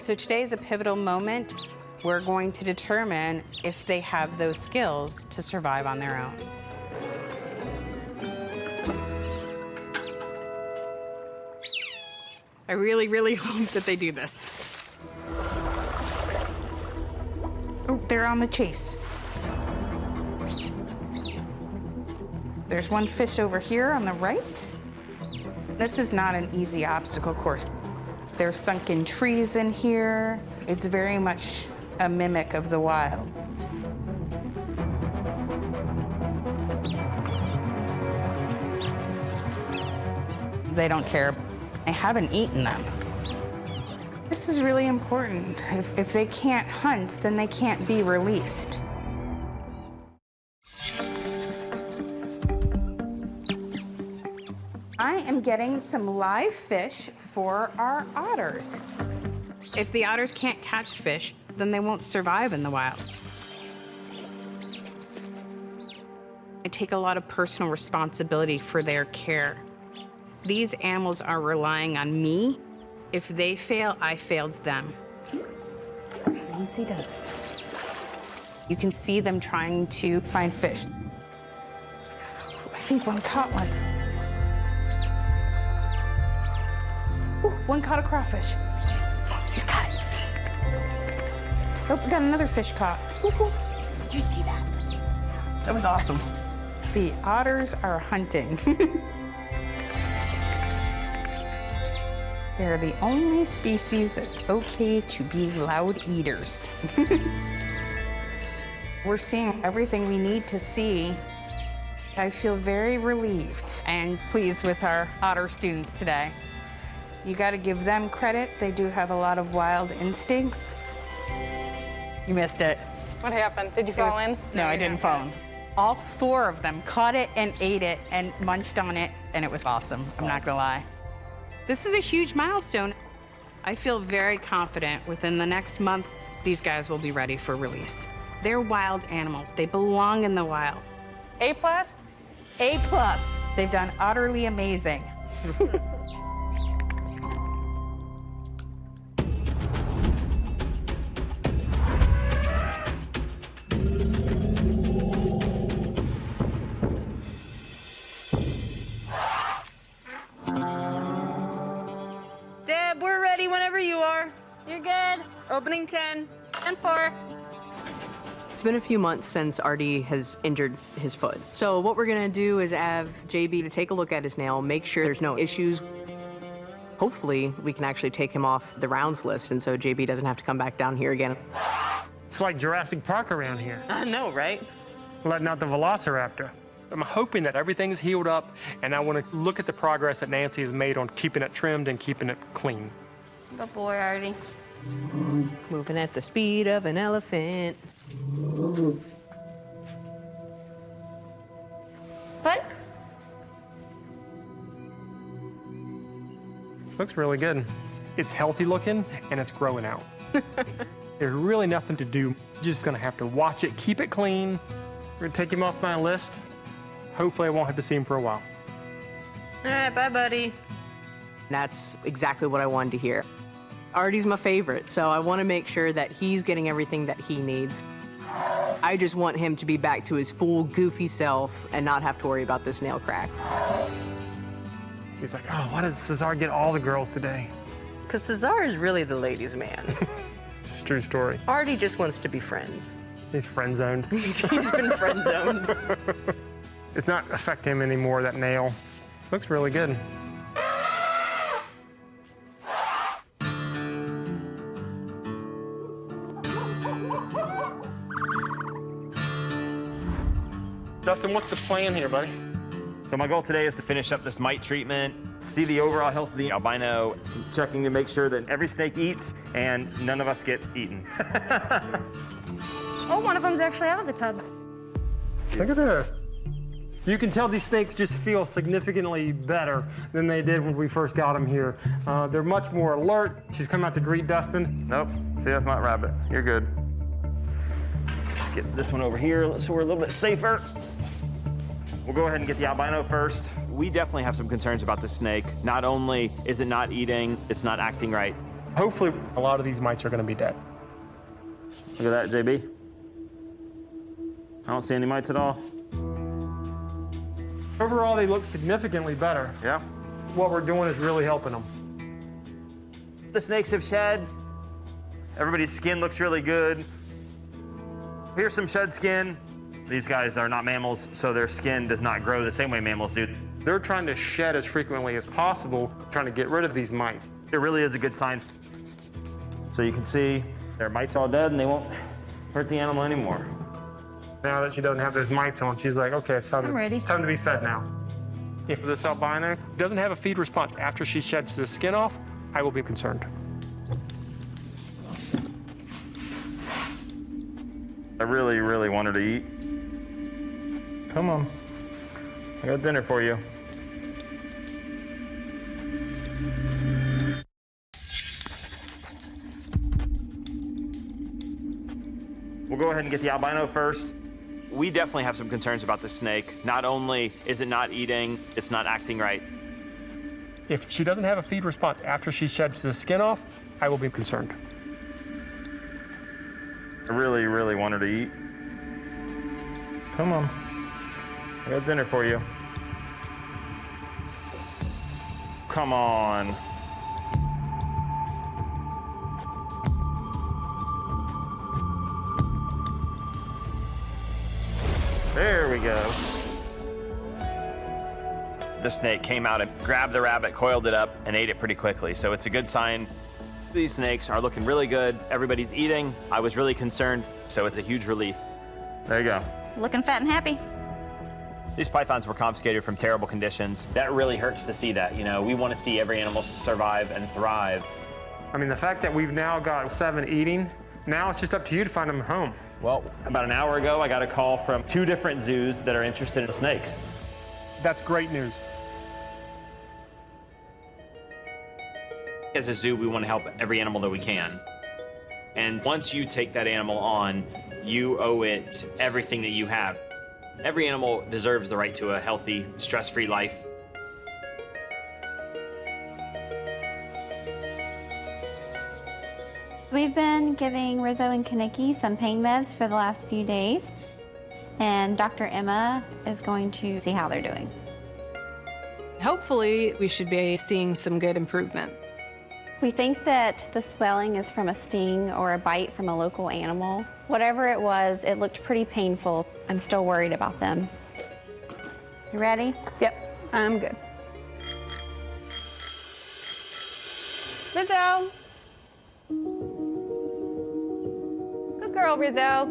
S7: So today is a pivotal moment. We're going to determine if they have those skills to survive on their own. I really, really hope that they do this. Oh, they're on the chase. There's one fish over here on the right. This is not an easy obstacle course. There's sunken trees in here. It's very much a mimic of the wild. They don't care. I haven't eaten them. This is really important. If they can't hunt, then they can't be released. I am getting some live fish for our otters. If the otters can't catch fish, then they won't survive in the wild. I take a lot of personal responsibility for their care. These animals are relying on me. If they fail, I failed them. Easy does it. You can see them trying to find fish. I think one caught one. Ooh, one caught a crawfish. He's got it. Oh, we got another fish caught. Ooh, did you see that? That was awesome. The otters are hunting. They're the only species that's okay to be loud eaters. We're seeing everything we need to see. I feel very relieved and pleased with our otter students today. You got to give them credit. They do have a lot of wild instincts. You missed it.
S10: What happened? Did you fall in?
S7: No, I didn't fall in. All 4 of them caught it and ate it and munched on it, and it was awesome. I'm not gonna lie. This is a huge milestone. I feel very confident within the next month, these guys will be ready for release. They're wild animals. They belong in the wild.
S10: A+?
S7: A+. They've done utterly amazing.
S8: Deb, we're ready whenever you are.
S22: You're good.
S8: Opening 10.
S22: 10-4.
S8: It's been a few months since Artie has injured his foot. So what we're gonna do is have JB to take a look at his nail, make sure there's no issues. Hopefully, we can actually take him off the rounds list, and so JB doesn't have to come back down here again.
S12: It's like Jurassic Park around here.
S8: I know, right?
S12: Letting out the Velociraptor. I'm hoping that everything's healed up, and I want to look at the progress that Nancy has made on keeping it trimmed and keeping it clean.
S22: Good boy, Artie.
S8: Moving at the speed of an elephant.
S22: Foot?
S12: Looks really good. It's healthy looking, and it's growing out. There's really nothing to do. You're just gonna have to watch it, keep it clean. We're gonna take him off my list. Hopefully I won't have to see him for a while.
S8: All right, bye, buddy. That's exactly what I wanted to hear. Artie's my favorite, so I want to make sure that he's getting everything that he needs. I just want him to be back to his full goofy self and not have to worry about this nail crack.
S12: He's like, oh, why does Cesar get all the girls today?
S8: Because Cesar is really the ladies' man.
S12: It's a true story.
S8: Artie just wants to be friends.
S12: He's friend-zoned.
S8: He's been friend-zoned.
S12: It's not affecting him anymore, that nail. Looks really good. Dustin, what's the plan here, buddy?
S13: So my goal today is to finish up this mite treatment, see the overall health of the albino, checking to make sure that every snake eats and none of us get eaten.
S18: Oh, one of them's actually out of the tub.
S12: Look at this. You can tell these snakes just feel significantly better than they did when we first got them here. They're much more alert. She's come out to greet Dustin.
S13: Nope, see, that's not rabbit. You're good. Just get this one over here so we're a little bit safer. We'll go ahead and get the albino first. We definitely have some concerns about this snake. Not only is it not eating, it's not acting right.
S12: Hopefully, a lot of these mites are going to be dead.
S13: Look at that, JB. I don't see any mites at all.
S12: Overall, they look significantly better.
S13: Yeah.
S12: What we're doing is really helping them.
S13: The snakes have shed. Everybody's skin looks really good. Here's some shed skin. These guys are not mammals, so their skin does not grow the same way mammals do.
S12: They're trying to shed as frequently as possible, trying to get rid of these mites.
S13: It really is a good sign. So you can see their mites all dead and they won't hurt the animal anymore.
S12: Now that she doesn't have those mites on, she's like, okay, it's time to be fed now. If this albino doesn't have a feed response after she sheds the skin off, I will be concerned.
S13: I really, really want her to eat. Come on. I got dinner for you. We'll go ahead and get the albino first. We definitely have some concerns about this snake. Not only is it not eating, it's not acting right.
S12: If she doesn't have a feed response after she sheds the skin off, I will be concerned.
S13: I really, really want her to eat. Come on. I got dinner for you. Come on. There we go. The snake came out and grabbed the rabbit, coiled it up, and ate it pretty quickly. So it's a good sign. These snakes are looking really good. Everybody's eating. I was really concerned, so it's a huge relief. There you go.
S1: Looking fat and happy.
S13: These pythons were confiscated from terrible conditions. That really hurts to see that. You know, we want to see every animal survive and thrive.
S12: I mean, the fact that we've now got 7 eating, now it's just up to you to find them a home.
S13: Well, about an hour ago, I got a call from 2 different zoos that are interested in snakes.
S12: That's great news.
S13: As a zoo, we want to help every animal that we can. And once you take that animal on, you owe it everything that you have. Every animal deserves the right to a healthy, stress-free life.
S1: We've been giving Rizzo and Kaniki some pain meds for the last few days, and Dr. Emma is going to see how they're doing.
S21: Hopefully, we should be seeing some good improvement.
S1: We think that the swelling is from a sting or a bite from a local animal. Whatever it was, it looked pretty painful. I'm still worried about them. You ready?
S21: Yep, I'm good.
S4: Rizzo. Good girl, Rizzo.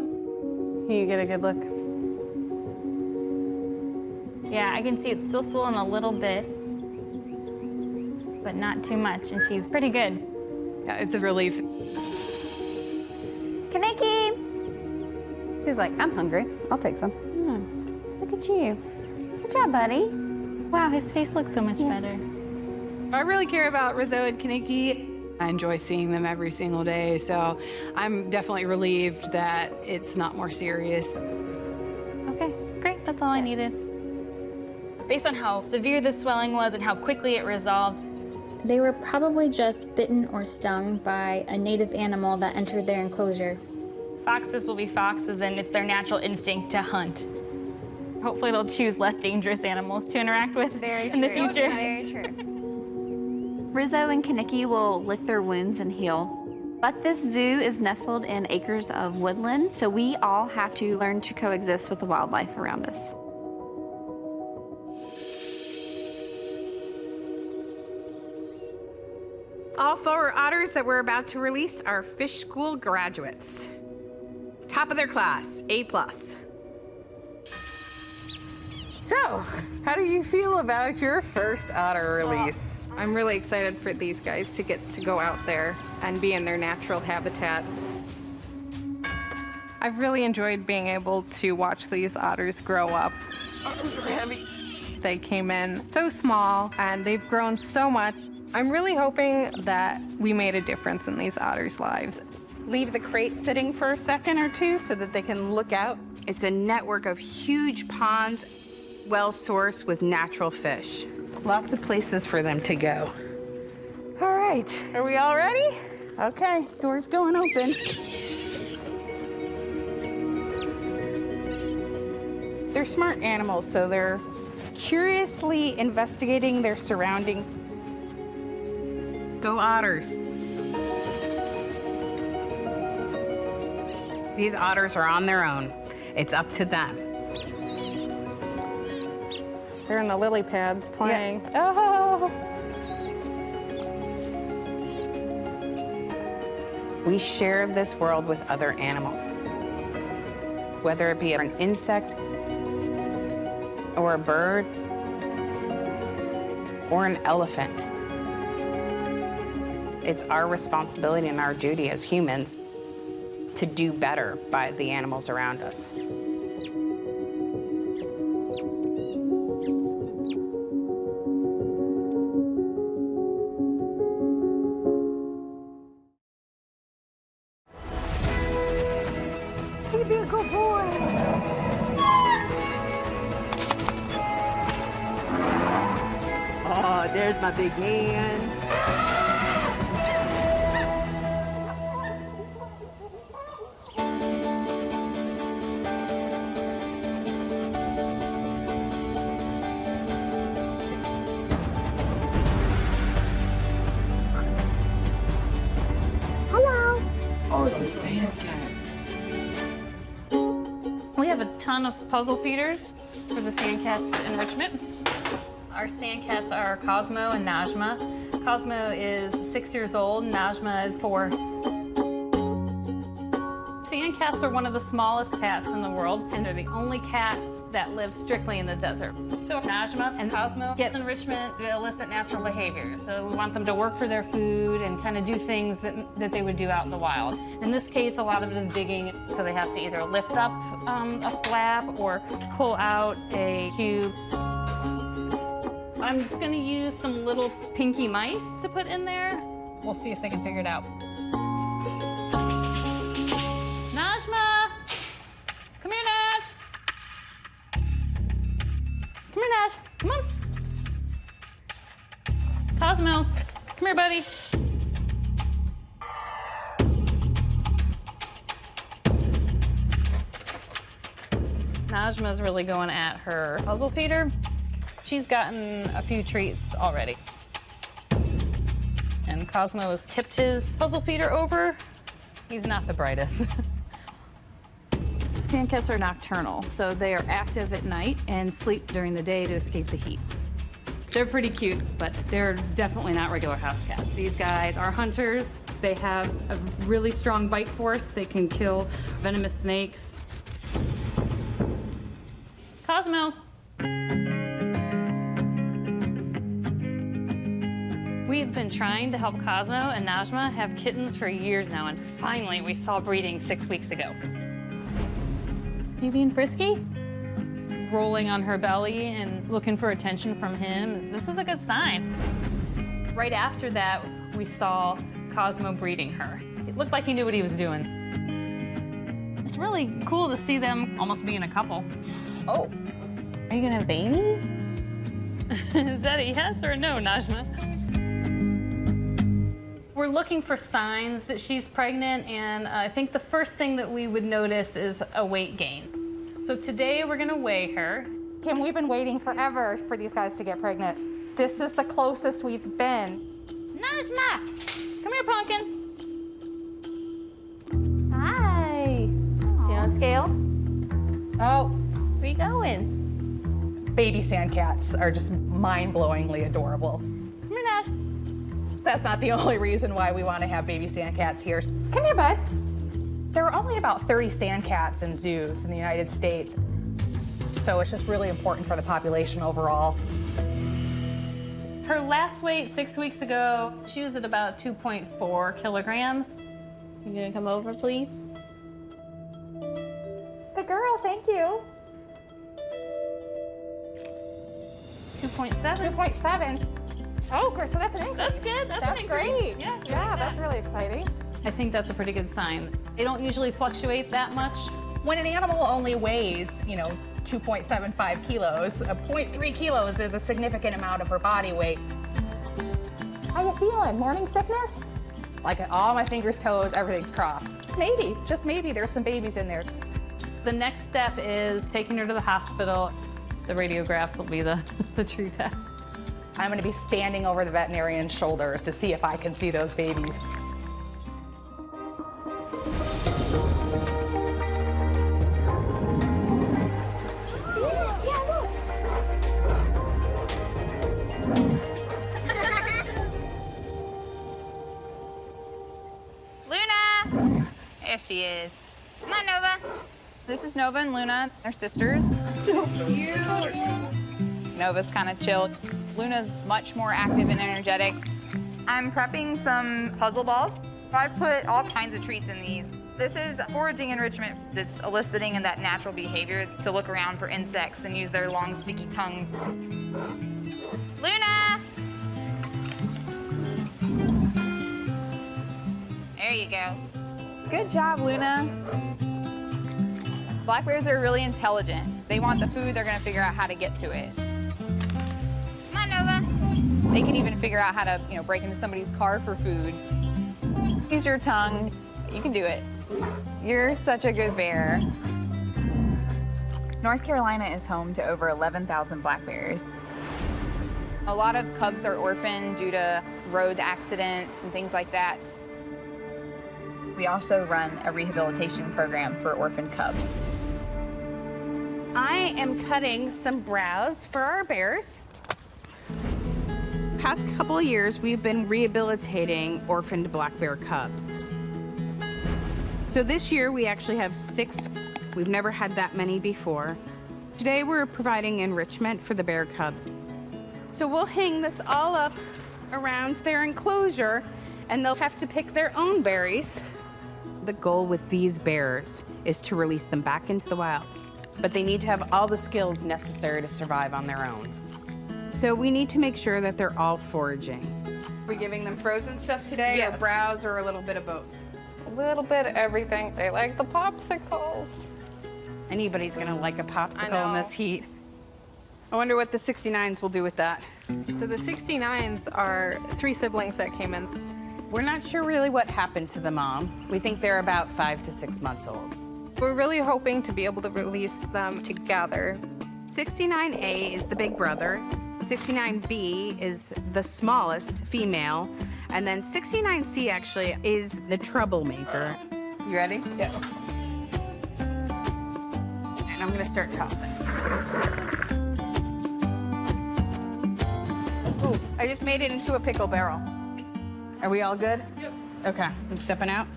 S6: Can you get a good look?
S22: Yeah, I can see it's still swollen a little bit, but not too much, and she's pretty good.
S21: Yeah, it's a relief.
S1: Kaniki!
S6: She's like, I'm hungry. I'll take some.
S1: Look at you. Good job, buddy.
S22: Wow, his face looks so much better.
S21: I really care about Rizzo and Kaniki. I enjoy seeing them every single day, so I'm definitely relieved that it's not more serious.
S22: Okay, great, that's all I needed. Based on how severe the swelling was and how quickly it resolved,
S18: They were probably just bitten or stung by a native animal that entered their enclosure.
S22: foxes will be foxes and it's their natural instinct to hunt. Hopefully they'll choose less dangerous animals to interact with in the future.
S1: Very true. Rizzo and Kaniki will lick their wounds and heal. But this zoo is nestled in acres of woodland, so we all have to learn to coexist with the wildlife around us.
S7: All 4 otters that we're about to release are fish school graduates. Top of their class, A+.
S10: So, how do you feel about your first otter release?
S14: I'm really excited for these guys to get to go out there and be in their natural habitat. I've really enjoyed being able to watch these otters grow up.
S10: Otters are heavy.
S14: They came in so small and they've grown so much. I'm really hoping that we made a difference in these otters' lives.
S7: Leave the crate sitting for a second or two so that they can look out. It's a network of huge ponds, well-sourced with natural fish. Lots of places for them to go. All right, are we all ready? Okay, door's going open. They're smart animals, so they're curiously investigating their surroundings. Go otters. These otters are on their own. It's up to them.
S14: They're in the lily pads playing.
S7: Yeah. Oh! We share this world with other animals, whether it be an insect or a bird or an elephant. It's our responsibility and our duty as humans to do better by the animals around us.
S10: You be a good boy.
S8: Oh, there's my big man.
S10: Hello. Oh, it's a sand cat.
S22: We have a ton of puzzle feeders for the Sandcats enrichment. Our Sandcats are Cosmo and Najma. Cosmo is 6 years old, Najma is 4. Sandcats are one of the smallest cats in the world, and they're the only cats that live strictly in the desert. So Najma and Cosmo get enrichment to elicit natural behavior. So we want them to work for their food and kind of do things that they would do out in the wild. In this case, a lot of it is digging, so they have to either lift up a flap or pull out a cube. I'm gonna use some little pinky mice to put in there. We'll see if they can figure it out. Najma! Come here, Naj! Come here, Naj. Come on. Cosmo, come here, buddy. Najma's really going at her puzzle feeder. She's gotten a few treats already. And Cosmo has tipped his puzzle feeder over. He's not the brightest. Sandcats are nocturnal, so they are active at night and sleep during the day to escape the heat. They're pretty cute, but they're definitely not regular house cats. These guys are hunters. They have a really strong bite force. They can kill venomous snakes. Cosmo. We've been trying to help Cosmo and Najma have kittens for years now, and finally we saw breeding 6 weeks ago. You being frisky? Rolling on her belly and looking for attention from him. This is a good sign. Right after that, we saw Cosmo breeding her. It looked like he knew what he was doing. It's really cool to see them almost being a couple. Oh, are you gonna have babies? Is that a yes or a no, Najma? We're looking for signs that she's pregnant, and I think the first thing that we would notice is a weight gain. So today we're gonna weigh her.
S20: Kim, we've been waiting forever for these guys to get pregnant. This is the closest we've been.
S22: Najma! Come here, Pumpkin.
S6: Hi. You on scale?
S15: Oh,
S6: Where you going?
S15: baby sandcats are just mind-blowingly adorable.
S22: Come here, Nash.
S15: That's not the only reason why we want to have baby sandcats here. Come here, bud. There are only about 30 sandcats in zoos in the United States. So it's just really important for the population overall.
S22: Her last weight 6 weeks ago, she was at about 2.4 kilograms.
S5: You gonna come over, please?
S20: Good girl, thank you.
S22: 2.7.
S20: 2.7. Oh, great, so that's an increase.
S22: That's good. That's an increase.
S20: Great.
S22: Yeah,
S20: Yeah, that's really exciting.
S22: I think that's a pretty good sign. They don't usually fluctuate that much.
S15: When an animal only weighs, 2.75 kilos, 0.3 kilos is a significant amount of her body weight.
S20: How you feeling? Morning sickness?
S15: Like all my fingers, toes, everything's crossed. Maybe, just maybe, there's some babies in there.
S22: The next step is taking her to the hospital. The radiographs will be the true test.
S15: I'm gonna be standing over the veterinarian's shoulders to see if I can see those babies.
S9: Luna! There she is. Come on, Nova. This is Nova and Luna. They're sisters. So cute. Nova's kind of chilled. Luna's much more active and energetic. I'm prepping some puzzle balls. I've put all kinds of treats in these. This is foraging enrichment that's eliciting in that natural behavior to look around for insects and use their long, sticky tongues. Luna! There you go. Good job, Luna. Black bears are really intelligent. They want the food, they're gonna figure out how to get to it. Come on, Nova. They can even figure out how to, break into somebody's car for food. Use your tongue. You can do it. You're such a good bear. North Carolina is home to over 11,000 black bears. A lot of cubs are orphaned due to road accidents and things like that. We also run a rehabilitation program for orphaned cubs.
S7: I am cutting some browse for our bears. Past couple of years, we've been rehabilitating orphaned black bear cubs. So this year, we actually have 6. We've never had that many before. Today, we're providing enrichment for the bear cubs. So we'll hang this all up around their enclosure, and they'll have to pick their own berries. The goal with these bears is to release them back into the wild, but they need to have all the skills necessary to survive on their own. So we need to make sure that they're all foraging. Are we giving them frozen stuff today, or browse, or a little bit of both?
S14: A little bit of everything. They like the popsicles.
S7: Anybody's gonna like a popsicle in this heat. I wonder what the 69s will do with that.
S14: So the 69s are 3 siblings that came in.
S7: We're not sure really what happened to the mom. We think they're about 5 to 6 months old.
S14: We're really hoping to be able to release them together.
S7: 69A is the big brother. 69B is the smallest female. And then 69C actually is the troublemaker. You ready?
S15: Yes.
S7: And I'm gonna start tossing. Ooh, I just made it into a pickle barrel. Are we all good? Yep. Okay, I'm stepping out.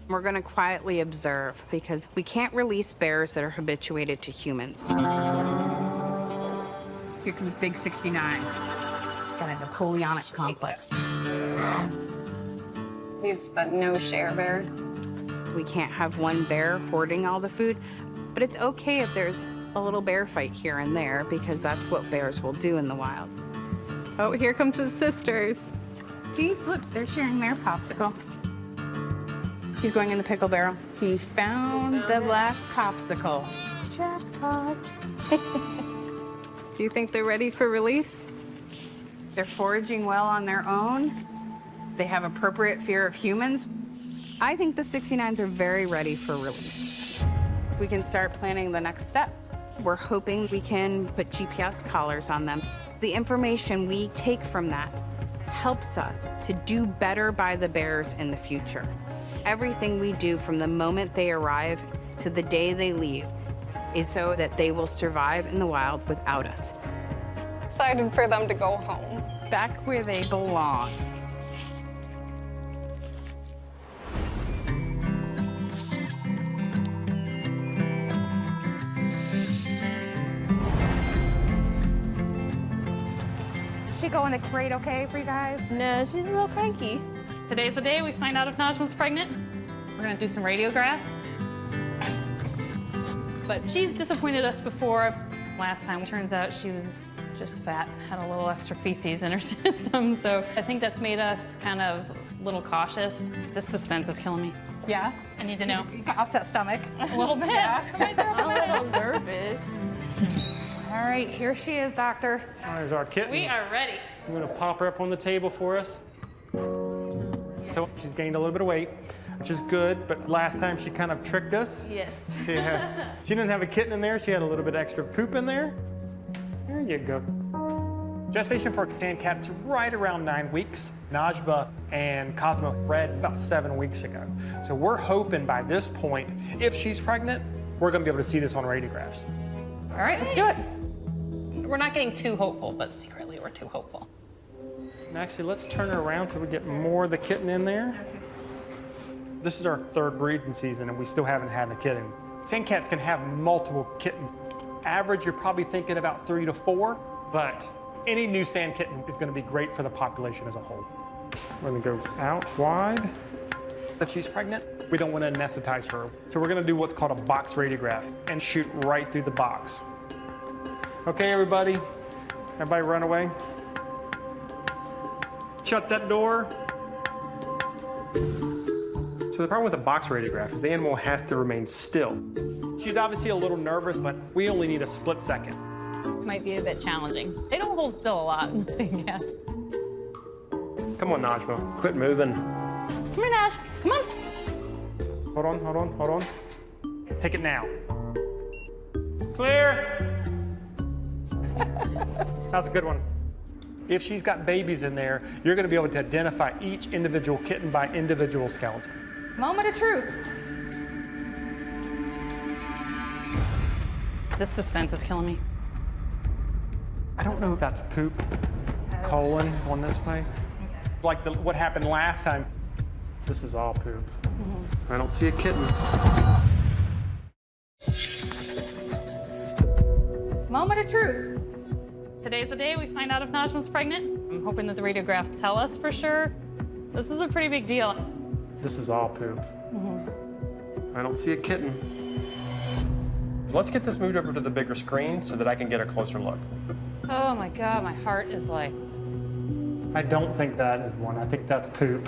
S7: We're gonna quietly observe because we can't release bears that are habituated to humans. Here comes Big 69. Got a Napoleonic complex.
S14: He's the no-share bear.
S7: We can't have one bear hoarding all the food, but it's okay if there's a little bear fight here and there because that's what bears will do in the wild.
S14: Oh, here comes his sisters.
S7: See, look, they're sharing their popsicle. He's going in the pickle barrel. He found the last popsicle. Jackpot.
S14: Do you think they're ready for release?
S7: They're foraging well on their own. They have appropriate fear of humans. I think the 69s are very ready for release. We can start planning the next step. We're hoping we can put GPS collars on them. The information we take from that helps us to do better by the bears in the future. Everything we do from the moment they arrive to the day they leave is so that they will survive in the wild without us.
S14: Excited for them to go home.
S7: Back where they belong.
S20: she going the crate okay for you guys?
S2: No, she's a little cranky.
S22: Today's the day we find out if Najma's pregnant. We're gonna do some radiographs. But she's disappointed us before. Last time, turns out she was just fat, had a little extra feces in her system. So I think that's made us kind of a little cautious. This suspense is killing me.
S20: Yeah?
S22: I need to know.
S20: You got upset stomach.
S22: A little bit.
S20: Yeah.
S2: I'm a little nervous.
S20: All right, here she is, doctor.
S12: There's our kitten.
S22: We are ready.
S12: I'm gonna pop her up on the table for us. So she's gained a little bit of weight, which is good, but last time she kind of tricked us.
S2: Yes.
S12: She didn't have a kitten in there, she had a little bit extra poop in there. There you go. Gestation for a sand cat is right around 9 weeks. Najma and Cosmo bred about 7 weeks ago. So we're hoping by this point, if she's pregnant, we're gonna be able to see this on radiographs.
S20: All right, let's do it.
S22: We're not getting too hopeful, but secretly we're too hopeful.
S12: And actually, let's turn her around so we get more of the kitten in there. This is our 3rd breeding season, and we still haven't had a kitten. Sand cats can have multiple kittens. Average, you're probably thinking about 3 to 4, but any new sand kitten is going to be great for the population as a whole. We're going to go out wide. If she's pregnant, we don't want to anesthetize her. So we're going to do what's called a box radiograph and shoot right through the box. Okay, everybody? Everybody run away. Shut that door. So the problem with a box radiograph is the animal has to remain still. She's obviously a little nervous, but we only need a split second.
S22: Might be a bit challenging. They don't hold still a lot in sand cats.
S12: Come on, Najma, quit moving.
S22: Come here, Nash. Come on.
S12: Hold on, hold on, hold on. Take it now. Clear. That's a good one. If she's got babies in there, you're going to be able to identify each individual kitten by individual skeleton.
S20: Moment of truth.
S22: This suspense is killing me.
S12: I don't know if that's poop, colon, going this way. Like what happened last time. This is all poop. I don't see a kitten.
S20: Moment of truth.
S22: Today's the day we find out if Najma's pregnant. I'm hoping that the radiographs tell us for sure. This is a pretty big deal.
S12: This is all poop. I don't see a kitten. Let's get this moved over to the bigger screen so that I can get a closer look.
S22: Oh my God, my heart is like...
S12: I don't think that is one. I think that's poop.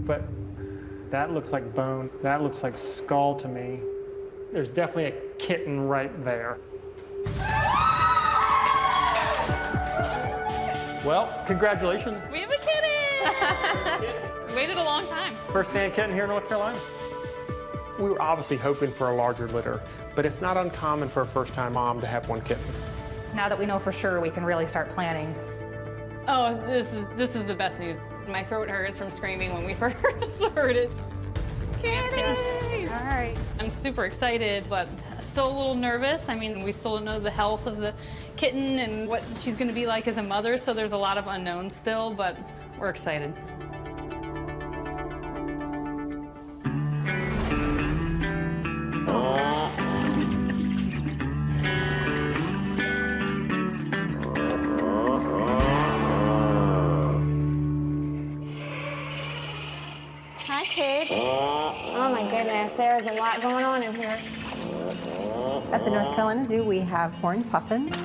S12: But that looks like bone. That looks like skull to me. There's definitely a kitten right there. Well, congratulations.
S22: We have a kitten! We waited a long time.
S12: First sand kitten here in North Carolina. We were obviously hoping for a larger litter, but it's not uncommon for a first-time mom to have one kitten.
S20: Now that we know for sure, we can really start planning.
S22: Oh, this is the best news. My throat hurts from screaming when we first heard it.
S20: Kitty! All right.
S22: I'm super excited, but still a little nervous. I mean, we still don't know the health of the kitten and what she's going to be like as a mother, so there's a lot of unknowns still, but we're excited.
S19: Hi, kids. Oh my goodness, there is a lot going on in here.
S3: At the North Carolina Zoo, we have horned puffins.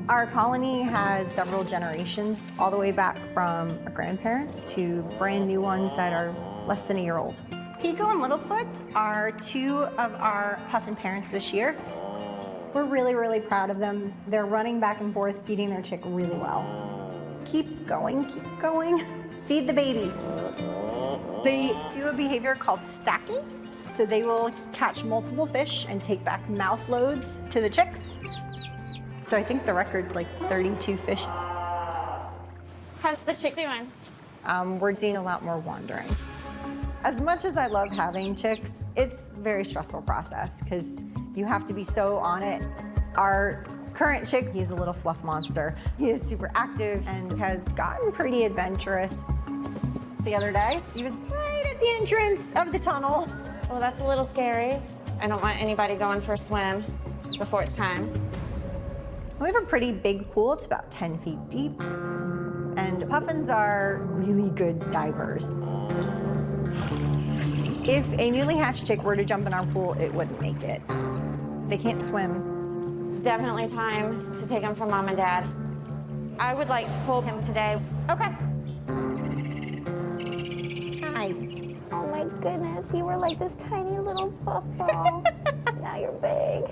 S3: Our colony has several generations, all the way back from our grandparents to brand new ones that are less than a year old. Pico and Littlefoot are 2 of our puffin parents this year. We're really, really proud of them. They're running back and forth, feeding their chick really well. Keep going, keep going. Feed the baby. They do a behavior called stacking. So they will catch multiple fish and take back mouth loads to the chicks. So I think the record's like 32 fish.
S19: How's the chick doing?
S3: We're seeing a lot more wandering. As much as I love having chicks, it's a very stressful process because you have to be so on it. Our current chick, he's a little fluff monster. He is super active and has gotten pretty adventurous. The other day, he was right at the entrance of the tunnel.
S19: Well, that's a little scary. I don't want anybody going for a swim before it's time.
S3: We have a pretty big pool. It's about 10 feet deep. And puffins are really good divers. If a newly hatched chick were to jump in our pool, it wouldn't make it. They can't swim.
S19: It's definitely time to take him from Mom and Dad. I would like to pull him today.
S3: Okay. Hi.
S5: Oh my goodness, you were like this tiny little fluff ball. Now you're big.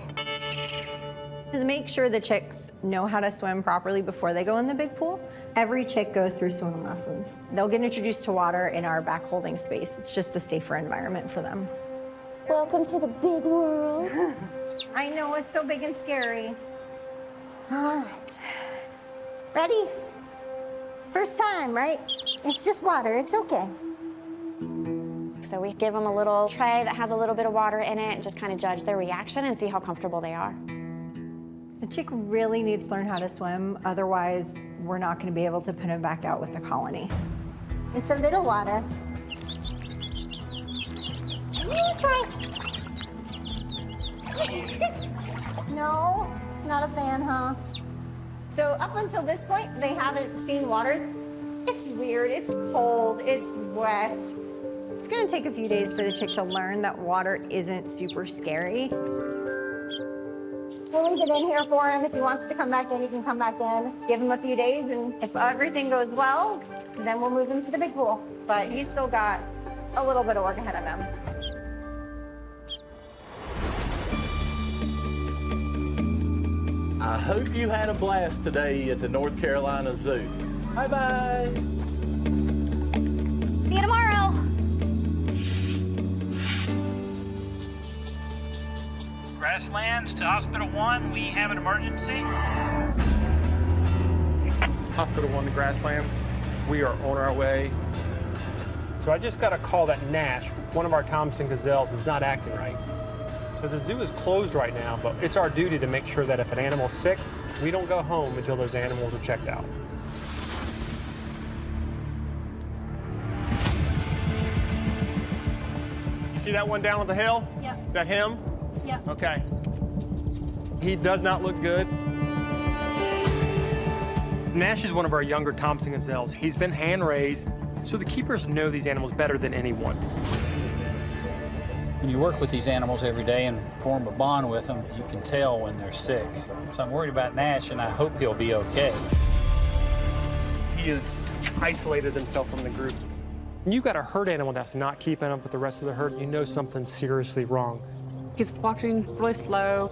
S3: To make sure the chicks know how to swim properly before they go in the big pool, every chick goes through swimming lessons. They'll get introduced to water in our back holding space. It's just a safer environment for them.
S5: Welcome to the big world.
S3: I know, it's so big and scary.
S5: All right. Ready? First time, right? It's just water, it's okay.
S19: So we give them a little tray that has a little bit of water in it and just kind of judge their reaction and see how comfortable they are.
S3: The chick really needs to learn how to swim, otherwise we're not going to be able to put him back out with the colony.
S5: It's a little water. Try.
S3: No, not a fan, huh? So up until this point, they haven't seen water. It's weird, it's cold, it's wet. It's gonna take a few days for the chick to learn that water isn't super scary.
S5: We'll leave it in here for him. If he wants to come back in, he can come back in.
S3: Give him a few days, and if everything goes well, then we'll move him to the big pool. But he's still got a little bit of work ahead of him.
S11: I hope you had a blast today at the North Carolina Zoo. Bye-bye.
S5: See you tomorrow.
S16: Grasslands to Hospital 1, we have an emergency.
S12: Hospital 1 to Grasslands. We are on our way. So I just got a call that Nash, one of our Thompson gazelles, is not acting right. So the zoo is closed right now, but it's our duty to make sure that if an animal's sick, we don't go home until those animals are checked out. You see that one down on the hill?
S5: Yep.
S12: Is that him?
S5: Yep.
S12: Okay. He does not look good. Nash is one of our younger Thompson gazelles. He's been hand-raised, so the keepers know these animals better than anyone.
S23: When you work with these animals every day and form a bond with them, you can tell when they're sick. So I'm worried about Nash, and I hope he'll be okay.
S12: He has isolated himself from the group. When you've got a herd animal that's not keeping up with the rest of the herd, you know something's seriously wrong.
S24: He's walking really slow.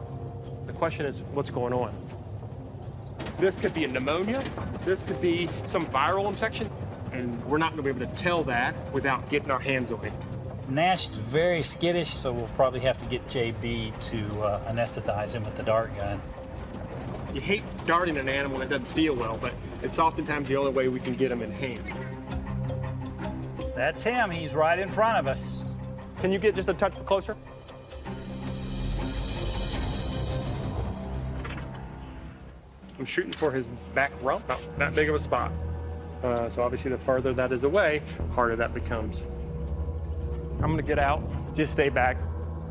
S12: The question is, what's going on? This could be a pneumonia. This could be some viral infection. And we're not going to be able to tell that without getting our hands on him.
S23: Nash is very skittish, so we'll probably have to get JB to anesthetize him with the dart gun.
S12: You hate darting an animal that doesn't feel well, but it's oftentimes the only way we can get him in hand.
S23: That's him. He's right in front of us.
S12: Can you get just a touch closer? I'm shooting for his back rump, not that big of a spot. So obviously the further that is away, harder that becomes. I'm gonna get out, just stay back.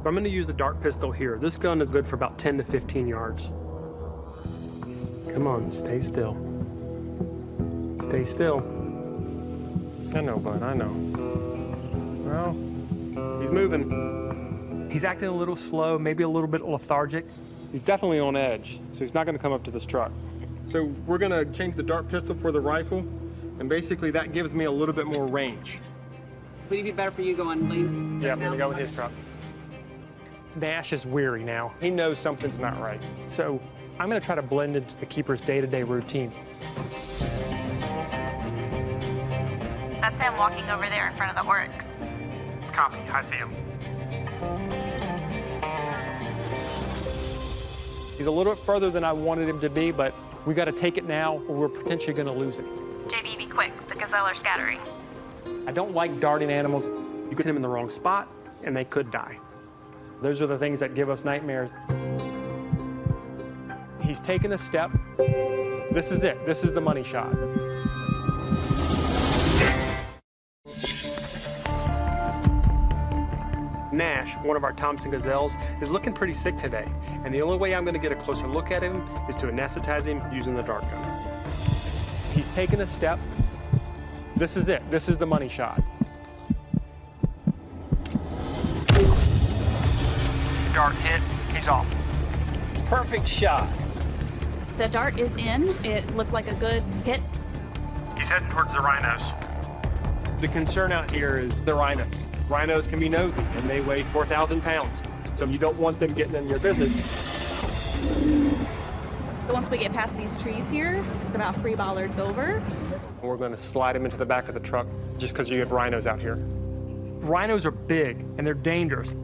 S12: I'm gonna use the dart pistol here. This gun is good for about 10 to 15 yards. Come on, stay still. Stay still. I know, bud, I know. Well, he's moving. He's acting a little slow, maybe a little bit lethargic. He's definitely on edge, so he's not gonna come up to this truck. So we're gonna change the dart pistol for the rifle, and basically that gives me a little bit more range.
S24: Would it be better for you going lanes?
S12: Yeah, I'm gonna go with his truck. Nash is weary now. He knows something's not right. So I'm gonna try to blend into the keeper's day-to-day routine.
S1: That's him walking over there in front of the orcs.
S16: Copy, I see him.
S12: He's a little bit further than I wanted him to be, but we gotta take it now or we're potentially gonna lose it.
S1: JB, be quick. The gazelle are scattering.
S12: I don't like darting animals. You get them in the wrong spot and they could die. Those are the things that give us nightmares. He's taken a step. This is it. This is the money shot. Nash, one of our Thompson gazelles, is looking pretty sick today. And the only way I'm gonna get a closer look at him is to anesthetize him using the dart gun. He's taken a step. This is it. This is the money shot. Dart hit, he's off.
S23: Perfect shot.
S4: The dart is in. It looked like a good hit.
S12: He's heading towards the rhinos. The concern out here is the rhinos. Rhinos can be nosy, and they weigh 4,000 pounds. So you don't want them getting in your business.
S4: Once we get past these trees here, it's about 3 bollards over.
S12: We're going to slide him into the back of the truck just because you have rhinos out here. Rhinos are big, and they're dangerous.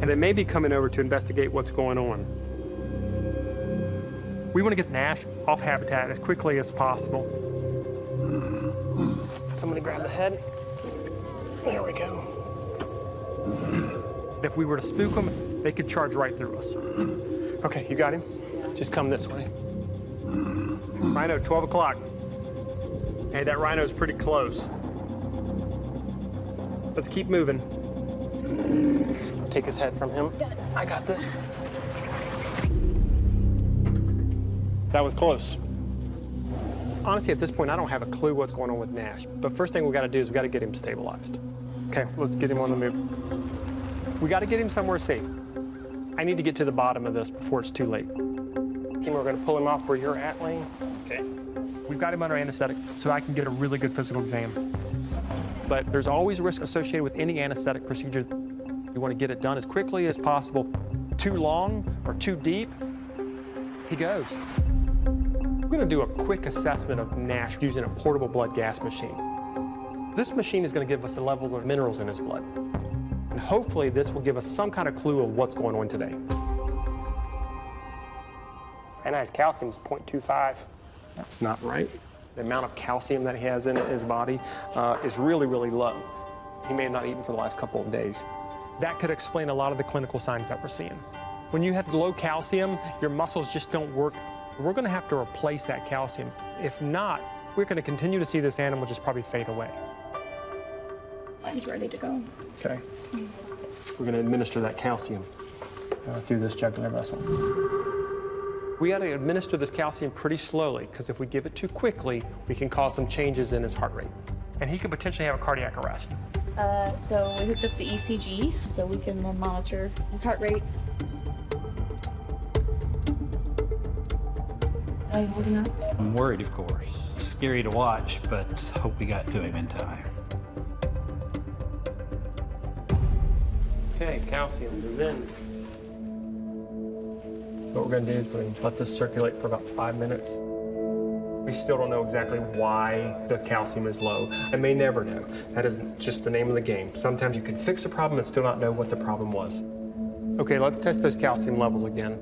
S12: And they may be coming over to investigate what's going on. We want to get Nash off habitat as quickly as possible. Somebody grab the head. There we go. If we were to spook them, they could charge right through us. Okay, you got him? Just come this way. Rhino, 12 o'clock. Hey, that rhino's pretty close. Let's keep moving. Just take his head from him. I got this. That was close. Honestly, at this point, I don't have a clue what's going on with Nash. But first thing we got to do is we got to get him stabilized. Okay, let's get him on the move. We got to get him somewhere safe. I need to get to the bottom of this before it's too late. Kim, we're going to pull him off where you're at, Lane. Okay. We've got him under anesthetic, so I can get a really good physical exam. But there's always risk associated with any anesthetic procedure. You want to get it done as quickly as possible. Too long or too deep, he goes. We're going to do a quick assessment of Nash using a portable blood gas machine. This machine is going to give us a level of minerals in his blood. And hopefully this will give us some kind of clue of what's going on today. And his calcium is 0.25. That's not right. The amount of calcium that he has in his body is really, really low. He may have not eaten for the last couple of days. That could explain a lot of the clinical signs that we're seeing. When you have low calcium, your muscles just don't work. We're going to have to replace that calcium. If not, we're going to continue to see this animal just probably fade away.
S4: Mine's ready to go.
S12: Okay. We're going to administer that calcium through this jugular vessel. We got to administer this calcium pretty slowly, because if we give it too quickly, we can cause some changes in his heart rate. And he could potentially have a cardiac arrest.
S4: So we hooked up the ECG so we can monitor his heart rate. Are you holding up?
S23: I'm worried, of course. It's scary to watch, but hope we got to him in time.
S12: Okay, calcium is in. What we're going to do is we're going to let this circulate for about 5 minutes. We still don't know exactly why the calcium is low. I may never know. That is just the name of the game. Sometimes you can fix a problem and still not know what the problem was. Okay, let's test those calcium levels again.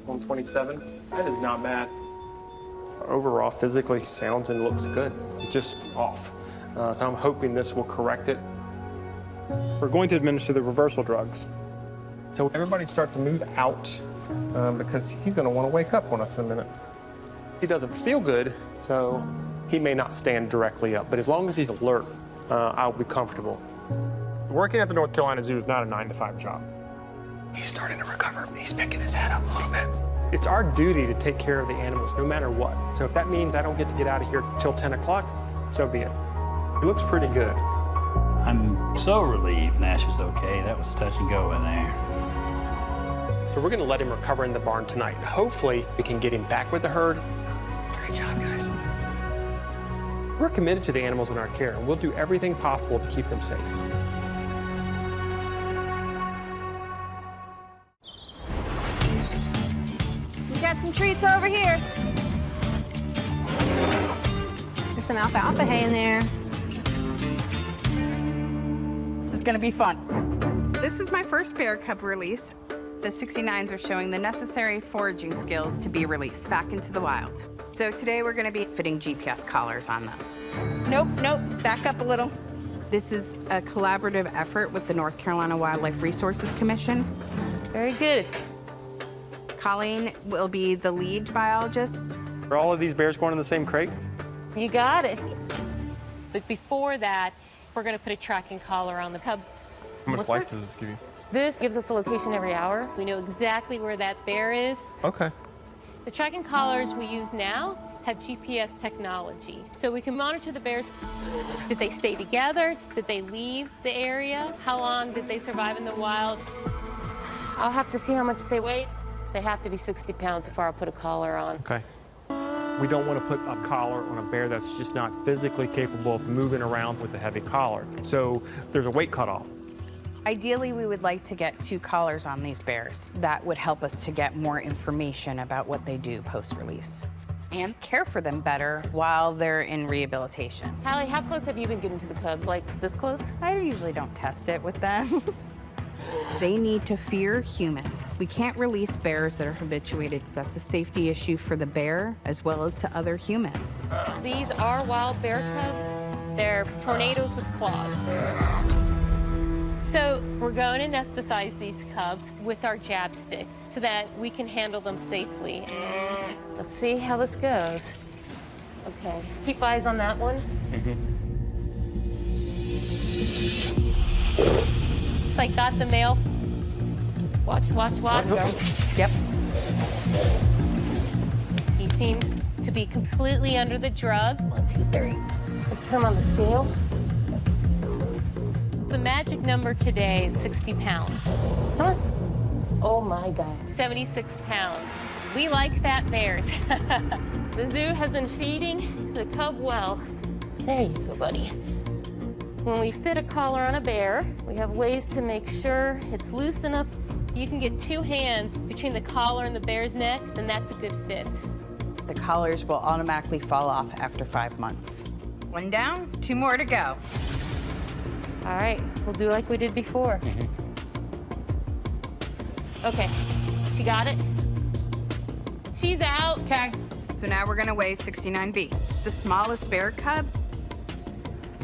S12: 127. That is not bad. Overall, physically sounds and looks good. It's just off. So I'm hoping this will correct it. We're going to administer the reversal drugs. So everybody start to move out because he's going to want to wake up on us in a minute. He doesn't feel good, so he may not stand directly up. But as long as he's alert, I'll be comfortable. Working at the North Carolina Zoo is not a 9-to-5 job. He's starting to recover. He's picking his head up a little bit. It's our duty to take care of the animals no matter what. So if that means I don't get to get out of here till 10 o'clock, so be it. He looks pretty good.
S23: I'm so relieved Nash is okay. That was touch and go in there.
S12: So we're going to let him recover in the barn tonight. Hopefully, we can get him back with the herd. Great job, guys. We're committed to the animals in our care, and we'll do everything possible to keep them safe.
S5: We got some treats over here.
S6: There's some alfalfa hay in there. This is going to be fun. This is my first bear cub release. The 69s are showing the necessary foraging skills to be released back into the wild. So today we're going to be fitting GPS collars on them. Nope, back up a little. This is a collaborative effort with the North Carolina Wildlife Resources Commission.
S2: Very good.
S6: Colleen will be the lead biologist.
S12: Are all of these bears going in the same crate?
S2: You got it. But before that, we're going to put a tracking collar on the cubs.
S12: How much life does this give you?
S2: This gives us a location every hour. We know exactly where that bear is.
S12: Okay.
S2: The tracking collars we use now have GPS technology. So we can monitor the bears. Did they stay together? Did they leave the area? How long did they survive in the wild? I'll have to see how much they weigh. They have to be 60 pounds before I'll put a collar on.
S12: Okay. We don't want to put a collar on a bear that's just not physically capable of moving around with a heavy collar. So there's a weight cutoff.
S7: Ideally, we would like to get 2 collars on these bears. That would help us to get more information about what they do post-release and care for them better while they're in rehabilitation.
S2: Hallie, how close have you been getting to the cubs? Like this close?
S7: I usually don't test it with them. They need to fear humans. We can't release bears that are habituated. That's a safety issue for the bear as well as to other humans.
S2: These are wild bear cubs. They're tornadoes with claws. So we're going to anesthetize these cubs with our jab stick so that we can handle them safely. Let's see how this goes. Okay, keep eyes on that one. I got the male. Watch, watch, watch.
S7: Yep.
S2: He seems to be completely under the drug. 1, 2, 3. Let's put him on the scale. The magic number today is 60 pounds. Come on. Oh my God. 76 pounds. We like fat bears. The zoo has been feeding the cub well. There you go, buddy. When we fit a collar on a bear, we have ways to make sure it's loose enough. You can get 2 hands between the collar and the bear's neck, then that's a good fit.
S7: The collars will automatically fall off after 5 months. 1 down, 2 more to go.
S2: All right, we'll do like we did before. Okay, she got it. She's out.
S7: Okay, so now we're gonna weigh 69B. The smallest bear cub,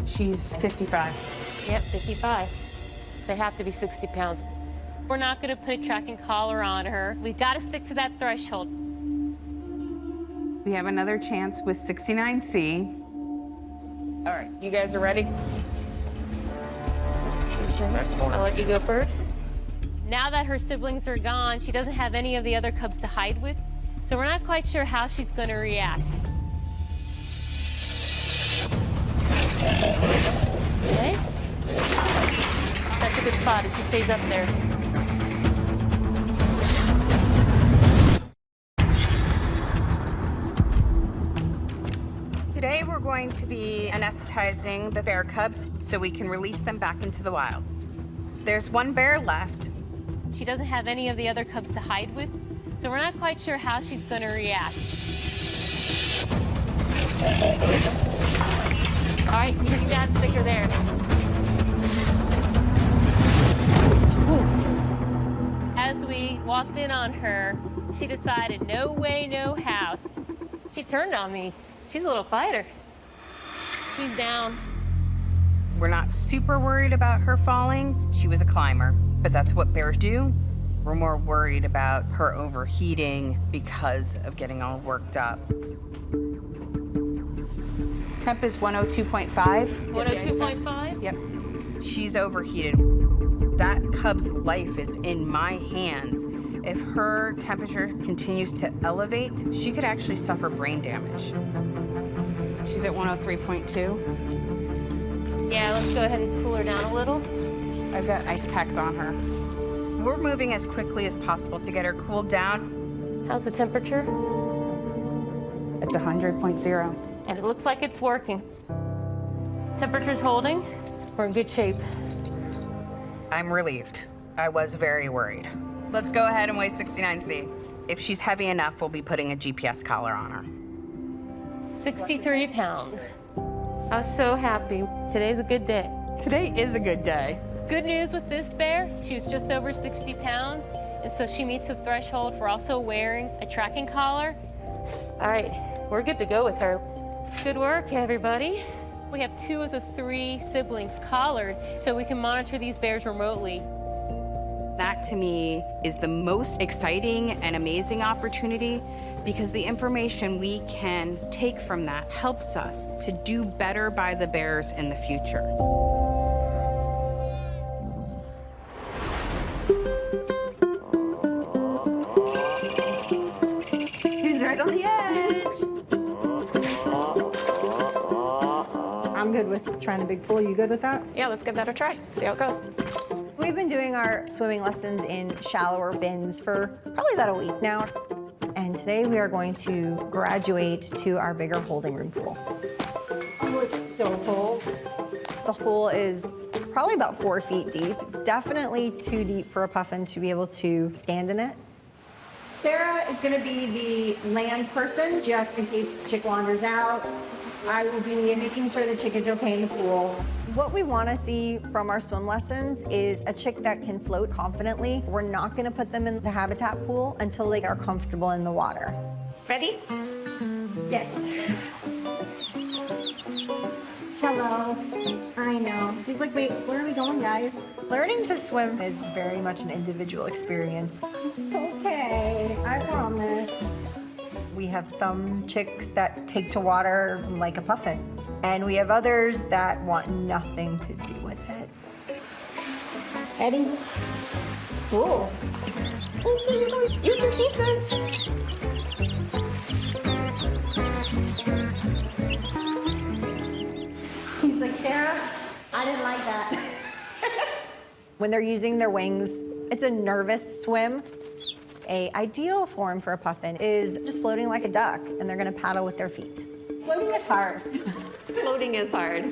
S7: she's 55.
S2: Yep, 55. They have to be 60 pounds. We're not gonna put a tracking collar on her. We've gotta stick to that threshold.
S7: We have another chance with 69C. All right, you guys are ready?
S2: I'll let you go first. Now that her siblings are gone, she doesn't have any of the other cubs to hide with, so we're not quite sure how she's gonna react. Okay. That's a good spot if she stays up there.
S7: Today we're going to be anesthetizing the bear cubs so we can release them back into the wild. There's 1 bear left.
S2: She doesn't have any of the other cubs to hide with, so we're not quite sure how she's gonna react. All right, your dad's sticker there. Whew. As we walked in on her, she decided no way, no how. She turned on me. She's a little fighter. She's down.
S7: We're not super worried about her falling. She was a climber, but that's what bears do. We're more worried about her overheating because of getting all worked up. Temp is 102.5.
S2: 102.5?
S7: Yep. She's overheated. That cub's life is in my hands. If her temperature continues to elevate, she could actually suffer brain damage. She's at 103.2.
S2: Yeah, let's go ahead and cool her down a little.
S7: I've got ice packs on her. We're moving as quickly as possible to get her cooled down.
S2: How's the temperature?
S7: It's 100.0.
S2: And it looks like it's working. Temperature's holding. We're in good shape.
S7: I'm relieved. I was very worried. Let's go ahead and weigh 69C. If she's heavy enough, we'll be putting a GPS collar on her.
S2: 63 pounds. I was so happy. Today's a good day.
S7: Today is a good day.
S2: Good news with this bear, she was just over 60 pounds, and so she meets the threshold for also wearing a tracking collar. All right, we're good to go with her. Good work, everybody. We have 2 of the 3 siblings collared, so we can monitor these bears remotely.
S7: That, to me, is the most exciting and amazing opportunity because the information we can take from that helps us to do better by the bears in the future.
S6: right on the edge.
S3: I'm good with trying the big pool. You good with that?
S6: Yeah, let's give that a try. See how it goes.
S3: We've been doing our swimming lessons in shallower bins for probably about a week now. And today we are going to graduate to our bigger holding room pool. Oh, it's so cold. The pool is probably about 4 feet deep. Definitely too deep for a puffin to be able to stand in it.
S5: Sarah is going to be the land person, just in case chick wanders out. I will be making sure the chick is okay in the pool.
S3: What we want to see from our swim lessons is a chick that can float confidently. We're not going to put them in the habitat pool until they are comfortable in the water.
S5: Ready?
S3: Yes.
S5: Hello. I know.
S3: She's like, wait, where are we going, guys? Learning to swim is very much an individual experience.
S5: It's okay. I promise.
S3: We have some chicks that take to water like a puffin, and we have others that want nothing to do with it.
S5: Ready? Cool.
S3: Use your feet.
S5: He's like, Sarah, I didn't like that.
S3: When they're using their wings, it's a nervous swim. An ideal form for a puffin is just floating like a duck, and they're gonna paddle with their feet. Floating is hard.
S5: Floating is hard.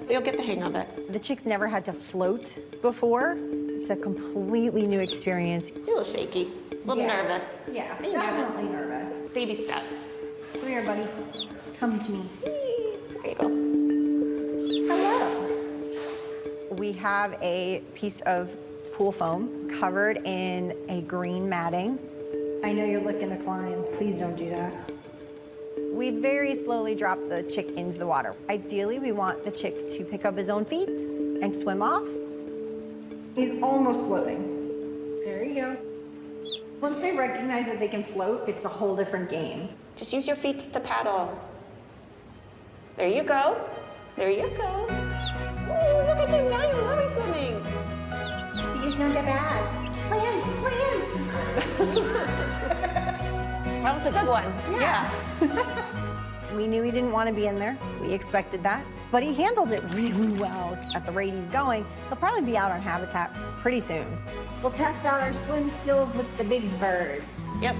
S5: You'll get the hang of it.
S3: The chicks never had to float before. It's a completely new experience.
S5: A little shaky, a little nervous.
S3: Yeah,
S5: Are you
S3: definitely
S5: nervous? Baby steps.
S3: Come here, buddy. Come to me.
S5: There you go.
S3: Hello. We have a piece of pool foam covered in a green matting. I know you're looking to climb. Please don't do that. We very slowly drop the chick into the water. Ideally, we want the chick to pick up his own feet and swim off. He's almost floating. There you go. Once they recognize that they can float, it's a whole different game.
S5: Just use your feet to paddle. There you go. There you go. Ooh, look at you, now you're really swimming.
S3: See, it's not that bad. Land!
S5: That was a good one.
S3: Yeah. We knew he didn't want to be in there. We expected that. But he handled it really well. At the rate he's going, he'll probably be out on habitat pretty soon.
S5: We'll test out our swim skills with the big birds. Yep.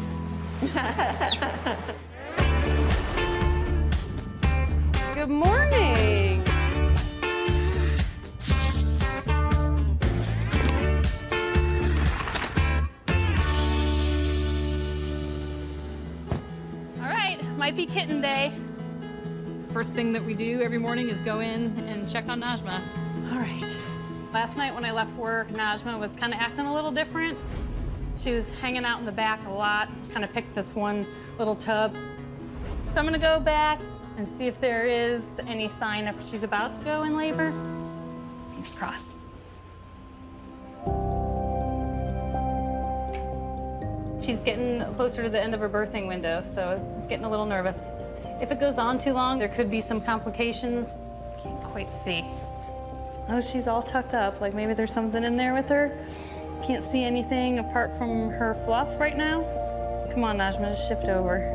S6: Good morning.
S22: All right, might be kitten day. First thing that we do every morning is go in and check on Najma. All right. Last night when I left work, Najma was kind of acting a little different. She was hanging out in the back a lot, kind of picked this one little tub. So I'm gonna go back and see if there is any sign if she's about to go in labor. Fingers crossed. She's getting closer to the end of her birthing window, so getting a little nervous. If it goes on too long, there could be some complications. Can't quite see. Oh, she's all tucked up, like maybe there's something in there with her. Can't see anything apart from her fluff right now. Come on, Najma, just shift over.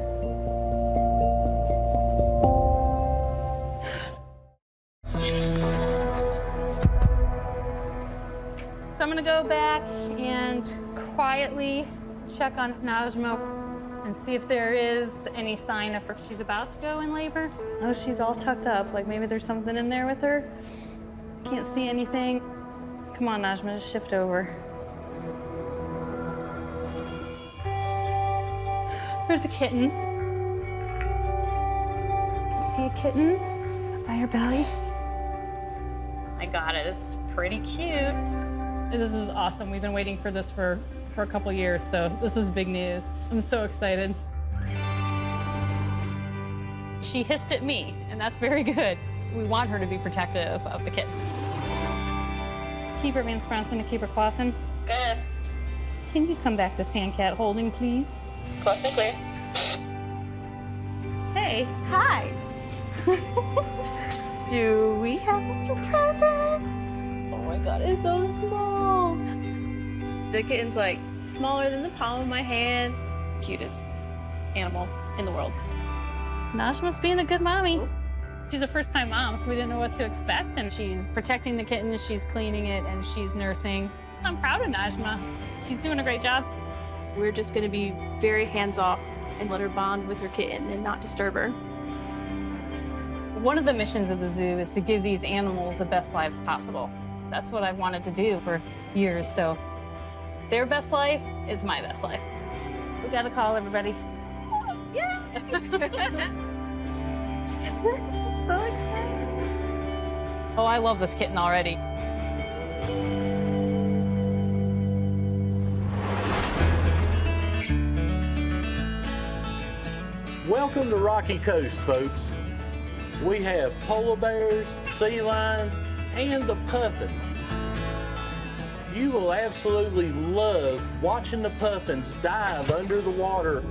S22: So I'm gonna go back and quietly check on Najma and see if there is any sign of she's about to go in labor. Oh, she's all tucked up, like maybe there's something in there with her. Can't see anything. Come on, Najma, just shift over. There's a kitten. See a kitten by her belly? I got it. It's pretty cute. This is awesome. We've been waiting for this for a couple years, so this is big news. I'm so excited. She hissed at me, and that's very good. We want her to be protective of the kitten. Keeper Van Spronson and Keeper Clausen. Good. Can you come back to Sandcat holding, please?
S13: Coast and clear.
S22: Hey.
S13: Hi. Do we have a little present? Oh my god, it's so small. The kitten's like smaller than the palm of my hand. Cutest.
S4: animal in the world.
S22: Najma's being a good mommy. She's a first-time mom, so we didn't know what to expect, and she's protecting the kitten, she's cleaning it, and she's nursing. I'm proud of Najma. She's doing a great job.
S4: We're just going to be very hands-off and let her bond with her kitten and not disturb her.
S22: One of the missions of the zoo is to give these animals the best lives possible. That's what I've wanted to do for years, so their best life is my best life. We gotta call everybody.
S3: Yeah! So excited.
S22: Oh, I love this kitten already.
S11: Welcome to Rocky Coast, folks. We have polar bears, sea lions, and the puffins. You will absolutely love watching the puffins dive under the water.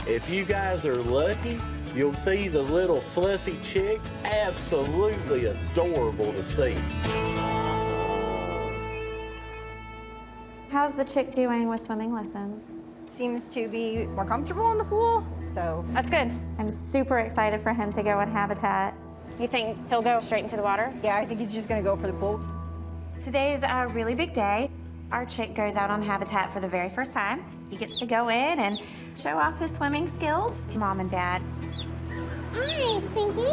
S11: If you guys are lucky, you'll see the little fluffy chick. Absolutely adorable to see.
S19: How's the chick doing with swimming lessons?
S3: Seems to be more comfortable in the pool, so
S19: That's good. I'm super excited for him to go on Habitat. You think he'll go straight into the water?
S3: yeah, I think he's just gonna go for the pool.
S19: Today's a really big day. Our chick goes out on Habitat for the very first time. He gets to go in and show off his swimming skills to Mom and Dad.
S5: Hi, Stinky.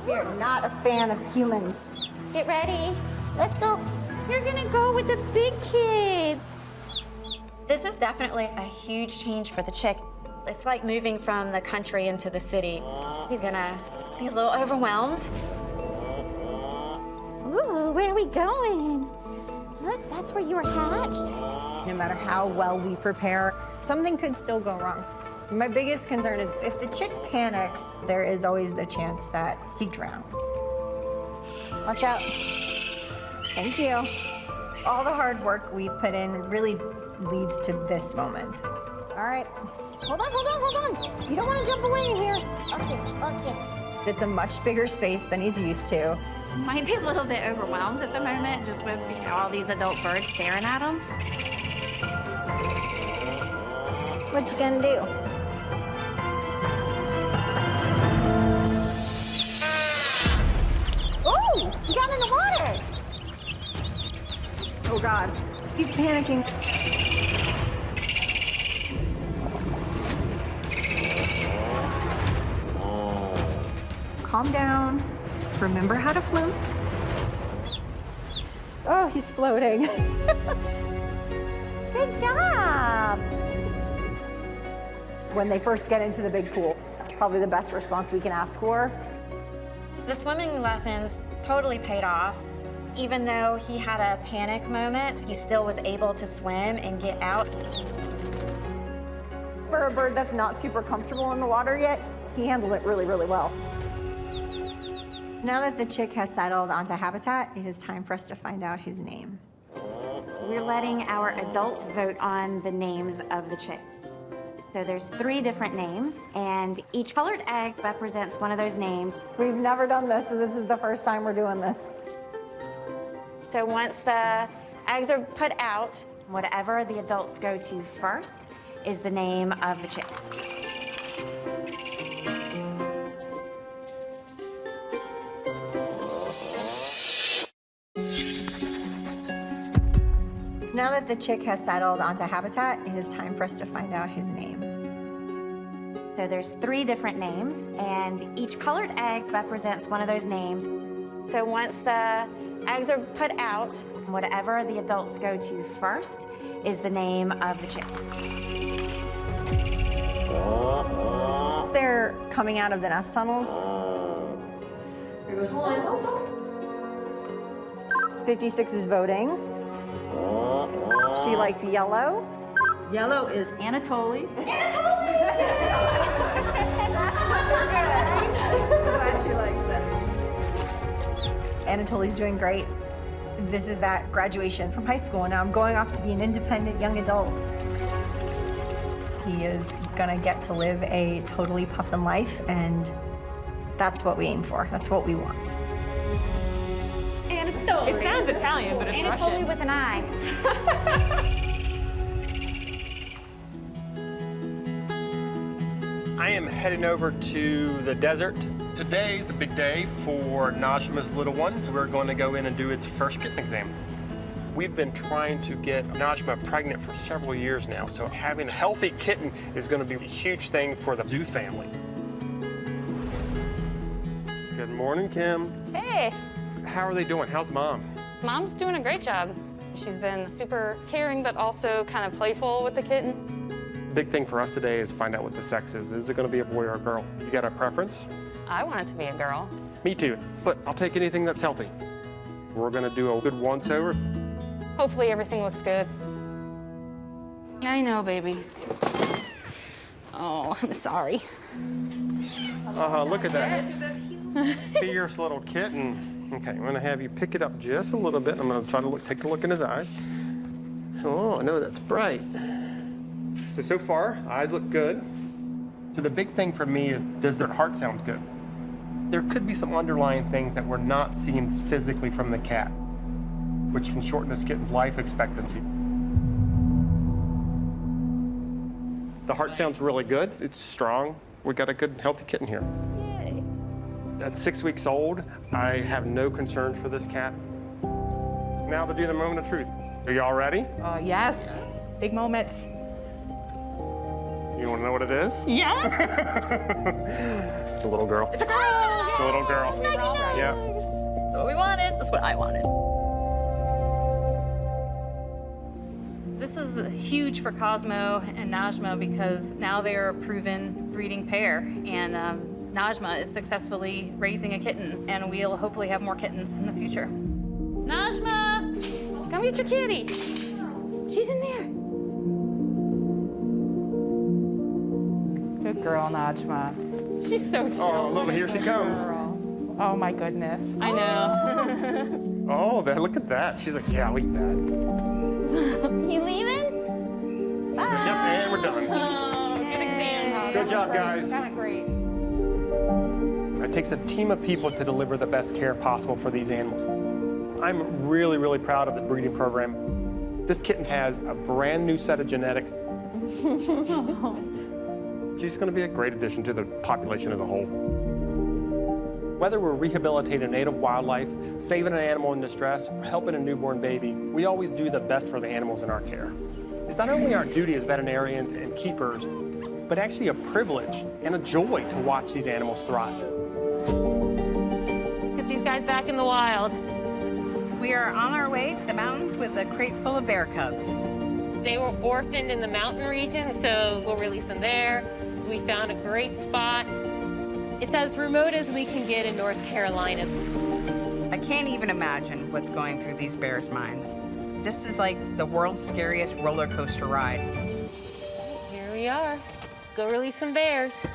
S3: We're not a fan of humans.
S5: Get ready. Let's go. You're gonna go with the big kids.
S19: This is definitely a huge change for the chick. It's like moving from the country into the city. He's gonna be a little overwhelmed.
S5: Ooh, where are we going? Look, that's where you were hatched.
S3: No matter how well we prepare, something could still go wrong. My biggest concern is if the chick panics, there is always the chance that he drowns. Watch out. Thank you. All the hard work we've put in really leads to this moment. All right.
S5: Hold on. You don't want to jump away in here. Okay.
S3: It's a much bigger space than he's used to.
S1: Might be a little bit overwhelmed at the moment, just with all these adult birds staring at him.
S5: What you gonna do? Oh, you got in the water.
S3: Oh God, he's panicking. Calm down. Remember how to float. Oh, he's floating.
S5: Good job.
S3: When they first get into the big pool, that's probably the best response we can ask for.
S19: The swimming lessons totally paid off. Even though he had a panic moment, he still was able to swim and get out.
S3: For a bird that's not super comfortable in the water yet, he handled it really, really well. So now that the chick has settled onto Habitat, it is time for us to find out his name.
S19: We're letting our adults vote on the names of the chick. So there's 3 different names, and each colored egg represents one of those names.
S3: We've never done this, so this is the first time we're doing this.
S19: So once the eggs are put out, whatever the adults go to first is the name of the chick.
S3: So now that the chick has settled onto Habitat, it is time for us to find out his name.
S19: So there's 3 different names, and each colored egg represents one of those names. So once the eggs are put out, whatever the adults go to first is the name of the chick.
S3: They're coming out of the nest tunnels.
S4: Here goes one.
S3: 56 is voting. She likes yellow.
S4: Yellow is Anatoly. Glad she likes that.
S3: Anatoly's doing great. This is that graduation from high school, and now I'm going off to be an independent young adult. He is gonna get to live a totally puffin life, and that's what we aim for. That's what we want.
S19: Anatoly.
S2: It sounds Italian, but it's
S19: Anatoly
S2: Russian.
S19: with an I.
S8: am heading over to the desert. Today's the big day for Najma's little one. We're going to go in and do its first kitten exam. We've been trying to get Najma pregnant for several years now, so having a healthy kitten is going to be a huge thing for the zoo family.
S12: Good morning, Kim.
S22: Hey,
S12: How are they doing? How's Mom?
S22: Mom's doing a great job. She's been super caring, but also kind of playful with the kitten.
S12: Big thing for us today is find out what the sex is. Is it going to be a boy or a girl? You got a preference?
S22: I want it to be a girl.
S12: Me too, but I'll take anything that's healthy. We're going to do a good once-over.
S22: Hopefully everything looks good. I know, baby. Oh, I'm sorry.
S12: Look at that. Fierce little kitten. Okay, I'm going to have you pick it up just a little bit. I'm going to try to take a look in his eyes. Oh, I know that's bright. So far, eyes look good. So the big thing for me is, does their heart sound good? There could be some underlying things that we're not seeing physically from the cat, which can shorten this kitten's life expectancy. The heart sounds really good. It's strong. We got a good, healthy kitten here.
S22: Yay.
S12: At 6 weeks old, I have no concerns for this cat. Now to do the moment of truth. Are y'all ready?
S20: Yes. Big moment.
S12: You want to know what it is?
S20: Yes.
S12: It's a little girl.
S22: It's a girl!
S12: It's a little girl. Yeah.
S22: That's what we wanted. That's what I wanted. This is huge for Cosmo and Najma because now they're a proven breeding pair, and Najma is successfully raising a kitten, and we'll hopefully have more kittens in the future. Najma, come get your kitty. She's in there.
S20: Good girl, Najma.
S22: She's so chill.
S12: Oh, look, here she comes.
S20: Oh my goodness.
S22: I know.
S12: Oh, look at that. She's like, yeah, I'll eat that.
S22: You leaving?
S12: She's like, yep, and we're done.
S22: Oh, good exam.
S12: Good job, guys.
S20: Kind of great.
S12: It takes a team of people to deliver the best care possible for these animals. I'm really, really proud of the breeding program. This kitten has a brand new set of genetics. She's going to be a great addition to the population as a whole. Whether we're rehabilitating native wildlife, saving an animal in distress, or helping a newborn baby, we always do the best for the animals in our care. It's not only our duty as veterinarians and keepers, but actually a privilege and a joy to watch these animals thrive.
S22: Let's get these guys back in the wild.
S7: We are on our way to the mountains with a crate full of bear cubs.
S17: They were orphaned in the mountain region, so we'll release them there. We found a great spot. It's as remote as we can get in North Carolina.
S7: I can't even imagine what's going through these bears' minds. This is like the world's scariest roller coaster ride.
S17: Here we are. Let's go release some bears.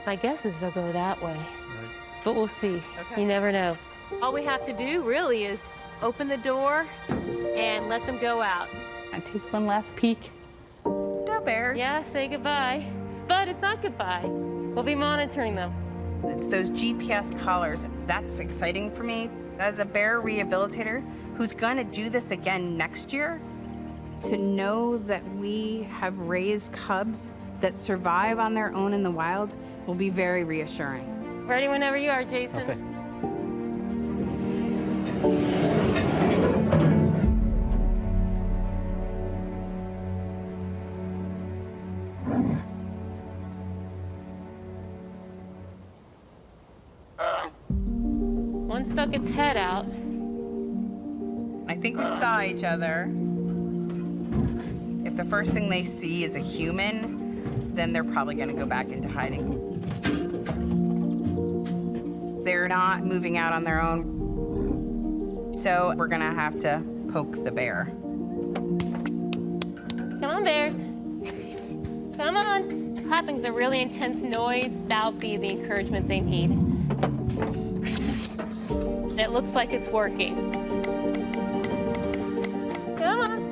S17: My guess is they'll go that way, but we'll see. You never know. All we have to do really is open the door and let them go out.
S7: I take one last peek. Duh, bears.
S17: Yeah, say goodbye. But it's not goodbye. We'll be monitoring them.
S7: It's those GPS collars. That's exciting for me. As a bear rehabilitator who's gonna do this again next year, to know that we have raised cubs that survive on their own in the wild will be very reassuring.
S17: Ready whenever you are, Jason.
S7: Okay.
S17: One stuck its head out.
S7: I think we saw each other. If the first thing they see is a human, then they're probably gonna go back into hiding. They're not moving out on their own, so we're gonna have to poke the bear.
S17: Come on, bears. Come on. Clapping's a really intense noise. That'll be the encouragement they need. It looks like it's working. Come on,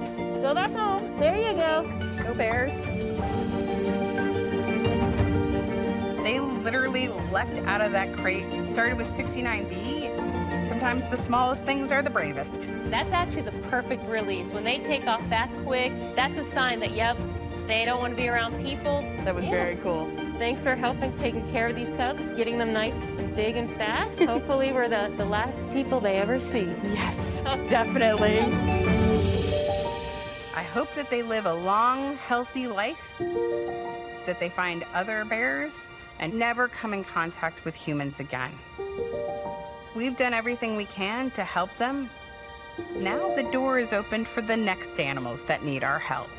S17: go back home. There you go.
S7: Go bears. They literally leapt out of that crate, started with 69B. Sometimes the smallest things are the bravest.
S17: That's actually the perfect release. When they take off that quick, that's a sign that, yep, They don't want to be around people.
S9: That was very cool.
S17: Thanks for helping taking care of these cubs, getting them nice, big, and fat. Hopefully we're the last people they ever see.
S7: Yes, definitely. I hope that they live a long, healthy life, that they find other bears and never come in contact with humans again. We've done everything we can to help them. Now the door is open for the next animals that need our help.